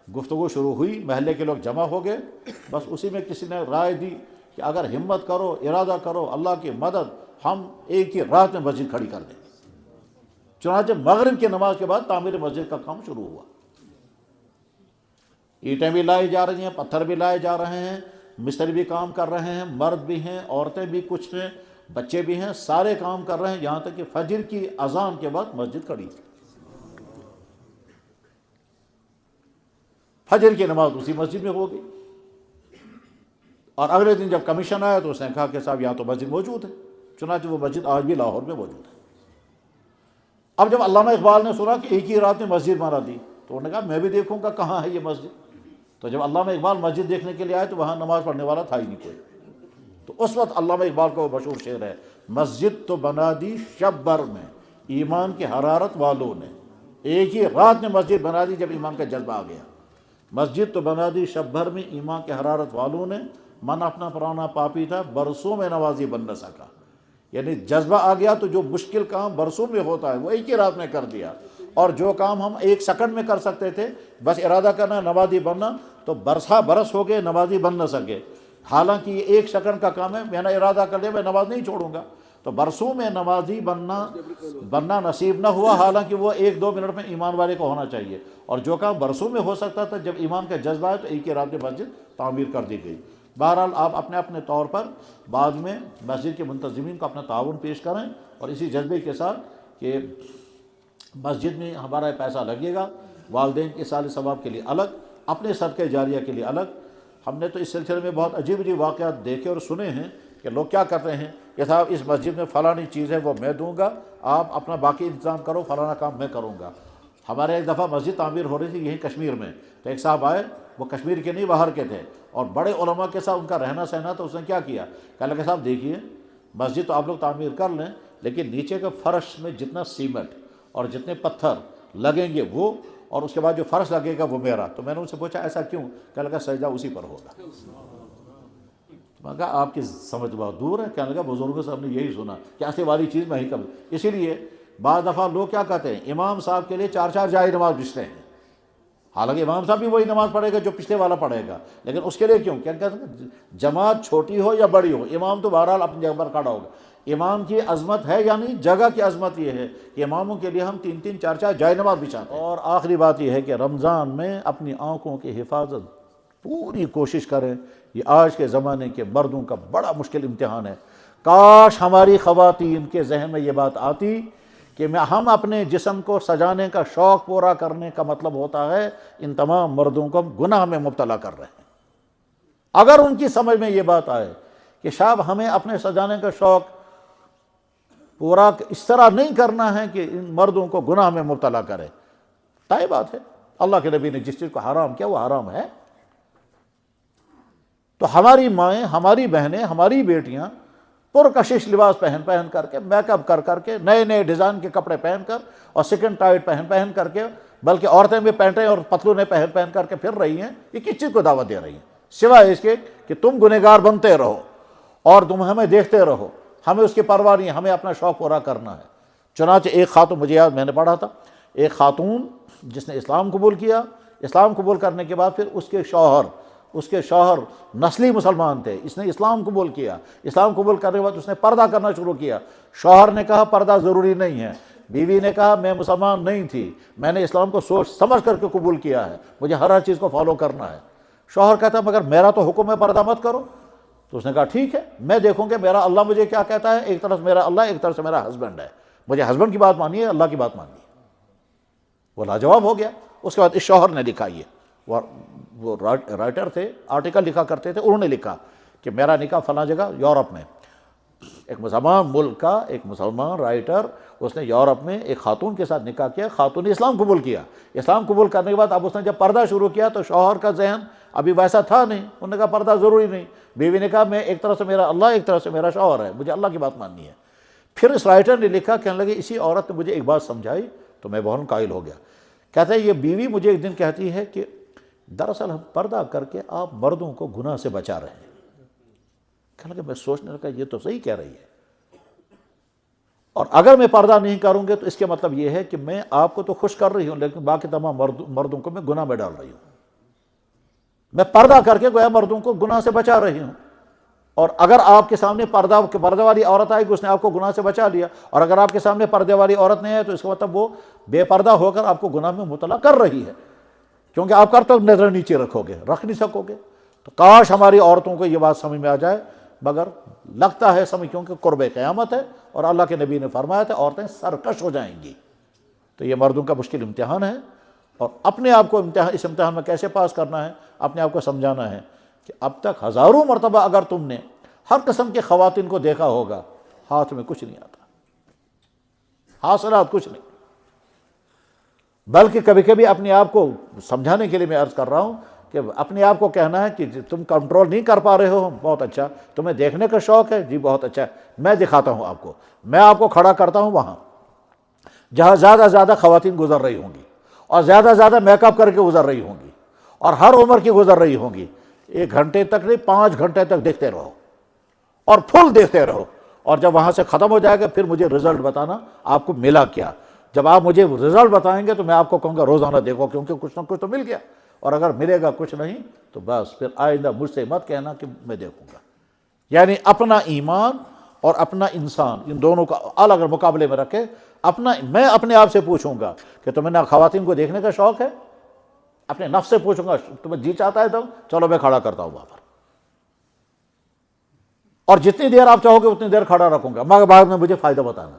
گفتگو شروع ہوئی، محلے کے لوگ جمع ہو گئے، بس اسی میں کسی نے رائے دی کہ اگر ہمت کرو، ارادہ کرو، اللہ کی مدد، ہم ایک ہی رات میں مسجد کھڑی کر دیں۔ چنانچہ مغرب کی نماز کے بعد تعمیر مسجد کا کام شروع ہوا، اینٹیں بھی لائی جا رہی ہیں، پتھر بھی لائے جا رہے ہیں، مستری بھی کام کر رہے ہیں، مرد بھی ہیں، عورتیں بھی کچھ ہیں، بچے بھی ہیں، سارے کام کر رہے ہیں، یہاں تک کہ فجر کی اذان کے بعد مسجد کھڑی تھی۔ فجر کی نماز اسی مسجد میں ہو گئی، اور اگلے دن جب کمیشن آیا تو اس نے کہا کہ صاحب یہاں تو مسجد موجود ہے، چنانچہ وہ مسجد آج بھی لاہور میں موجود ہے۔ اب جب علامہ اقبال نے سنا کہ ایک ہی رات میں مسجد بنا دی تو انہوں نے کہا میں بھی دیکھوں گا کہاں ہے یہ مسجد۔ تو جب علامہ اقبال مسجد دیکھنے کے لیے آئے تو وہاں نماز پڑھنے والا تھا ہی نہیں کوئی، تو اس وقت علامہ اقبال کا وہ مشہور شعر ہے، مسجد تو بنا دی شب بھر میں ایمان کی حرارت والوں نے، ایک ہی رات میں مسجد بنا دی جب ایمان کا جذبہ آ گیا۔ مسجد تو بنا دی شب بھر میں ایمان کی حرارت والوں نے، من اپنا پرانا پاپی تھا برسوں میں نوازی بن نہ سکا، یعنی جذبہ آ گیا تو جو مشکل کام برسوں میں ہوتا ہے وہ ایک ہی رات میں کر دیا، اور جو کام ہم 1 سیکنڈ میں کر سکتے تھے، بس ارادہ کرنا نمازی بننا، تو برس ہو گئے نمازی بن نہ سکے، حالانکہ یہ 1 سیکنڈ کا کام ہے، میں نے ارادہ کر لیا میں نماز نہیں چھوڑوں گا، تو برسوں میں نمازی بننا نصیب نہ ہوا، حالانکہ وہ 1-2 منٹ میں ایمان والے کو ہونا چاہیے، اور جو کام برسوں میں ہو سکتا تھا جب ایمان کا جذبہ ہے تو ایک ہی رات میں مسجد تعمیر کر دی گئی۔ بہرحال آپ اپنے اپنے طور پر بعد میں مسجد کے منتظمین کو اپنا تعاون پیش کریں، اور اسی جذبے کے ساتھ کہ مسجد میں ہمارا پیسہ لگے گا، والدین کے سال ثواب کے لیے الگ، اپنے صدقہ جاریہ کے لیے الگ۔ ہم نے تو اس سلسلے میں بہت عجیب عجیب واقعات دیکھے اور سنے ہیں کہ لوگ کیا کرتے ہیں کہ صاحب اس مسجد میں فلانی چیز ہے وہ میں دوں گا، آپ اپنا باقی انتظام کرو، فلانا کام میں کروں گا۔ ہمارے ایک دفعہ مسجد تعمیر ہو رہی تھی یہیں کشمیر میں، تو ایک صاحب آئے، وہ کشمیر کے نہیں باہر کے تھے، اور بڑے علماء کے ساتھ ان کا رہنا سہنا، تو اس نے کیا کیا، کہا کہ صاحب دیکھیے مسجد تو آپ لوگ تعمیر کر لیں، لیکن نیچے کا فرش میں جتنا سیمنٹ اور جتنے پتھر لگیں گے وہ، اور اس کے بعد جو فرش لگے گا وہ میرا۔ تو میں نے ان سے پوچھا ایسا کیوں؟ کہنے لگا سجدہ اسی پر ہوگا۔ میں کہا آپ کی سمجھ بہت دور ہے۔ کہنے لگا بزرگوں سے ہم نے یہی سنا کہ ایسی والی چیز میں ہی کر، اسی لیے بعض دفعہ لوگ کیا کہتے ہیں امام صاحب کے لیے 4 جائے نماز بچتے ہیں، حالانکہ امام صاحب بھی وہی نماز پڑھے گا جو پچھلے والا پڑھے گا، لیکن اس کے لیے کیوں؟ کیا کہتے ہیں جماعت چھوٹی ہو یا بڑی ہو، امام تو بہرحال اپنی جگہ پر کھڑا ہوگا۔ امام کی عظمت ہے یعنی جگہ کی عظمت یہ ہے کہ اماموں کے لیے ہم 3 4 جائے نماز بچاتے ہیں۔ اور آخری بات یہ ہے کہ رمضان میں اپنی آنکھوں کی حفاظت پوری کوشش کریں۔ یہ آج کے زمانے کے مردوں کا بڑا مشکل امتحان ہے۔ کاش ہماری خواتین کے ذہن میں یہ بات آتی کہ ہم اپنے جسم کو سجانے کا شوق پورا کرنے کا مطلب ہوتا ہے ان تمام مردوں کو گناہ میں مبتلا کر رہے ہیں۔ اگر ان کی سمجھ میں یہ بات آئے کہ شاید ہمیں اپنے سجانے کا شوق پورا اس طرح نہیں کرنا ہے کہ ان مردوں کو گناہ میں مبتلا کرے، طے بات ہے اللہ کے نبی نے جس چیز کو حرام کیا وہ حرام ہے۔ تو ہماری مائیں، ہماری بہنیں، ہماری بیٹیاں پرکشش لباس پہن کر کے، میک اپ کر کے، نئے ڈیزائن کے کپڑے پہن کر اور سکن ٹائٹ پہن کر کے، بلکہ عورتیں بھی پینٹیں اور پتلونیں پہن کر کے پھر رہی ہیں۔ یہ کس چیز کو دعوت دے رہی ہیں سوائے اس کے کہ تم گنہگار بنتے رہو اور تم ہمیں دیکھتے رہو، ہمیں اس کی پرواہ نہیں، ہمیں اپنا شوق پورا کرنا ہے۔ چنانچہ ایک خاتون، مجھے یاد میں نے پڑھا تھا، ایک خاتون جس نے اسلام قبول کیا، اسلام قبول کرنے کے بعد پھر اس کے شوہر نسلی مسلمان تھے، اس نے اسلام قبول کیا، اسلام قبول کرنے کے بعد اس نے پردہ کرنا شروع کیا۔ شوہر نے کہا پردہ ضروری نہیں ہے، بیوی نے کہا میں مسلمان نہیں تھی، میں نے اسلام کو سوچ سمجھ کر کے قبول کیا ہے، مجھے ہر چیز کو فالو کرنا ہے۔ شوہر کہتا مگر میرا تو حکم ہے پردہ مت کرو۔ تو اس نے کہا ٹھیک ہے، میں دیکھوں کہ میرا اللہ مجھے کیا کہتا ہے، ایک طرف سے میرا اللہ، ایک طرف سے میرا ہسبینڈ ہے، مجھے ہسبینڈ کی بات ماننی ہے، اللہ کی بات ماننی ہے۔ وہ لاجواب ہو گیا۔ اس کے بعد اس شوہر نے لکھا، یہ وہ رائٹر تھے، آرٹیکل لکھا کرتے تھے، انہوں نے لکھا کہ میرا نکاح فلاں جگہ یورپ میں، ایک مسلمان ملک کا ایک مسلمان رائٹر، اس نے یورپ میں ایک خاتون کے ساتھ نکاح کیا، خاتون نے اسلام قبول کیا۔ اسلام قبول کرنے کے بعد اب اس نے جب پردہ شروع کیا تو شوہر کا ذہن ابھی ویسا تھا نہیں، انہوں نے کہا پردہ ضروری نہیں۔ بیوی نے کہا میں ایک طرف سے میرا اللہ، ایک طرف سے میرا شوہر ہے، مجھے اللہ کی بات ماننی ہے۔ پھر اس رائٹر نے لکھا، کہنے لگے اسی عورت نے مجھے ایک بات سمجھائی تو میں بہت قائل ہو گیا۔ کہتا ہے یہ بیوی مجھے ایک دن کہتی ہے کہ دراصل ہم پردہ کر کے آپ مردوں کو گناہ سے بچا رہے ہیں۔ کہنے لگا میں سوچنے لگا یہ تو صحیح کہہ رہی ہے، اور اگر میں پردہ نہیں کروں گے تو اس کے مطلب یہ ہے کہ میں آپ کو تو خوش کر رہی ہوں لیکن باقی تمام مردوں کو میں گناہ میں ڈال رہی ہوں۔ میں پردہ کر کے گویا مردوں کو گناہ سے بچا رہی ہوں، اور اگر آپ کے سامنے پردہ والی عورت آئے گی اس نے آپ کو گناہ سے بچا لیا، اور اگر آپ کے سامنے پردے والی عورت نہیں ہے تو اس کا مطلب وہ بے پردہ ہو کر آپ کو گناہ میں مبتلا کر رہی ہے، کیونکہ آپ کب تک نظر نیچے رکھو گے، رکھ نہیں سکو گے۔ تو کاش ہماری عورتوں کو یہ بات سمجھ میں آ جائے، مگر لگتا ہے سمجھ، کیونکہ قرب قیامت ہے اور اللہ کے نبی نے فرمایا تھا عورتیں سرکش ہو جائیں گی۔ تو یہ مردوں کا مشکل امتحان ہے، اور اپنے آپ کو اس امتحان میں کیسے پاس کرنا ہے، اپنے آپ کو سمجھانا ہے کہ اب تک ہزاروں مرتبہ اگر تم نے ہر قسم کے خواتین کو دیکھا ہوگا، ہاتھ میں کچھ نہیں آتا، حاصلات کچھ نہیں، بلکہ کبھی کبھی اپنے آپ کو سمجھانے کے لیے میں عرض کر رہا ہوں کہ اپنے آپ کو کہنا ہے کہ تم کنٹرول نہیں کر پا رہے ہو، بہت اچھا، تمہیں دیکھنے کا شوق ہے، جی بہت اچھا ہے، میں دکھاتا ہوں آپ کو، میں آپ کو کھڑا کرتا ہوں وہاں جہاں زیادہ خواتین گزر رہی ہوں گی، اور زیادہ میک اپ کر کے گزر رہی ہوں گی، اور ہر عمر کی گزر رہی ہوں گی۔ 1 گھنٹے تک نہیں، 5 گھنٹے تک دیکھتے رہو اور فل دیکھتے رہو، اور جب وہاں سے ختم ہو جائے گا پھر مجھے رزلٹ بتانا آپ کو ملا کیا۔ جب آپ مجھے رزلٹ بتائیں گے تو میں آپ کو کہوں گا روزانہ دیکھو، کیونکہ کچھ نہ کچھ تو مل گیا، اور اگر ملے گا کچھ نہیں تو بس پھر آئندہ مجھ سے مت کہنا کہ میں دیکھوں گا۔ یعنی اپنا ایمان اور اپنا انسان، ان دونوں کا الگ مقابلے میں رکھے، میں اپنے آپ سے پوچھوں گا کہ تمہیں نہ خواتین کو دیکھنے کا شوق ہے، اپنے نفس سے پوچھوں گا تمہیں جی چاہتا ہے تو چلو میں کھڑا کرتا ہوں وہاں پر، اور جتنی دیر آپ چاہو گے اتنی دیر کھڑا رکھوں گا، مگر بعد میں مجھے فائدہ بتانا،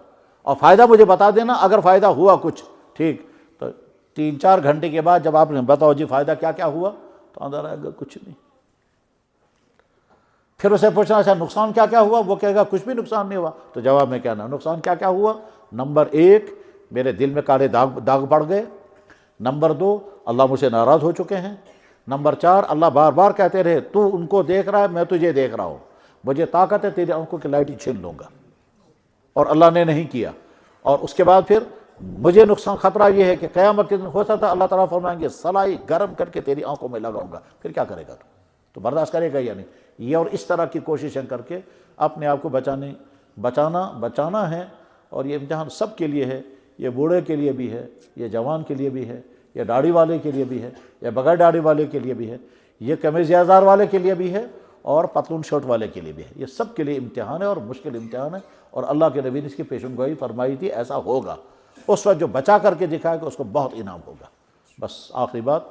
اور فائدہ مجھے بتا دینا، اگر فائدہ ہوا کچھ ٹھیک، تو 3-4 گھنٹے کے بعد جب آپ نے بتاؤ جی فائدہ کیا ہوا، تو اندر آئے گا کچھ نہیں۔ پھر اسے پوچھنا اچھا نقصان کیا ہوا، وہ کہے گا کچھ بھی نقصان نہیں ہوا، تو جواب میں کہنا نقصان کیا ہوا، نمبر 1 میرے دل میں کالے داغ پڑ گئے، نمبر 2 اللہ مجھ سے ناراض ہو چکے ہیں، نمبر 4 اللہ بار بار کہتے رہے تو ان کو دیکھ رہا ہے میں تجھے دیکھ رہا ہوں، مجھے طاقت ہے تیری آنکھوں کی لائٹ چھین لوں گا۔ اور اللہ نے نہیں کیا، اور اس کے بعد پھر مجھے نقصان خطرہ یہ ہے کہ قیامت کے دن ہو سکتا ہے اللہ تعالیٰ فرمائیں گے سلائی گرم کر کے تیری آنکھوں میں لگاؤں گا، پھر کیا کرے گا تو برداشت کرے گا یا نہیں؟ یہ اور اس طرح کی کوششیں کر کے اپنے آپ کو بچانا ہے، اور یہ امتحان سب کے لیے ہے، یہ بوڑھے کے لیے بھی ہے، یہ جوان کے لیے بھی ہے، یہ داڑھی والے کے لیے بھی ہے، یہ بغیر داڑھی والے کے لیے بھی ہے، یہ قمیض ازار والے کے لیے بھی ہے، اور پتلون شرٹ والے کے لیے بھی ہے۔ یہ سب کے لیے امتحان ہے اور مشکل امتحان ہے، اور اللہ کے نبی نے اس کی پیشن گوئی فرمائی تھی ایسا ہوگا۔ اس وقت جو بچا کر کے دکھائے گا اس کو بہت انعام ہوگا۔ بس آخری بات،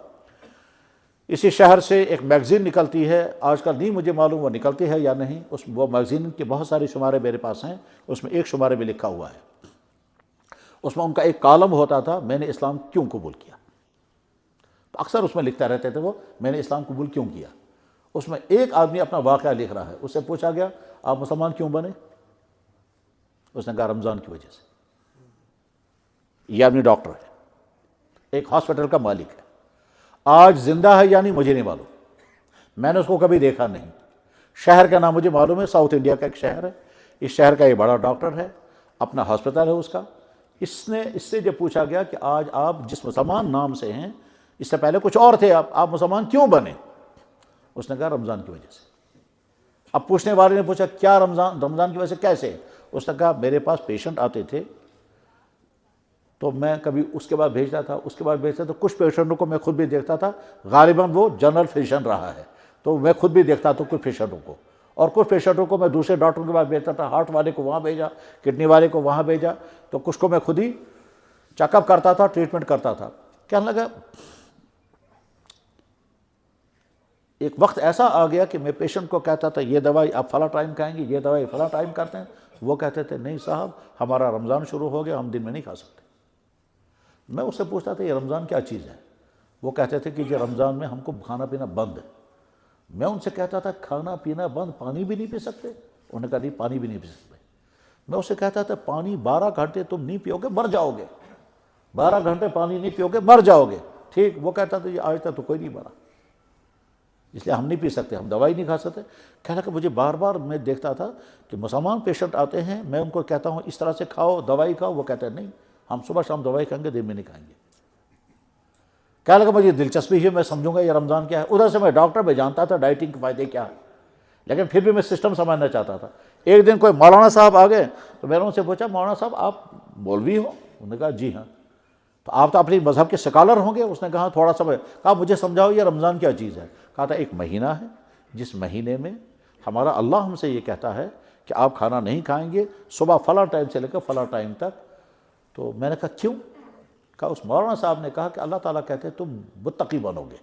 اسی شہر سے ایک میگزین نکلتی ہے، آج کل نہیں مجھے معلوم وہ نکلتی ہے یا نہیں، وہ میگزین کے بہت سارے شمارے میرے پاس ہیں، اس میں ایک شمارے میں لکھا ہوا ہے، اس میں ان کا ایک کالم ہوتا تھا میں نے اسلام کیوں قبول کیا۔ تو اکثر اس میں لکھتا رہتے تھے وہ میں نے اسلام قبول کیوں کیا۔ اس میں ایک آدمی اپنا واقعہ لکھ رہا ہے، اس سے پوچھا گیا آپ مسلمان کیوں بنے؟ اس نے کہا رمضان کی وجہ سے۔ یہ آدمی ڈاکٹر ہے، ایک ہاسپٹل کا مالک ہے، آج زندہ ہے یا نہیں مجھے نہیں معلوم، میں نے اس کو کبھی دیکھا نہیں۔ شہر کا نام مجھے معلوم ہے، ساؤتھ انڈیا کا ایک شہر ہے، اس شہر کا ایک بڑا ڈاکٹر ہے، اپنا ہاسپٹل ہے اس کا۔ اس سے جب پوچھا گیا کہ آج آپ جس مسلمان نام سے ہیں اس سے پہلے کچھ اور تھے، آپ مسلمان کیوں بنے؟ اس نے کہا رمضان کی وجہ سے۔ اب پوچھنے والے نے پوچھا کیا رمضان کی وجہ سے کیسے؟ اس نے کہا میرے پاس پیشنٹ آتے تھے تو میں کبھی اس کے بعد بھیجتا تھا، تو کچھ پیشنٹوں کو میں خود بھی دیکھتا تھا، غالباً وہ جنرل فزیشین رہا ہے تو میں خود بھی دیکھتا تھا کچھ پیشنٹوں کو، اور کچھ پیشنٹوں کو میں دوسرے ڈاکٹر کے پاس بھیجتا تھا، ہارٹ والے کو وہاں بھیجا، کڈنی والے کو وہاں بھیجا، تو کچھ کو میں خود ہی چیک اپ کرتا تھا، ٹریٹمنٹ کرتا تھا۔ کہنے لگا ایک وقت ایسا آ گیا کہ میں پیشنٹ کو کہتا تھا یہ دوائی آپ فلاں ٹائم کھائیں گے، یہ دوائی فلاں ٹائم کرتے ہیں، وہ کہتے تھے نہیں صاحب ہمارا رمضان شروع ہو گیا، ہم دن میں نہیں کھا سکتے۔ میں اس سے پوچھتا تھا یہ رمضان کیا چیز ہے؟ وہ کہتے تھے کہ یہ رمضان میں ہم کو کھانا پینا بند ہے۔ میں ان سے کہتا تھا کھانا پینا بند، پانی بھی نہیں پی سکتے؟ انہوں نے کہا نہیں پانی بھی نہیں پی سکتے۔ میں اس سے کہتا تھا پانی 12 گھنٹے تم نہیں پیو گے مر جاؤ گے، 12 گھنٹے پانی نہیں پیو گے مر جاؤ گے، ٹھیک؟ وہ کہتا تھا یہ آج تک تو کوئی نہیں مرا، اس لیے ہم نہیں پی سکتے، ہم دوائی نہیں کھا سکتے۔ کہنا کہ مجھے بار بار میں دیکھتا تھا کہ مسلمان پیشنٹ آتے ہیں، میں ان کو کہتا ہوں اس طرح سے کھاؤ دوائی کھاؤ، وہ کہتے ہیں نہیں ہم صبح شام دوائی کھائیں گے، دن میں نہیں کھائیں گے۔ کہنے لگا مجھے دلچسپی ہے، میں سمجھوں گا یہ رمضان کیا ہے۔ ادھر سے میں ڈاکٹر میں جانتا تھا ڈائٹنگ کے فائدے کیا ہے، لیکن پھر بھی میں سسٹم سمجھنا چاہتا تھا۔ ایک دن کوئی مولانا صاحب آ گئے تو میں نے ان سے پوچھا مولانا صاحب آپ مولوی ہو؟ انہوں نے کہا جی ہاں۔ تو آپ تو اپنی مذہب کے سکالر ہوں گے؟ اس نے کہا تھوڑا سا۔ کہا مجھے سمجھاؤ یہ رمضان کیا چیز ہے؟ کہا تھا ایک مہینہ ہے جس مہینے میں ہمارا اللہ ہم سے یہ کہتا ہے کہ آپ کھانا نہیں کھائیں گے صبح فلاں ٹائم سے لے کر فلاں ٹائم تک۔ تو میں نے کہا کیوں؟ کہا اس مولانا صاحب نے کہا کہ اللہ تعالیٰ کہتے ہیں تم متقی بنو گے۔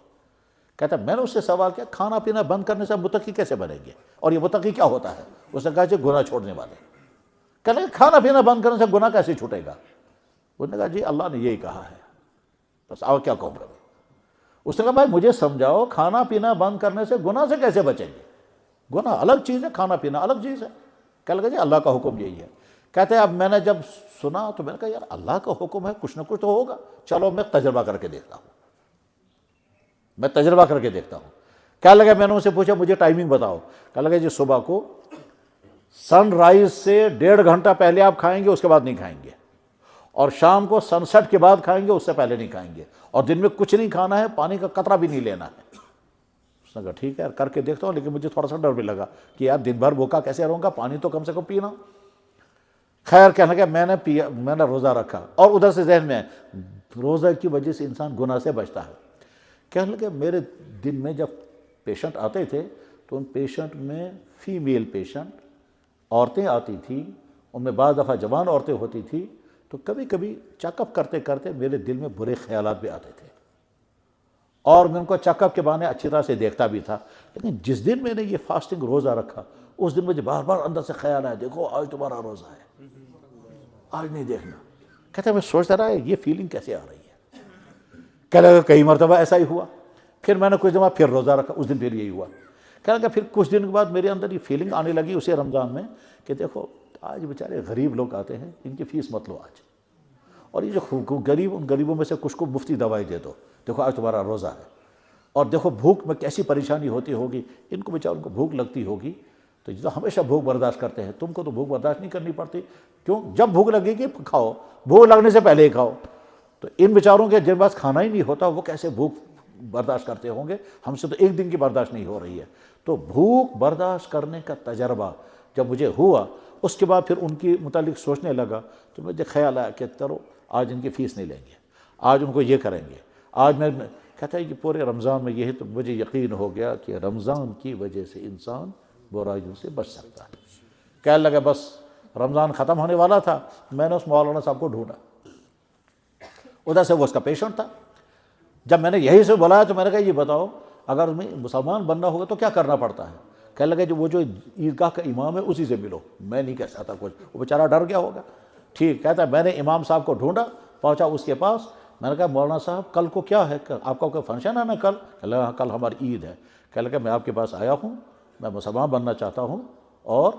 کہتا ہے میں نے اس سے سوال کیا کھانا پینا بند کرنے سے متقی کیسے بنیں گے، اور یہ متقی کیا ہوتا ہے؟ اس نے کہا جی گناہ چھوڑنے والے۔ کہنے کہ کھانا پینا بند کرنے سے گناہ کیسے چھوٹے گا؟ اس نے کہا جی اللہ نے یہی کہا ہے، بس اور کیا کہوں گا۔ اس نے کہا بھائی مجھے سمجھاؤ کھانا پینا بند کرنے سے گناہ سے کیسے بچیں گے؟ گناہ الگ چیز ہے، کھانا پینا الگ چیز ہے۔ کہنے لگا جی اللہ کا حکم یہی ہے۔ کہتے ہیں اب میں نے جب سنا تو میں نے کہا یار اللہ کا حکم ہے کچھ نہ کچھ تو ہوگا، چلو میں تجربہ کر کے دیکھتا ہوں، کہنے لگا میں نے ان سے پوچھا مجھے ٹائمنگ بتاؤ۔ کہنے لگا جی صبح کو سن رائز سے 1.5 گھنٹہ پہلے آپ کھائیں گے، اس کے بعد نہیں کھائیں گے، اور شام کو سن سیٹ کے بعد کھائیں گے، اس سے پہلے نہیں کھائیں گے، اور دن میں کچھ نہیں کھانا ہے، پانی کا قطرہ بھی نہیں لینا ہے۔ اس نے کہا ٹھیک ہے یار کر کے دیکھتا ہوں، لیکن مجھے تھوڑا سا ڈر بھی لگا کہ یار دن بھر بھوکا کیسے رہوں گا، پانی تو کم سے کم پینا۔ خیر کہنے لگا میں نے روزہ رکھا، اور ادھر سے ذہن میں روزہ کی وجہ سے انسان گناہ سے بچتا ہے۔ کہنے لگا میرے دن میں جب پیشنٹ آتے تھے تو ان پیشنٹ میں فیمیل پیشنٹ عورتیں آتی تھیں، ان میں بعض دفعہ جوان عورتیں ہوتی تھیں، تو کبھی کبھی چیک اپ کرتے کرتے میرے دل میں برے خیالات بھی آتے تھے، اور میں ان کو چیک اپ کے بہانے اچھی طرح سے دیکھتا بھی تھا۔ لیکن جس دن میں نے یہ فاسٹنگ روزہ رکھا اس دن مجھے بار بار اندر سے خیال آیا دیکھو آج تمہارا روزہ ہے، آج نہیں دیکھنا۔ کہتا ہے میں سوچتا رہا یہ فیلنگ کیسے آ رہی ہے؟ کہنے لگا کئی مرتبہ ایسا ہی ہوا، پھر میں نے کچھ دفعہ پھر روزہ رکھا، اس دن پھر یہی ہوا۔ کہنے لگا پھر کچھ دن کے بعد میرے اندر یہ فیلنگ آنے لگی اسی رمضان میں کہ دیکھو آج بیچارے غریب لوگ آتے ہیں، ان کی فیس مت لو آج، اور یہ جو غریب ان غریبوں میں سے کچھ کو مفتی دوائی دے دو، دیکھو آج تمہارا روزہ ہے، اور دیکھو بھوک میں کیسی پریشانی ہوتی ہوگی، ان کو بیچاروں کو بھوک لگتی ہوگی، تو یہ تو ہمیشہ بھوک برداشت کرتے ہیں، تم کو تو بھوک برداشت نہیں کرنی پڑتی، کیوں؟ جب بھوک لگے گی کھاؤ، بھوک لگنے سے پہلے ہی کھاؤ۔ تو ان بیچاروں کے جن پاس کھانا ہی نہیں ہوتا وہ کیسے بھوک برداشت کرتے ہوں گے؟ ہم سے تو ایک دن کی برداشت نہیں ہو رہی ہے۔ تو بھوک برداشت کرنے کا تجربہ جب مجھے ہوا، اس کے بعد پھر ان کی متعلق سوچنے لگا، تو مجھے خیال آیا کہ چلو آج ان کی فیس نہیں لیں گے، آج ان کو یہ کریں گے، آج میں کہتا ہے کہ پورے رمضان میں یہی، تو مجھے یقین ہو گیا کہ رمضان کی وجہ سے انسان برائیوں سے بچ سکتا ہے۔ کہنے لگا بس رمضان ختم ہونے والا تھا، میں نے اس مولانا صاحب کو ڈھونڈا، ادھر سے وہ اس کا پیشنٹ تھا۔ جب میں نے یہی سے بلایا تو میں نے کہا یہ بتاؤ اگر میں مسلمان بننا ہوگا تو کیا کرنا پڑتا ہے؟ کہنے لگے جو وہ جو عیدگاہ کا امام ہے اسی سے ملو۔ میں نہیں کہہ سکتا کچھ، وہ بیچارہ ڈر گیا ہوگا۔ ٹھیک، کہتا ہے میں نے امام صاحب کو ڈھونڈا، پہنچا اس کے پاس، میں نے کہا مولانا صاحب کل کو کیا ہے، آپ کا کوئی فنکشن ہے نا کل؟ کہنے لگا کل ہماری عید ہے۔ کہنے لگا میں آپ کے پاس آیا ہوں، میں مسلمان بننا چاہتا ہوں، اور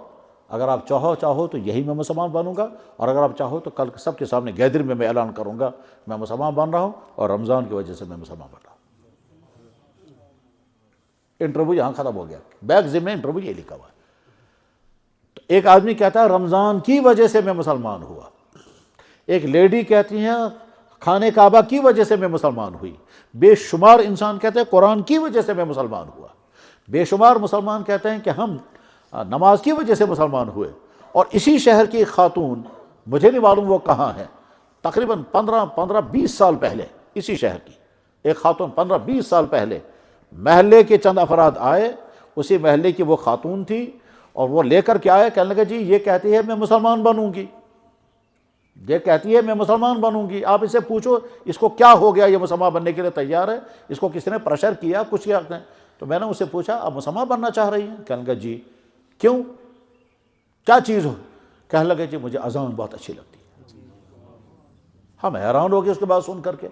اگر آپ چاہو تو یہی میں مسلمان بنوں گا، اور اگر آپ چاہو تو کل سب کے سامنے گیدر میں اعلان کروں گا میں مسلمان بن رہا ہوں، اور رمضان کی وجہ سے میں مسلمان بن رہا ہوں۔ انٹرویو یہاں ختم ہو گیا، بیک ضمن انٹرویو یہ لکھا ہوا ہے۔ تو ایک آدمی کہتا ہے رمضان کی وجہ سے میں مسلمان ہوا، ایک لیڈی کہتی ہیں خانے کعبہ کی وجہ سے میں مسلمان ہوئی، بے شمار انسان کہتے ہیں قرآن کی وجہ سے میں مسلمان ہوا، بے شمار مسلمان کہتے ہیں کہ ہم نماز کی وجہ سے مسلمان ہوئے۔ اور اسی شہر کی ایک خاتون، مجھے نہیں معلوم وہ کہاں ہے، تقریباً 15-20 سال پہلے اسی شہر کی ایک خاتون 15-20 سال پہلے محلے کے چند افراد آئے، اسی محلے کی وہ خاتون تھی، اور وہ لے کر کے آئے، کہنے لگے جی یہ کہتی ہے میں مسلمان بنوں گی، یہ کہتی ہے میں مسلمان بنوں گی، آپ اسے پوچھو اس کو کیا ہو گیا، یہ مسلمان بننے کے لیے تیار ہے، اس کو کسی نے پریشر کیا، کچھ کیا؟ تو میں نے اسے پوچھا آپ مسلمان بننا چاہ رہی ہیں؟ کہنے لگا جی، کیوں، کیا چیز ہو؟ کہنے لگے جی مجھے اذان بہت اچھی لگتی ہے۔ ہم حیران ہو گئے اس کے بعد سن کر کے۔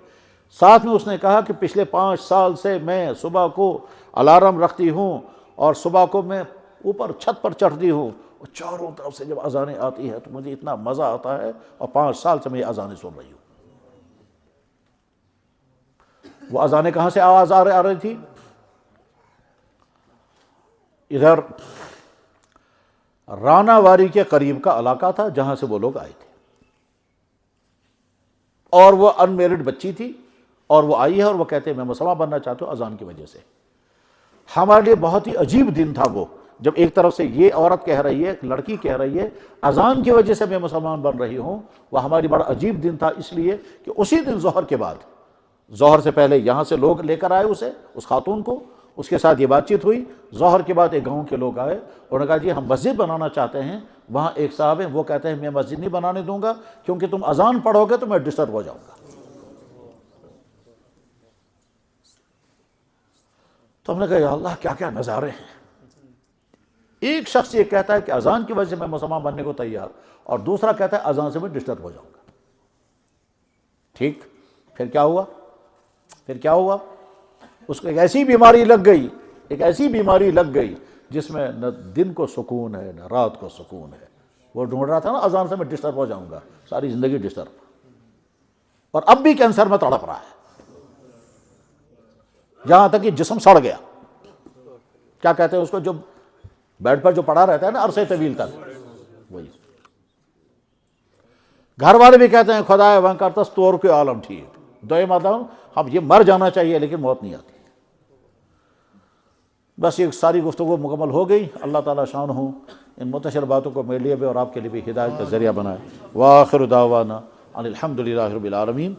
ساتھ میں اس نے کہا کہ پچھلے 5 سال سے میں صبح کو الارم رکھتی ہوں، اور صبح کو میں اوپر چھت پر چڑھتی ہوں، اور چاروں طرف سے جب اذانیں آتی ہے تو مجھے اتنا مزہ آتا ہے، اور 5 سال سے میں یہ اذانیں سن رہی ہوں۔ وہ اذانیں کہاں سے آواز آ رہی تھی؟ ادھر رانا واری کے قریب کا علاقہ تھا جہاں سے وہ لوگ آئے تھے، اور وہ ان میرڈ بچی تھی، اور وہ آئی ہے اور وہ کہتے ہیں میں مسلمان بننا چاہتا ہوں اذان کی وجہ سے۔ ہمارے لیے بہت ہی عجیب دن تھا وہ، جب ایک طرف سے یہ عورت کہہ رہی ہے، ایک لڑکی کہہ رہی ہے اذان کی وجہ سے میں مسلمان بن رہی ہوں۔ وہ ہماری بڑا عجیب دن تھا، اس لیے کہ اسی دن ظہر کے بعد، ظہر سے پہلے یہاں سے لوگ لے کر آئے اسے، اس خاتون کو، اس کے ساتھ یہ بات چیت ہوئی۔ ظہر کے بعد ایک گاؤں کے لوگ آئے، انہوں نے کہا جی ہم مسجد بنانا چاہتے ہیں، وہاں ایک صاحب ہیں وہ کہتے ہیں میں مسجد نہیں بنانے دوں گا کیونکہ تم اذان پڑھو گے تو میں ڈسٹرب ہو جاؤں گا۔ تو ہم نے کہا یا اللہ کیا کیا نظارے ہیں۔ ایک شخص یہ کہتا ہے کہ اذان کی وجہ سے میں مسلمان بننے کو تیار، اور دوسرا کہتا ہے اذان سے میں ڈسٹرب ہو جاؤں گا۔ ٹھیک، پھر کیا ہوا؟ اس کو ایک ایسی بیماری لگ گئی جس میں نہ دن کو سکون ہے نہ رات کو سکون ہے۔ وہ ڈھونڈ رہا تھا نا اذان سے میں ڈسٹرب ہو جاؤں گا، ساری زندگی ڈسٹرب، اور اب بھی کینسر میں تڑپ رہا ہے، یہاں تک کہ جسم سڑ گیا۔ کیا کہتے ہیں اس کو، جو بیڈ پر جو پڑا رہتا ہے نا عرصے طویل تک، وہی۔ گھر والے بھی کہتے ہیں خدایا وہاں کرتس طور کے عالم ٹھیک، دعائیں مادام ہم یہ مر جانا چاہیے لیکن موت نہیں آتی۔ بس یہ ساری گفتگو مکمل ہو گئی۔ اللہ تعالیٰ شان ہوں ان منتشر باتوں کو میرے لیے بھی اور آپ کے لیے بھی ہدایت کا ذریعہ بنائے۔ وآخر دعوانا ان الحمد للہ رب العالمین۔